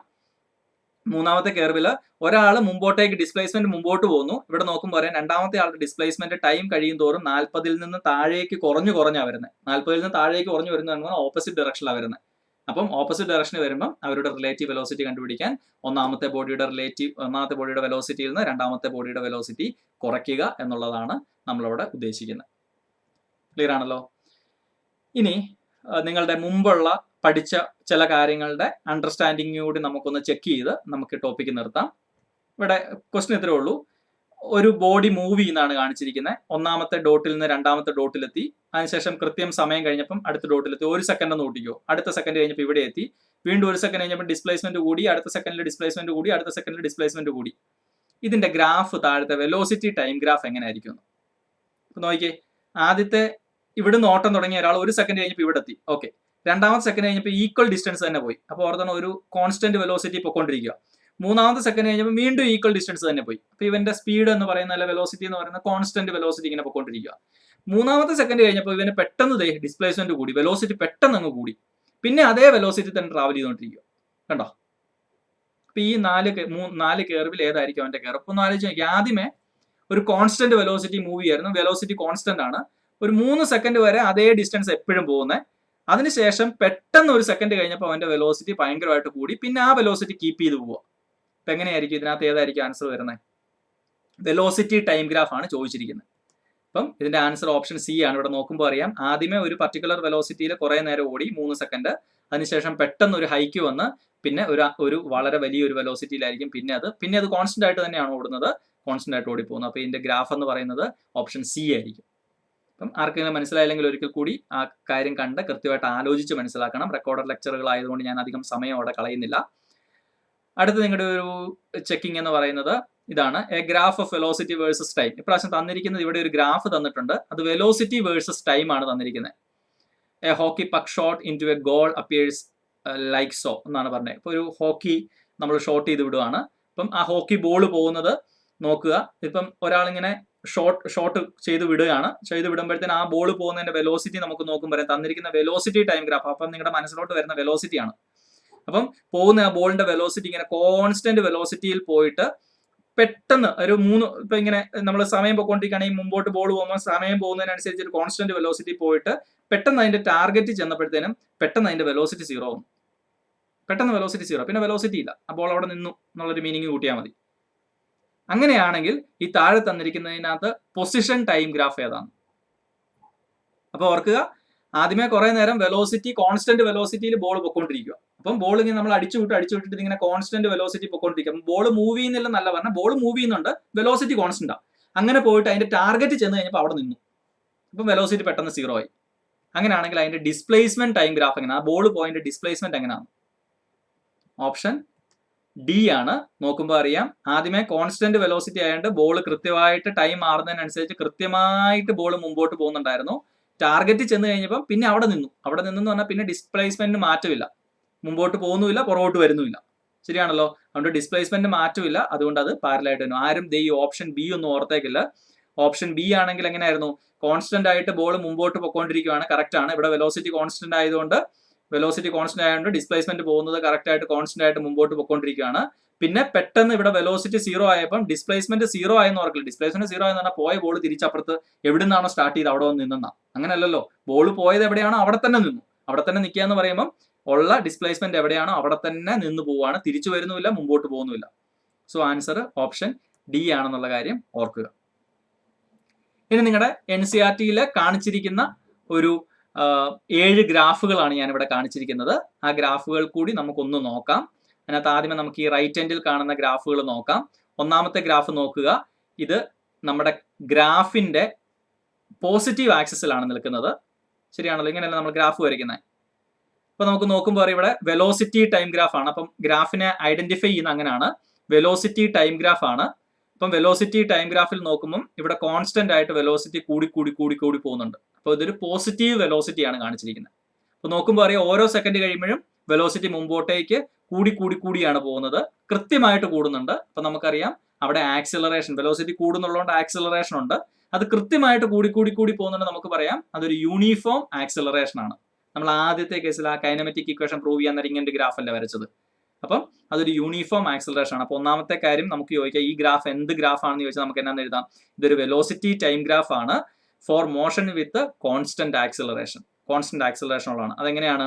മൂന്നാമത്തെ കർവിൽ ഒരാൾ മുമ്പോട്ടേക്ക് ഡിസ്പ്ലേസ്മെന്റ് മുമ്പോട്ട് പോകുന്നു. ഇവിടെ നോക്കുമ്പോൾ പറയാം, രണ്ടാമത്തെ ആളുടെ ഡിസ്പ്ലേസ്മെന്റ് ടൈം കഴിയും തോറും 40ൽ നിന്ന് താഴേക്ക് കുറഞ്ഞാണ് വരുന്നത്. 40ൽ നിന്ന് താഴേക്ക് കുറഞ്ഞു വരുന്നത് ഓപ്പോസിറ്റ് ഡയറക്ഷനിലാണ് വരുന്നത്. അപ്പം ഓപ്പോസിറ്റ് ഡയറക്ഷനിൽ വരുമ്പോൾ അവരുടെ റിലേറ്റീവ് വെലോസിറ്റി കണ്ടുപിടിക്കാൻ ഒന്നാമത്തെ ബോഡിയുടെ വെലോസിറ്റിയിൽ നിന്ന് രണ്ടാമത്തെ ബോഡിയുടെ വെലോസിറ്റി കുറയ്ക്കുക എന്നുള്ളതാണ് നമ്മളവിടെ ഉദ്ദേശിക്കുന്നത്. ക്ലിയർ ആണല്ലോ? ഇനി നിങ്ങളുടെ മുമ്പുള്ള പഠിച്ച ചില കാര്യങ്ങളുടെ അണ്ടർസ്റ്റാൻഡിങ് കൂടി നമുക്കൊന്ന് ചെക്ക് ചെയ്ത് നമുക്ക് ടോപ്പിക്ക് നിർത്താം. ഇവിടെ ക്വസ്റ്റ്യൻ ഇത്രേ ഉള്ളൂ. ഒരു ബോഡി മൂവ് ചെയ്യുന്നതാണ് കാണിച്ചിരിക്കുന്നത്. ഒന്നാമത്തെ ഡോട്ടിൽ നിന്ന് രണ്ടാമത്തെ ഡോട്ടിലെത്തി. അതിനുശേഷം കൃത്യം സമയം കഴിഞ്ഞപ്പം അടുത്ത ഡോട്ടിലെത്തി. 1 സെക്കൻഡ് ഒന്ന് കൂട്ടിക്കോ. അടുത്ത സെക്കൻഡ് കഴിഞ്ഞപ്പോൾ ഇവിടെ എത്തി. വീണ്ടും 1 സെക്കൻഡ് കഴിഞ്ഞപ്പോൾ ഡിസ്പ്ലേസ്മെന്റ് കൂടി. അടുത്ത സെക്കൻഡിൽ ഡിസ്പ്ലേസ്മെന്റ് കൂടി. അടുത്ത സെക്കൻഡിൽ ഡിസ്പ്ലേസ്മെന്റ് കൂടി. ഇതിന്റെ ഗ്രാഫ് താഴത്തെ വെലോസിറ്റി ടൈം ഗ്രാഫ് എങ്ങനെ ആയിരിക്കും നോക്കിയേ. ആദ്യത്തെ ഇവിടുന്ന് ഓട്ടം തുടങ്ങിയ ഒരാൾ 1 സെക്കൻഡ് കഴിഞ്ഞപ്പോൾ ഇവിടെ എത്തി. ഓക്കെ, രണ്ടാമത്തെ സെക്കൻഡ് കഴിഞ്ഞപ്പോൾ ഈക്വൽ ഡിസ്റ്റൻസ് തന്നെ പോയി. അപ്പോൾ ഓർത്തോണം ഒരു കോൺസ്റ്റന്റ് വെലോസിറ്റി പൊയ്ക്കൊണ്ടിരിക്കുക. മൂന്നാമത്തെ സെക്കൻഡ് കഴിഞ്ഞപ്പോൾ വീണ്ടും ഈക്വൽ ഡിസ്റ്റൻസ് തന്നെ പോയി. അപ്പോൾ ഇവന്റെ സ്പീഡ് എന്ന് പറയുന്ന അല്ല വെലോസിറ്റി എന്ന് പറയുന്ന കോൺസ്റ്റന്റ് വെലോസിറ്റി ഇങ്ങനെ പൊയ്ക്കൊണ്ടിരിക്കുക. മൂന്നാമത്തെ സെക്കൻഡ് കഴിഞ്ഞപ്പോൾ ഇവന് പെട്ടെന്ന് ഡിസ്പ്ലേസ്മെന്റ് കൂടി, വെലോസിറ്റി പെട്ടെന്ന് അങ്ങ് കൂടി. പിന്നെ അതേ വെലോസിറ്റി തന്നെ ട്രാവൽ ചെയ്തുകൊണ്ടിരിക്കുക. കണ്ടോ? അപ്പൊ ഈ നാല് കെർവിൽ ഏതായിരിക്കും അവന്റെ കെർവ്? ഒന്ന് ആലോചിച്ച് നോക്കി. ആദ്യമേ ഒരു കോൺസ്റ്റന്റ് വെലോസിറ്റി മൂവ് ചെയ്യായിരുന്നു, വെലോസിറ്റി കോൺസ്റ്റന്റ് ആണ്. ഒരു 3 സെക്കൻഡ് വരെ അതേ ഡിസ്റ്റൻസ് എപ്പോഴും പോകുന്നത്. അതിനുശേഷം പെട്ടെന്ന് ഒരു സെക്കൻഡ് കഴിഞ്ഞപ്പോൾ അവന്റെ വെലോസിറ്റി ഭയങ്കരമായിട്ട് കൂടി, പിന്നെ ആ വെലോസിറ്റി കീപ്പ് ചെയ്ത് പോവുക. അപ്പൊ എങ്ങനെയായിരിക്കും ഇതിനകത്ത് ഏതായിരിക്കും ആൻസർ വരുന്നത്? വെലോസിറ്റി ടൈം ഗ്രാഫ് ആണ് ചോദിച്ചിരിക്കുന്നത്. അപ്പം ഇതിന്റെ ആൻസർ ഓപ്ഷൻ സി ആണ്. ഇവിടെ നോക്കുമ്പോൾ അറിയാം, ആദ്യമേ ഒരു പർട്ടിക്കുലർ വെലോസിറ്റിയിൽ കുറെ നേരം ഓടി 3 സെക്കൻഡ്, അതിനുശേഷം പെട്ടെന്ന് ഒരു ഹൈക്ക് വന്ന് പിന്നെ ഒരു വളരെ വലിയൊരു വെലോസിറ്റിയിലായിരിക്കും പിന്നെ അത് കോൺസ്റ്റന്റ് ആയിട്ട് തന്നെയാണ് ഓടുന്നത്, കോൺസ്റ്റന്റ് ആയിട്ട് ഓടിപ്പോകുന്നത്. അപ്പോൾ ഇതിന്റെ ഗ്രാഫ് എന്ന് പറയുന്നത് ഓപ്ഷൻ സി ആയിരിക്കും. അപ്പം ആർക്കെങ്കിലും മനസ്സിലായില്ലെങ്കിൽ ഒരിക്കൽ കൂടി ആ കാര്യം കണ്ട് കൃത്യമായിട്ട് ആലോചിച്ച് മനസ്സിലാക്കണം. റെക്കോർഡഡ് ലെക്ചറുകൾ ആയതുകൊണ്ട് ഞാൻ അധികം സമയം അവിടെ കളയുന്നില്ല. അടുത്ത നിങ്ങളുടെ ഒരു ചെക്കിംഗ് എന്ന് പറയുന്നത് ഇതാണ്, A graph of velocity versus time. ഇപ്രാവശ്യം തന്നിരിക്കുന്നത് ഇവിടെ ഒരു ഗ്രാഫ് തന്നിട്ടുണ്ട്, അത് വെലോസിറ്റി വേഴ്സസ് ടൈം ആണ് തന്നിരിക്കുന്നത്. A hockey puck shot into a goal appears like so എന്നാണ് പറഞ്ഞത്. ഇപ്പോൾ ഒരു ഹോക്കി നമ്മൾ ഷോട്ട് ചെയ്ത് വിടുവാണ്. അപ്പം ആ ഹോക്കി ബോൾ പോകുന്നത് നോക്കുക. ഇപ്പം ഒരാളിങ്ങനെ ഷോട്ട് ചെയ്ത് വിടുമ്പോഴത്തേന് ആ ബോൾ പോകുന്നതിന്റെ വെലോസിറ്റി നമുക്ക് നോക്കുമ്പോൾ തന്നിരിക്കുന്ന വെലോസിറ്റി ടൈം ഗ്രാഫ്. അപ്പം നിങ്ങളുടെ മനസ്സിലോട്ട് വരുന്ന വെലോസിറ്റിയാണ്. അപ്പം പോകുന്ന ആ ബോളിന്റെ വെലോസിറ്റി ഇങ്ങനെ കോൺസ്റ്റന്റ് വെലോസിറ്റിയിൽ പോയിട്ട് പെട്ടെന്ന് ഒരു ഇപ്പൊ ഇങ്ങനെ നമ്മൾ സമയം പോയിക്കൊണ്ടിരിക്കുകയാണെങ്കിൽ മുമ്പോട്ട് ബോൾ പോകുമ്പോൾ സമയം പോകുന്നതിനനുസരിച്ച് ഒരു കോൺസ്റ്റന്റ് വെലോസിറ്റി പോയിട്ട് പെട്ടെന്ന് അതിന്റെ ടാർഗറ്റ് ചെന്നപ്പോഴത്തേനും പെട്ടെന്ന് അതിന്റെ വെലോസിറ്റി 0 ആവും. പെട്ടെന്ന് വെലോസിറ്റി 0, പിന്നെ വെലോസിറ്റി ഇല്ല, ആ ബോൾ അവിടെ നിന്നു എന്നുള്ളൊരു മീനിങ് കൂട്ടിയാൽ മതി. അങ്ങനെയാണെങ്കിൽ ഈ താഴെ തന്നിരിക്കുന്നതിനകത്ത് പൊസിഷൻ ടൈം ഗ്രാഫ് ഏതാണ്? അപ്പൊ ഓർക്കുക, ആദ്യമേ കുറെ നേരം വെലോസിറ്റി കോൺസ്റ്റന്റ് വെലോസിറ്റിയിൽ ബോൾ പൊയ്ക്കൊണ്ടിരിക്കുക. അപ്പം ബോൾ ഇങ്ങനെ നമ്മൾ അടിച്ചു വിട്ടിട്ട് ഇങ്ങനെ കോൺസ്റ്റന്റ് വെലോസിറ്റി പൊയ്ക്കൊണ്ടിരിക്കും. ബോൾ മൂവ് ചെയ്യുന്നില്ലെന്നല്ല പറഞ്ഞാൽ, ബോൾ മൂവ് ചെയ്യുന്നുണ്ട്, വെലോസിറ്റി കോൺസ്റ്റന്റ് ആണ്. അങ്ങനെ പോയിട്ട് അതിന്റെ ടാർഗറ്റ് ചെന്ന് കഴിഞ്ഞപ്പോൾ അവിടെ നിന്നു, അപ്പം വെലോസിറ്റി പെട്ടെന്ന് 0 ആയി. അങ്ങനെയാണെങ്കിൽ അതിന്റെ ഡിസ്പ്ലേസ്മെന്റ് ടൈം ഗ്രാഫ് എങ്ങനെ? ആ ബോൾ പോയിന്റ് ഡിസ്പ്ലേസ്മെന്റ് എങ്ങനെയാണ്? ഓപ്ഷൻ ഡി ആണ്. നോക്കുമ്പോൾ അറിയാം, ആദ്യമേ കോൺസ്റ്റന്റ് വെലോസിറ്റി ആയതുകൊണ്ട് ബോൾ കൃത്യമായിട്ട് ടൈം മാറുന്നതിനനുസരിച്ച് കൃത്യമായിട്ട് ബോൾ മുമ്പോട്ട് പോകുന്നുണ്ടായിരുന്നു. ടാർഗറ്റ് ചെന്ന് കഴിഞ്ഞപ്പോൾ പിന്നെ അവിടെ നിന്നു പറഞ്ഞാൽ പിന്നെ ഡിസ്പ്ലേസ്മെന്റിന് മാറ്റമില്ല, മുമ്പോട്ട് പോകുന്നുമില്ല, പുറകോട്ട് വരുന്നുമില്ല. ശരിയാണല്ലോ? അതുകൊണ്ട് ഡിസ്പ്ലേസ്മെന്റ് മാറ്റമില്ല, അതുകൊണ്ട് അത് പാരലായിട്ട് വരും. ആരും ഈ ഓപ്ഷൻ ബി ഒന്നും ഓർത്തേക്കില്ല. ഓപ്ഷൻ ബി ആണെങ്കിൽ എങ്ങനെയായിരുന്നു? കോൺസ്റ്റന്റ് ആയിട്ട് ബോൾ മുമ്പോട്ട് പൊയ്ക്കൊണ്ടിരിക്കുകയാണ്, കറക്റ്റ് ആണ്. ഇവിടെ വെലോസിറ്റി കോൺസ്റ്റന്റ് ആയതുകൊണ്ട് ഡിസ്പ്ലേസ്മെന്റ് പോകുന്നത് കറക്റ്റ് ആയിട്ട് കോൺസ്റ്റന്റ് ആയിട്ട് മുമ്പോട്ട് പൊയ്ക്കൊണ്ടിരിക്കുകയാണ്. പിന്നെ പെട്ടെന്ന് ഇവിടെ വെലോസിറ്റി 0 ആയപ്പോൾ ഡിസ്പ്ലേസ്മെന്റ് 0 ആയെന്ന് ഓർക്കില്ല. ഡിസ്പ്ലേസ്മെന്റ് 0 ആയെന്ന് പറഞ്ഞാൽ പോയ ബോൾ തിരിച്ചപ്പുറത്ത് എവിടെ നിന്നാണോ സ്റ്റാർട്ട് ചെയ്ത് അവിടെ വന്ന് നിന്നാ. അങ്ങനെയല്ലല്ലോ, ബോൾ പോയത് എവിടെയാണോ അവിടെ തന്നെ നിന്നു. അവിടെ തന്നെ നിൽക്കുക എന്ന് പറയുമ്പോൾ ഉള്ള ഡിസ്പ്ലേസ്മെന്റ് എവിടെയാണോ അവിടെ തന്നെ നിന്ന് പോവുകയാണ്, തിരിച്ചു വരുന്നുമില്ല, മുമ്പോട്ട് പോകുന്നുമില്ല. സോ ആൻസർ ഓപ്ഷൻ ഡി ആണെന്നുള്ള കാര്യം ഓർക്കുക. ഇനി നിങ്ങളുടെ NCERT-യിൽ കാണിച്ചിരിക്കുന്ന ഒരു 7 ഗ്രാഫുകളാണ് ഞാനിവിടെ കാണിച്ചിരിക്കുന്നത്. ആ ഗ്രാഫുകൾ കൂടി നമുക്കൊന്ന് നോക്കാം. അതിനകത്ത് ആദ്യമേ നമുക്ക് ഈ റൈറ്റ് എൻഡിൽ കാണുന്ന ഗ്രാഫുകൾ നോക്കാം. ഒന്നാമത്തെ ഗ്രാഫ് നോക്കുക. ഇത് നമ്മുടെ ഗ്രാഫിന്റെ പോസിറ്റീവ് ആക്സിസിലാണ് നിൽക്കുന്നത്. ശരിയാണല്ലോ? ഇങ്ങനെയല്ല നമ്മൾ ഗ്രാഫ് വരയ്ക്കുന്നത്. അപ്പൊ നമുക്ക് നോക്കുമ്പോൾ ഇവിടെ വെലോസിറ്റി ടൈം ഗ്രാഫ് ആണ്. അപ്പം ഗ്രാഫിനെ ഐഡന്റിഫൈ ചെയ്യുന്ന അങ്ങനെയാണ്, വെലോസിറ്റി ടൈം ഗ്രാഫ് ആണ്. അപ്പം വെലോസിറ്റി ടൈം ഗ്രാഫിൽ നോക്കുമ്പോൾ ഇവിടെ കോൺസ്റ്റന്റ് ആയിട്ട് വെലോസിറ്റി കൂടി പോകുന്നുണ്ട്. അപ്പോൾ ഇതൊരു പോസിറ്റീവ് വെലോസിറ്റി ആണ് കാണിച്ചിരിക്കുന്നത്. അപ്പൊ നോക്കുമ്പോൾ അറിയാം, ഓരോ സെക്കൻഡ് കഴിയുമ്പോഴും വെലോസിറ്റി മുമ്പോട്ടേക്ക് കൂടിയാണ് പോകുന്നത്, കൃത്യമായിട്ട് കൂടുന്നുണ്ട്. അപ്പൊ നമുക്കറിയാം അവിടെ ആക്സിലറേഷൻ, വെലോസിറ്റി കൂടുന്നുള്ളതുകൊണ്ട് ആക്സിലറേഷൻ ഉണ്ട്. അത് കൃത്യമായിട്ട് കൂടി പോകുന്നുണ്ട്. നമുക്ക് പറയാം അതൊരു യൂണിഫോം ആക്സിലറേഷൻ ആണ്. നമ്മൾ ആദ്യത്തെ കേസിൽ ആ കൈനമാറ്റിക് ഇക്വേഷൻ പ്രൂവ് ചെയ്യാൻ നേരം ഇങ്ങനെ ഗ്രാഫ് അല്ല വരച്ചത്. അപ്പം അതൊരു യൂണിഫോം ആക്സിലറേഷൻ ആണ്. അപ്പോൾ ഒന്നാമത്തെ കാര്യം നമുക്ക് ചോദിക്കാം, ഈ ഗ്രാഫ് എന്ത് ഗ്രാഫ് ആണെന്ന് ചോദിച്ചാൽ നമുക്ക് എന്നാന്ന് എഴുതാം? ഇതൊരു വെലോസിറ്റി ടൈം ഗ്രാഫ് ആണ് for motion with constant acceleration ഉള്ളതാണ്. അതെങ്ങനെയാണ്?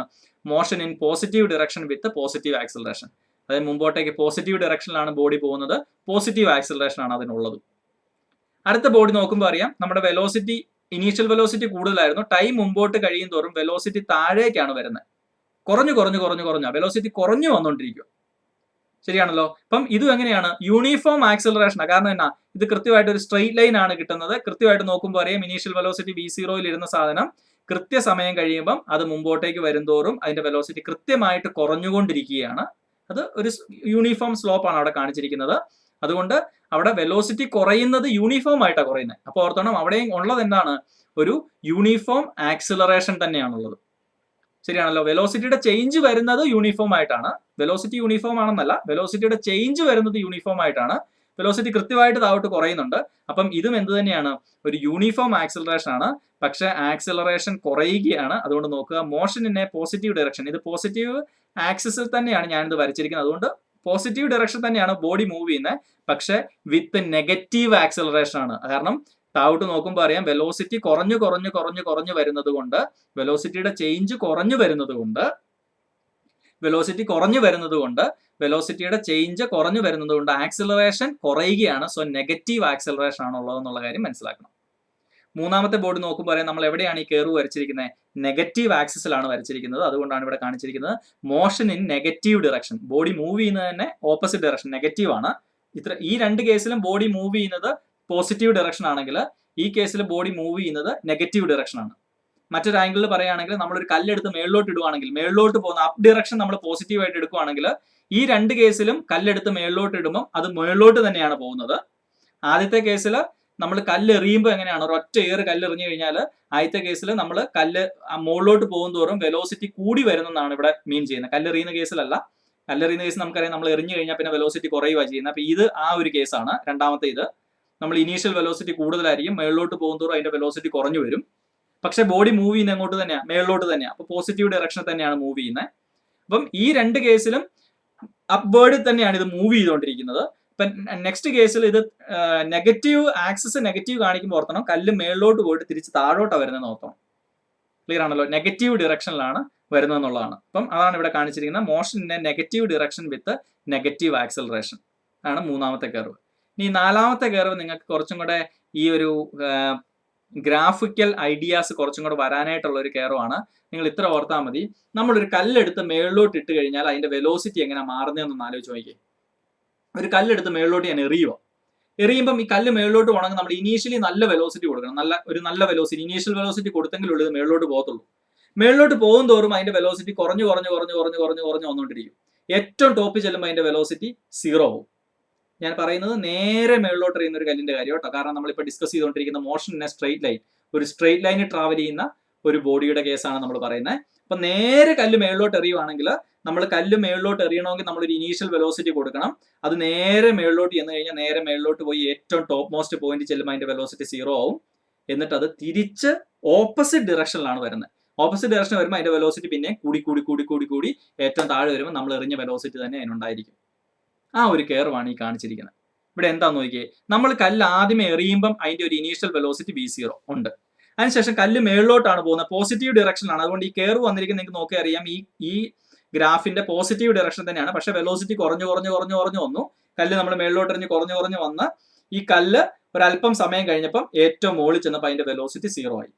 Motion in positive direction with positive acceleration. അതായത് മുമ്പോട്ടേക്ക് പോസിറ്റീവ് ഡിറക്ഷനിലാണ് ബോഡി പോകുന്നത്, പോസിറ്റീവ് ആക്സിലറേഷൻ ആണ് അതിനുള്ളത്. അടുത്ത ബോഡി നോക്കുമ്പോൾ അറിയാം, നമ്മുടെ വെലോസിറ്റി ഇനീഷ്യൽ വെലോസിറ്റി കൂടുതലായിരുന്നു, ടൈം മുമ്പോട്ട് കഴിയും തോറും വെലോസിറ്റി താഴേക്കാണ് വരുന്നത്. കുറഞ്ഞു വെലോസിറ്റി കുറഞ്ഞു വന്നുകൊണ്ടിരിക്കുക. ശരിയാണല്ലോ? അപ്പം ഇതും എങ്ങനെയാണ്? യൂണിഫോം ആക്സിലറേഷനാണ്. കാരണം എന്നാ, ഇത് കൃത്യമായിട്ട് ഒരു സ്ട്രെയിറ്റ് ലൈൻ ആണ് കിട്ടുന്നത്. കൃത്യമായിട്ട് നോക്കുമ്പോൾ അറിയാം, ഇനീഷ്യൽ വെലോസിറ്റി V0 ഇരുന്ന സാധനം കൃത്യസമയം കഴിയുമ്പം അത് മുമ്പോട്ടേക്ക് വരുംതോറും അതിന്റെ വെലോസിറ്റി കൃത്യമായിട്ട് കുറഞ്ഞുകൊണ്ടിരിക്കുകയാണ്. അത് ഒരു യൂണിഫോം സ്ലോപ്പ് ആണ് അവിടെ കാണിച്ചിരിക്കുന്നത്. അതുകൊണ്ട് അവിടെ വെലോസിറ്റി കുറയുന്നത് യൂണിഫോം ആയിട്ടാണ് കുറയുന്നത്. അപ്പോൾ ഓർത്തോണം, അവിടെയും ഉള്ളത് എന്താണ്? ഒരു യൂണിഫോം ആക്സിലറേഷൻ തന്നെയാണുള്ളത്. ശരിയാണല്ലോ. വെലോസിറ്റിയുടെ ചേഞ്ച് വരുന്നത് യൂണിഫോം ആയിട്ടാണ്. വെലോസിറ്റി യൂണിഫോം ആണെന്നല്ല, വെലോസിറ്റിയുടെ ചേഞ്ച് വരുന്നത് യൂണിഫോം ആയിട്ടാണ്. വെലോസിറ്റി കൃത്യമായിട്ട് താഴോട്ട് കുറയുന്നുണ്ട്. അപ്പം ഇതും എന്ത് തന്നെയാണ്, ഒരു യൂണിഫോം ആക്സിലറേഷൻ ആണ്. പക്ഷെ ആക്സിലറേഷൻ കുറയുകയാണ്. അതുകൊണ്ട് നോക്കുക, motion in A positive direction. ഇത് പോസിറ്റീവ് ആക്സിസിൽ തന്നെയാണ് ഞാനിത് വരച്ചിരിക്കുന്നത്. അതുകൊണ്ട് പോസിറ്റീവ് ഡയറക്ഷൻ തന്നെയാണ് ബോഡി മൂവ് ചെയ്യുന്നത്. പക്ഷെ വിത്ത് നെഗറ്റീവ് ആക്സിലറേഷൻ ആണ്. കാരണം താഴോട്ട് നോക്കുമ്പോൾ അറിയാം, വെലോസിറ്റി കുറഞ്ഞു വരുന്നത് കൊണ്ട്, വെലോസിറ്റിയുടെ ചേഞ്ച് കുറഞ്ഞു വരുന്നത് കൊണ്ട്, വെലോസിറ്റിയുടെ ചേഞ്ച് കുറഞ്ഞു വരുന്നത് കൊണ്ട് ആക്സിലറേഷൻ കുറയുകയാണ്. സോ നെഗറ്റീവ് ആക്സിലറേഷൻ ആണ് ഉള്ളതെന്നുള്ള കാര്യം മനസ്സിലാക്കണം. മൂന്നാമത്തെ ബോർഡ് നോക്കുമ്പോൾ പറയാം, നമ്മൾ എവിടെയാണ് ഈ കർവ് വരച്ചിരിക്കുന്നത്? നെഗറ്റീവ് ആക്സിസിലാണ് വരച്ചിരിക്കുന്നത്. അതുകൊണ്ടാണ് ഇവിടെ കാണിച്ചിരിക്കുന്നത് motion in negative direction. Body move ചെയ്യുന്നത് തന്നെ ഓപ്പോസിറ്റ് ഡയറക്ഷൻ, നെഗറ്റീവ് ആണ്. ഈ രണ്ട് കേസിലും ബോഡി മൂവ് ചെയ്യുന്നത് പോസിറ്റീവ് ഡയറക്ഷൻ ആണെങ്കിൽ, ഈ കേസിൽ ബോഡി മൂവ് ചെയ്യുന്നത് നെഗറ്റീവ് ഡയറക്ഷൻ ആണ്. മറ്റൊരു ആംഗിളിൽ പറയുകയാണെങ്കിൽ, നമ്മളൊരു കല്ലെടുത്ത് മേളിലോട്ട് ഇടുവാണെങ്കിൽ, മേളിലോട്ട് പോകുന്ന അപ്പ് ഡയറക്ഷൻ നമ്മൾ പോസിറ്റീവ് ആയിട്ട് എടുക്കുകയാണെങ്കിൽ, ഈ രണ്ട് കേസിലും കല്ലെടുത്ത് മേളിലോട്ട് ഇടുമ്പോൾ അത് മേളിലോട്ട് തന്നെയാണ് പോകുന്നത്. ആദ്യത്തെ കേസിൽ നമ്മൾ കല്ല് എറിയുമ്പോൾ എങ്ങനെയാണ്, ഒരൊറ്റ ഏറ് കല്ല് എറിഞ്ഞു കഴിഞ്ഞാൽ, ആദ്യത്തെ കേസിൽ നമ്മൾ കല്ല് മുകളിലോട്ട് പോകും തോറും വെലോസിറ്റി കൂടി വരുന്നതാണ് ഇവിടെ മീൻ ചെയ്യുന്നത്. കല്ലെറിയുന്ന കേസിലല്ല. കല്ലെറിയുന്ന കേസ് നമുക്കറിയാം, നമ്മൾ എറിഞ്ഞു കഴിഞ്ഞാൽ പിന്നെ വെലോസിറ്റി കുറയുക ചെയ്യുന്നത്. അപ്പൊ ഇത് ആ ഒരു കേസാണ്. രണ്ടാമത്തെ ഇത് നമ്മൾ ഇനീഷ്യൽ വെലോസിറ്റി കൂടുതലായിരിക്കും, മേളിലോട്ട് പോകും തോറും അതിന്റെ വെലോസിറ്റി കുറഞ്ഞു വരും. പക്ഷെ ബോഡി മൂവ് ചെയ്യുന്നത് എങ്ങോട്ട് തന്നെയാണ്? മേളിലോട്ട് തന്നെയാണ്. അപ്പൊ പോസിറ്റീവ് ഡയറക്ഷനിൽ തന്നെയാണ് മൂവ് ചെയ്യുന്നത്. അപ്പം ഈ രണ്ട് കേസിലും അപ്വേർഡിൽ തന്നെയാണ് ഇത് മൂവ് ചെയ്തുകൊണ്ടിരിക്കുന്നത്. ഇപ്പൊ നെക്സ്റ്റ് കേസിൽ ഇത് നെഗറ്റീവ് ആക്സിസ് നെഗറ്റീവ് കാണിക്കുമ്പോൾ ഓർത്തണം, കല്ല് മേളിലോട്ട് പോയിട്ട് തിരിച്ച് താഴോട്ടാണ് വരുന്നത് ഓർത്തണം. ക്ലിയർ ആണല്ലോ. നെഗറ്റീവ് ഡിറക്ഷനിലാണ് വരുന്നത് എന്നുള്ളതാണ്. അപ്പം അതാണ് ഇവിടെ കാണിച്ചിരിക്കുന്നത്, motion in A negative direction with negative acceleration ആണ് മൂന്നാമത്തെ കർവ്. ഇനി നാലാമത്തെ കർവ് നിങ്ങൾക്ക് കുറച്ചും കൂടെ ഈ ഒരു ഗ്രാഫിക്കൽ ഐഡിയാസ് കുറച്ചും കൂടെ വരാനായിട്ടുള്ള ഒരു കർവാണ്. നിങ്ങൾ ഇത്ര ഓർത്താൽ മതി, നമ്മളൊരു കല്ലെടുത്ത് മേളിലോട്ട് ഇട്ട് കഴിഞ്ഞാൽ അതിന്റെ വെലോസിറ്റി എങ്ങനെ മാറുന്നതെന്നൊന്ന് ആലോചിച്ച് നോക്കിയേ. ഒരു കല്ലെടുത്ത് മേളിലോട്ട് ഞാൻ എറിയുമ്പം ഈ കല്ല് മേളിലോട്ട് പോകണമെങ്കിൽ നമ്മൾ ഇനീഷ്യലി നല്ല വെലോസിറ്റി കൊടുക്കണം. നല്ല വെലോസിറ്റി, ഇനീഷ്യൽ വെലോസിറ്റി കൊടുത്തെങ്കിലുള്ളൂ ഇത് മേളിലോട്ട് പോകത്തുള്ളൂ. മേളിലോട്ട് പോകും തോറും അതിന്റെ വെലോസിറ്റി കുറഞ്ഞു വന്നുകൊണ്ടിരിക്കും. ഏറ്റവും ടോപ്പിൽ ചെല്ലുമ്പോൾ അതിന്റെ വെലോസിറ്റി 0 ആവും. ഞാൻ പറയുന്നത് നേരെ മേളിലോട്ട് എറിയുന്ന ഒരു കല്ലിന്റെ കാര്യം കേട്ടോ. കാരണം നമ്മളിപ്പോൾ ഡിസ്കസ് ചെയ്തുകൊണ്ടിരിക്കുന്ന motion in a straight line, ഒരു സ്ട്രെയിറ്റ് ലൈനിൽ ട്രാവൽ ചെയ്യുന്ന ഒരു ബോഡിയുടെ കേസാണ് നമ്മൾ പറയുന്നത്. അപ്പൊ നേരെ കല്ല് മേളിലോട്ട് എറിയുവാണെങ്കിൽ, നമ്മൾ കല്ല് മേളിലോട്ട് എറിയണമെങ്കിൽ നമ്മളൊരു ഇനീഷ്യൽ വെലോസിറ്റി കൊടുക്കണം. അത് നേരെ മേളിലോട്ട് ചെന്ന് കഴിഞ്ഞാൽ നേരെ മേളിലോട്ട് പോയി ഏറ്റവും ടോപ്പ് മോസ്റ്റ് പോയിന്റ് ചെല്ലുമ്പോൾ അതിന്റെ വെലോസിറ്റി 0 ആവും. എന്നിട്ട് അത് തിരിച്ച് ഓപ്പോസിറ്റ് ഡിറക്ഷനിലാണ് വരുന്നത്. ഓപ്പോസിറ്റ് ഡയറക്ഷൻ വരുമ്പോൾ അതിന്റെ വെലോസിറ്റി പിന്നെ കൂടി ഏറ്റവും താഴെ വരുമ്പോൾ നമ്മൾ എറിഞ്ഞ വെലോസിറ്റി തന്നെ അതിനുണ്ടായിരിക്കും. ആ ഒരു കർവാണ് ഈ കാണിച്ചിരിക്കുന്നത്. ഇവിടെ എന്താന്ന് നോക്കിയേ, നമ്മൾ കല്ല് ആദ്യമേ എറിയുമ്പം അതിന്റെ ഒരു ഇനീഷ്യൽ വെലോസിറ്റി V0 ഉണ്ട്. അതിനുശേഷം കല്ല് മേളിലോട്ടാണ് പോകുന്നത്, പോസിറ്റീവ് ഡയറക്ഷനാണ്. അതുകൊണ്ട് ഈ കർവ് വന്നിരിക്കുന്നത് നിങ്ങൾക്ക് നോക്കി അറിയാം, ഈ ഗ്രാഫിന്റെ പോസിറ്റീവ് ഡയറക്ഷൻ തന്നെയാണ്. പക്ഷെ വെലോസിറ്റി കുറഞ്ഞു വന്നു. കല്ല് നമ്മൾ മേളിലോട്ട് എറിഞ്ഞ് കുറഞ്ഞു വന്ന് ഈ കല്ല് ഒരല്പം സമയം കഴിഞ്ഞപ്പം ഏറ്റവും മുകളിൽ ചെന്നപ്പോൾ അതിന്റെ വെലോസിറ്റി 0 ആയി.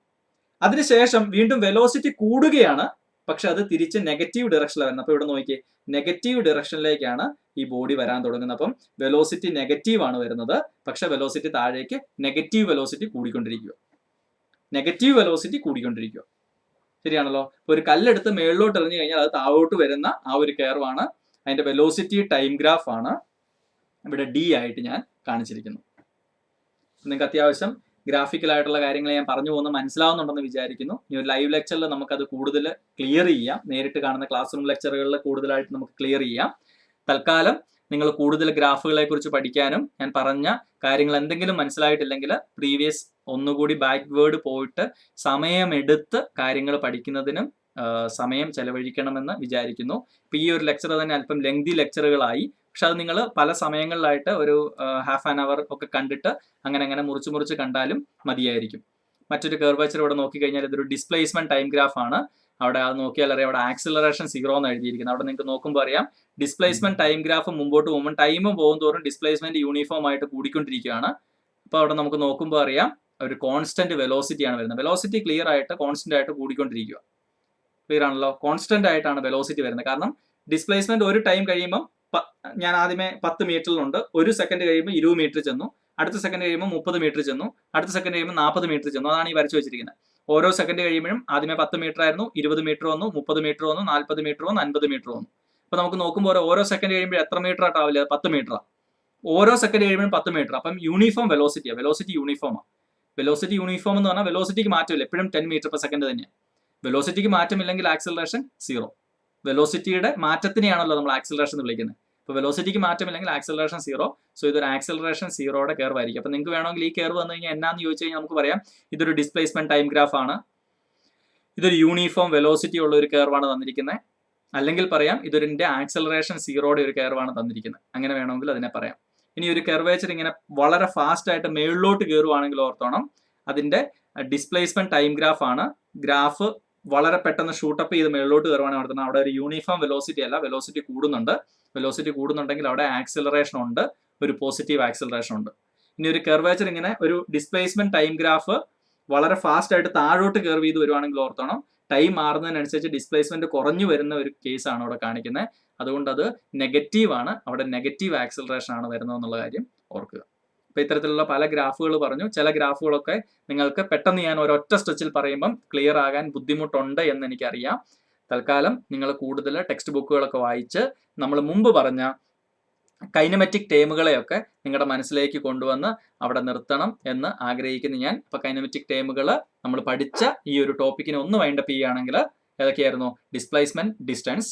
അതിനുശേഷം വീണ്ടും വെലോസിറ്റി കൂടുകയാണ്, പക്ഷെ അത് തിരിച്ച് നെഗറ്റീവ് ഡയറക്ഷനിലാണ് വരുന്നത്. അപ്പൊ ഇവിടെ നോക്കിയേ, നെഗറ്റീവ് ഡയറക്ഷനിലേക്കാണ് ഈ ബോഡി വരാൻ തുടങ്ങുന്നത്. അപ്പം വെലോസിറ്റി നെഗറ്റീവ് ആണ് വരുന്നത്, പക്ഷെ വെലോസിറ്റി താഴേക്ക് നെഗറ്റീവ് വെലോസിറ്റി കൂടിക്കൊണ്ടിരിക്കുക. ശരിയാണല്ലോ. ഒരു കല്ലെടുത്ത് മേളിലോട്ട് എറിഞ്ഞു കഴിഞ്ഞാൽ അത് താഴോട്ട് വരുന്ന ആ ഒരു കർവാണ്. അതിന്റെ വെലോസിറ്റി ടൈം ഗ്രാഫ് ആണ് ഇവിടെ D ആയിട്ട് ഞാൻ കാണിച്ചിരിക്കുന്നു. നിങ്ങൾക്ക് അത്യാവശ്യം ഗ്രാഫിക്കലായിട്ടുള്ള കാര്യങ്ങൾ ഞാൻ പറഞ്ഞു പോകുന്നത് മനസ്സിലാവുന്നുണ്ടെന്ന് വിചാരിക്കുന്നു. ഈ ഒരു ലൈവ് ലെക്ചറിൽ നമുക്കത് കൂടുതൽ ക്ലിയർ ചെയ്യാം. നേരിട്ട് കാണുന്ന ക്ലാസ് റൂം ലെക്ചറുകളിൽ കൂടുതലായിട്ട് നമുക്ക് ക്ലിയർ ചെയ്യാം. തൽക്കാലം നിങ്ങൾ കൂടുതൽ ഗ്രാഫുകളെ കുറിച്ച് പഠിക്കാനും ഞാൻ പറഞ്ഞ കാര്യങ്ങൾ എന്തെങ്കിലും മനസ്സിലായിട്ടില്ലെങ്കിൽ പ്രീവിയസ് ഒന്നുകൂടി ബാക്ക്വേർഡ് പോയിട്ട് സമയമെടുത്ത് കാര്യങ്ങൾ പഠിക്കുന്നതിനും സമയം ചെലവഴിക്കണമെന്ന് വിചാരിക്കുന്നു. ഇപ്പൊ ഈ ഒരു ലെക്ചർ തന്നെ അല്പം ലെങ്തി ലെക്ചറുകളായി. പക്ഷെ അത് നിങ്ങൾ പല സമയങ്ങളിലായിട്ട് ഒരു ഹാഫ് ആൻ അവർ ഒക്കെ കണ്ടിട്ട് അങ്ങനെ മുറിച്ച് കണ്ടാലും മതിയായിരിക്കും. മറ്റൊരു കർവേച്ചർ ഇവിടെ നോക്കിക്കഴിഞ്ഞാൽ ഇതൊരു ഡിസ്പ്ലേസ്മെന്റ് ടൈം ഗ്രാഫ് ആണ്. അവിടെ അത് നോക്കിയാൽ അറിയാം, അവിടെ ആക്സിലറേഷൻ 0 എന്ന് എഴുതിയിരിക്കുന്നത്. അവിടെ നിങ്ങൾക്ക് നോക്കുമ്പോൾ അറിയാം, ഡിസ്പ്ലേസ്മെന്റ് ടൈം ഗ്രാഫ് മുമ്പോട്ട് പോകുമ്പോൾ ടൈം പോകും തോറും ഡിസ്പ്ലേസ്മെന്റ് യൂണിഫോം ആയിട്ട് കൂടിക്കൊണ്ടിരിക്കുകയാണ്. അപ്പോൾ അവിടെ നമുക്ക് നോക്കുമ്പോൾ അറിയാം, ഒരു കോൺസ്റ്റന്റ് വെലോസിറ്റി ആണ് വരുന്നത്. വെലോസിറ്റി ക്ലിയർ ആയിട്ട് കോൺസ്റ്റന്റ് ആയിട്ട് കൂടിക്കൊണ്ടിരിക്കുക. ക്ലിയർ ആണല്ലോ. കോൺസ്റ്റന്റ് ആയിട്ടാണ് വെലോസിറ്റി വരുന്നത്. കാരണം ഡിസ്പ്ലേസ്മെന്റ് ഒരു ടൈം കഴിയുമ്പോൾ, ഞാൻ ആദ്യമേ 10 മീറ്ററിലുണ്ട്, ഒരു സെക്കൻഡ് കഴിയുമ്പോൾ 20 മീറ്റർ ചെന്നു, അടുത്ത സെക്കൻഡ് കഴിയുമ്പോൾ 30 മീറ്റർ ചെന്നു, അടുത്ത സെക്കൻഡ് കഴിയുമ്പോൾ 40 മീറ്റർ ചെന്നു. അതാണ് ഈ വരച്ചു വെച്ചിരിക്കുന്നത്. ഓരോ സെക്കൻഡ് കഴിയുമ്പോഴും ആദ്യമേ 10 മീറ്റർ ആയിരുന്നു, 20 മീറ്റർ വന്നു, 30 മീറ്റർ വന്നു, 40 മീറ്റർ വന്നു, 50 മീറ്റർ വന്നു. അപ്പൊ നമുക്ക് നോക്കുമ്പോൾ ഓരോ സെക്കൻഡ് കഴിയുമ്പോൾ എത്ര മീറ്റർ ആട്ടാവില്ല? 10 മീറ്റർ. ഓരോ സെക്കൻഡ് കഴിയുമ്പോഴും 10 മീറ്റർ. അപ്പം യൂണിഫോം വെലോസിറ്റിയാണ്. വെലോസിറ്റി യൂണിഫോം എന്ന് പറഞ്ഞാൽ വെലോസിറ്റിക്ക് മാറ്റമില്ല, എപ്പോഴും 10 മീറ്റർ പെർ സെക്കൻഡ് തന്നെയാണ്. വെലോസിറ്റിക്ക് മാറ്റമില്ലെങ്കിൽ ആക്സിലറേഷൻ 0. വെലോസിറ്റിയുടെ മാറ്റത്തിനെയാണല്ലോ നമ്മൾ ആക്സിലറേഷൻ എന്ന് വിളിക്കുന്നത്. ഇപ്പോൾ വെലോസിറ്റിക്ക് മാറ്റമില്ലെങ്കിൽ ആക്സിലറേഷൻ 0. സോ ഇതൊരു ആക്സിലറേഷൻ 0യുടെ കർവ് ആയിരിക്കും. അപ്പോൾ നിങ്ങൾക്ക് വേണമെങ്കിൽ ഈ കർവ് വന്നു കഴിഞ്ഞാൽ എന്നാന്ന് ചോദിച്ചു കഴിഞ്ഞാൽ നമുക്ക് പറയാം ഇതൊരു ഡിസ്പ്ലേസ്മെന്റ് ടൈം ഗ്രാഫ് ആണ്, ഇതൊരു യൂണിഫോം വെലോസിറ്റി ഉള്ള ഒരു കർവാണ് തന്നിരിക്കുന്നത്, അല്ലെങ്കിൽ പറയാം ഇതൊരിന്റെ ആക്സിലറേഷൻ 0യുടെ ഒരു കർവാണ് തന്നിരിക്കുന്നത്. അങ്ങനെ വേണമെങ്കിൽ അതിനെ പറയാം. ഇനി ഒരു കർവേച്ചർ ഇങ്ങനെ വളരെ ഫാസ്റ്റ് ആയിട്ട് മേളിലോട്ട് കയറുവാണെങ്കിൽ ഓർത്തോണം അതിന്റെ ഡിസ്പ്ലേസ്മെന്റ് ടൈം ഗ്രാഫ് ആണ്. ഗ്രാഫ് വളരെ പെട്ടെന്ന് ഷൂട്ടപ്പ് ചെയ്ത് മേളിലോട്ട് കയറുവാണ് നടത്തുന്നത്. അവിടെ ഒരു യൂണിഫോം വെലോസിറ്റി അല്ല, വെലോസിറ്റി കൂടുന്നുണ്ട്. വെലോസിറ്റി കൂടുന്നുണ്ടെങ്കിൽ അവിടെ ആക്സിലറേഷൻ ഉണ്ട്, ഒരു പോസിറ്റീവ് ആക്സിലറേഷൻ ഉണ്ട്. ഇനി ഒരു കർവേച്ചർ ഇങ്ങനെ ഒരു ഡിസ്പ്ലേസ്മെന്റ് ടൈം ഗ്രാഫ് വളരെ ഫാസ്റ്റ് ആയിട്ട് താഴോട്ട് കർവ് ചെയ്ത് വരുവാണെങ്കിൽ ഓർത്തോണം ടൈം മാറുന്നതിനനുസരിച്ച് ഡിസ്പ്ലേസ്മെന്റ് കുറഞ്ഞു വരുന്ന ഒരു കേസാണ് അവിടെ കാണിക്കുന്നത്. അതുകൊണ്ട് അത് നെഗറ്റീവ് ആണ്, അവിടെ നെഗറ്റീവ് ആക്സിലറേഷൻ ആണ് വരുന്നത് എന്നുള്ള കാര്യം ഓർക്കുക. അപ്പോൾ ഇത്തരത്തിലുള്ള പല ഗ്രാഫുകൾ പറഞ്ഞു. ചില ഗ്രാഫുകളൊക്കെ നിങ്ങൾക്ക് പെട്ടെന്ന് ഞാൻ ഒരൊറ്റ സ്ട്രെച്ചിൽ പറയുമ്പം ക്ലിയർ ആകാൻ ബുദ്ധിമുട്ടുണ്ട് എന്ന് എനിക്കറിയാം. തൽക്കാലം നിങ്ങൾ കൂടുതൽ ടെക്സ്റ്റ് ബുക്കുകളൊക്കെ വായിച്ച് നമ്മൾ മുമ്പ് പറഞ്ഞ കൈനമെറ്റിക് ടേമുകളെയൊക്കെ നിങ്ങളുടെ മനസ്സിലേക്ക് കൊണ്ടുവന്ന് അവിടെ നിർത്തണം എന്ന് ആഗ്രഹിക്കുന്നു ഞാൻ. അപ്പോൾ കൈനമെറ്റിക് ടേമുകൾ നമ്മൾ പഠിച്ച ഈ ഒരു ടോപ്പിക്കിനെ ഒന്ന് വൈൻഡപ്പ് ചെയ്യുകയാണെങ്കിൽ ഏതൊക്കെയായിരുന്നു? Displacement, distance,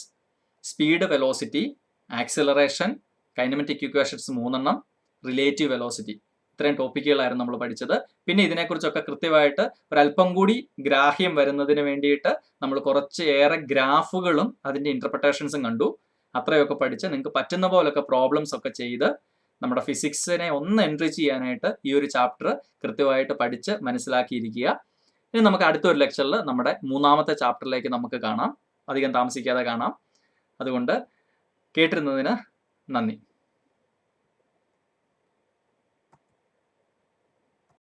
speed, velocity, acceleration, kinematic equations 3, relative velocity. ഇത്രയും ടോപ്പിക്കുകളായിരുന്നു നമ്മൾ പഠിച്ചത്. പിന്നെ ഇതിനെക്കുറിച്ചൊക്കെ കൃത്യമായിട്ട് ഒരല്പം കൂടി ഗ്രാഹ്യം വരുന്നതിന് വേണ്ടിയിട്ട് നമ്മൾ കുറച്ച് ഏറെ ഗ്രാഫുകളും അതിൻ്റെ ഇന്റർപ്രിട്ടേഷൻസും കണ്ടു. അത്രയൊക്കെ പഠിച്ച് നിങ്ങൾക്ക് പറ്റുന്ന പോലൊക്കെ പ്രോബ്ലംസ് ഒക്കെ ചെയ്ത് നമ്മുടെ ഫിസിക്സിനെ ഒന്ന് എൻട്രിച്ച് ചെയ്യാനായിട്ട് ഈ ഒരു ചാപ്റ്റർ കൃത്യമായിട്ട് പഠിച്ച് മനസ്സിലാക്കിയിരിക്കുക. ഇനി നമുക്ക് അടുത്തൊരു ലെക്ചറിൽ നമ്മുടെ 3ാമത്തെ ചാപ്റ്ററിലേക്ക് നമുക്ക് കാണാം. അധികം താമസിക്കാതെ കാണാം. അതുകൊണ്ട് കേട്ടിരുന്നതിന് നന്ദി.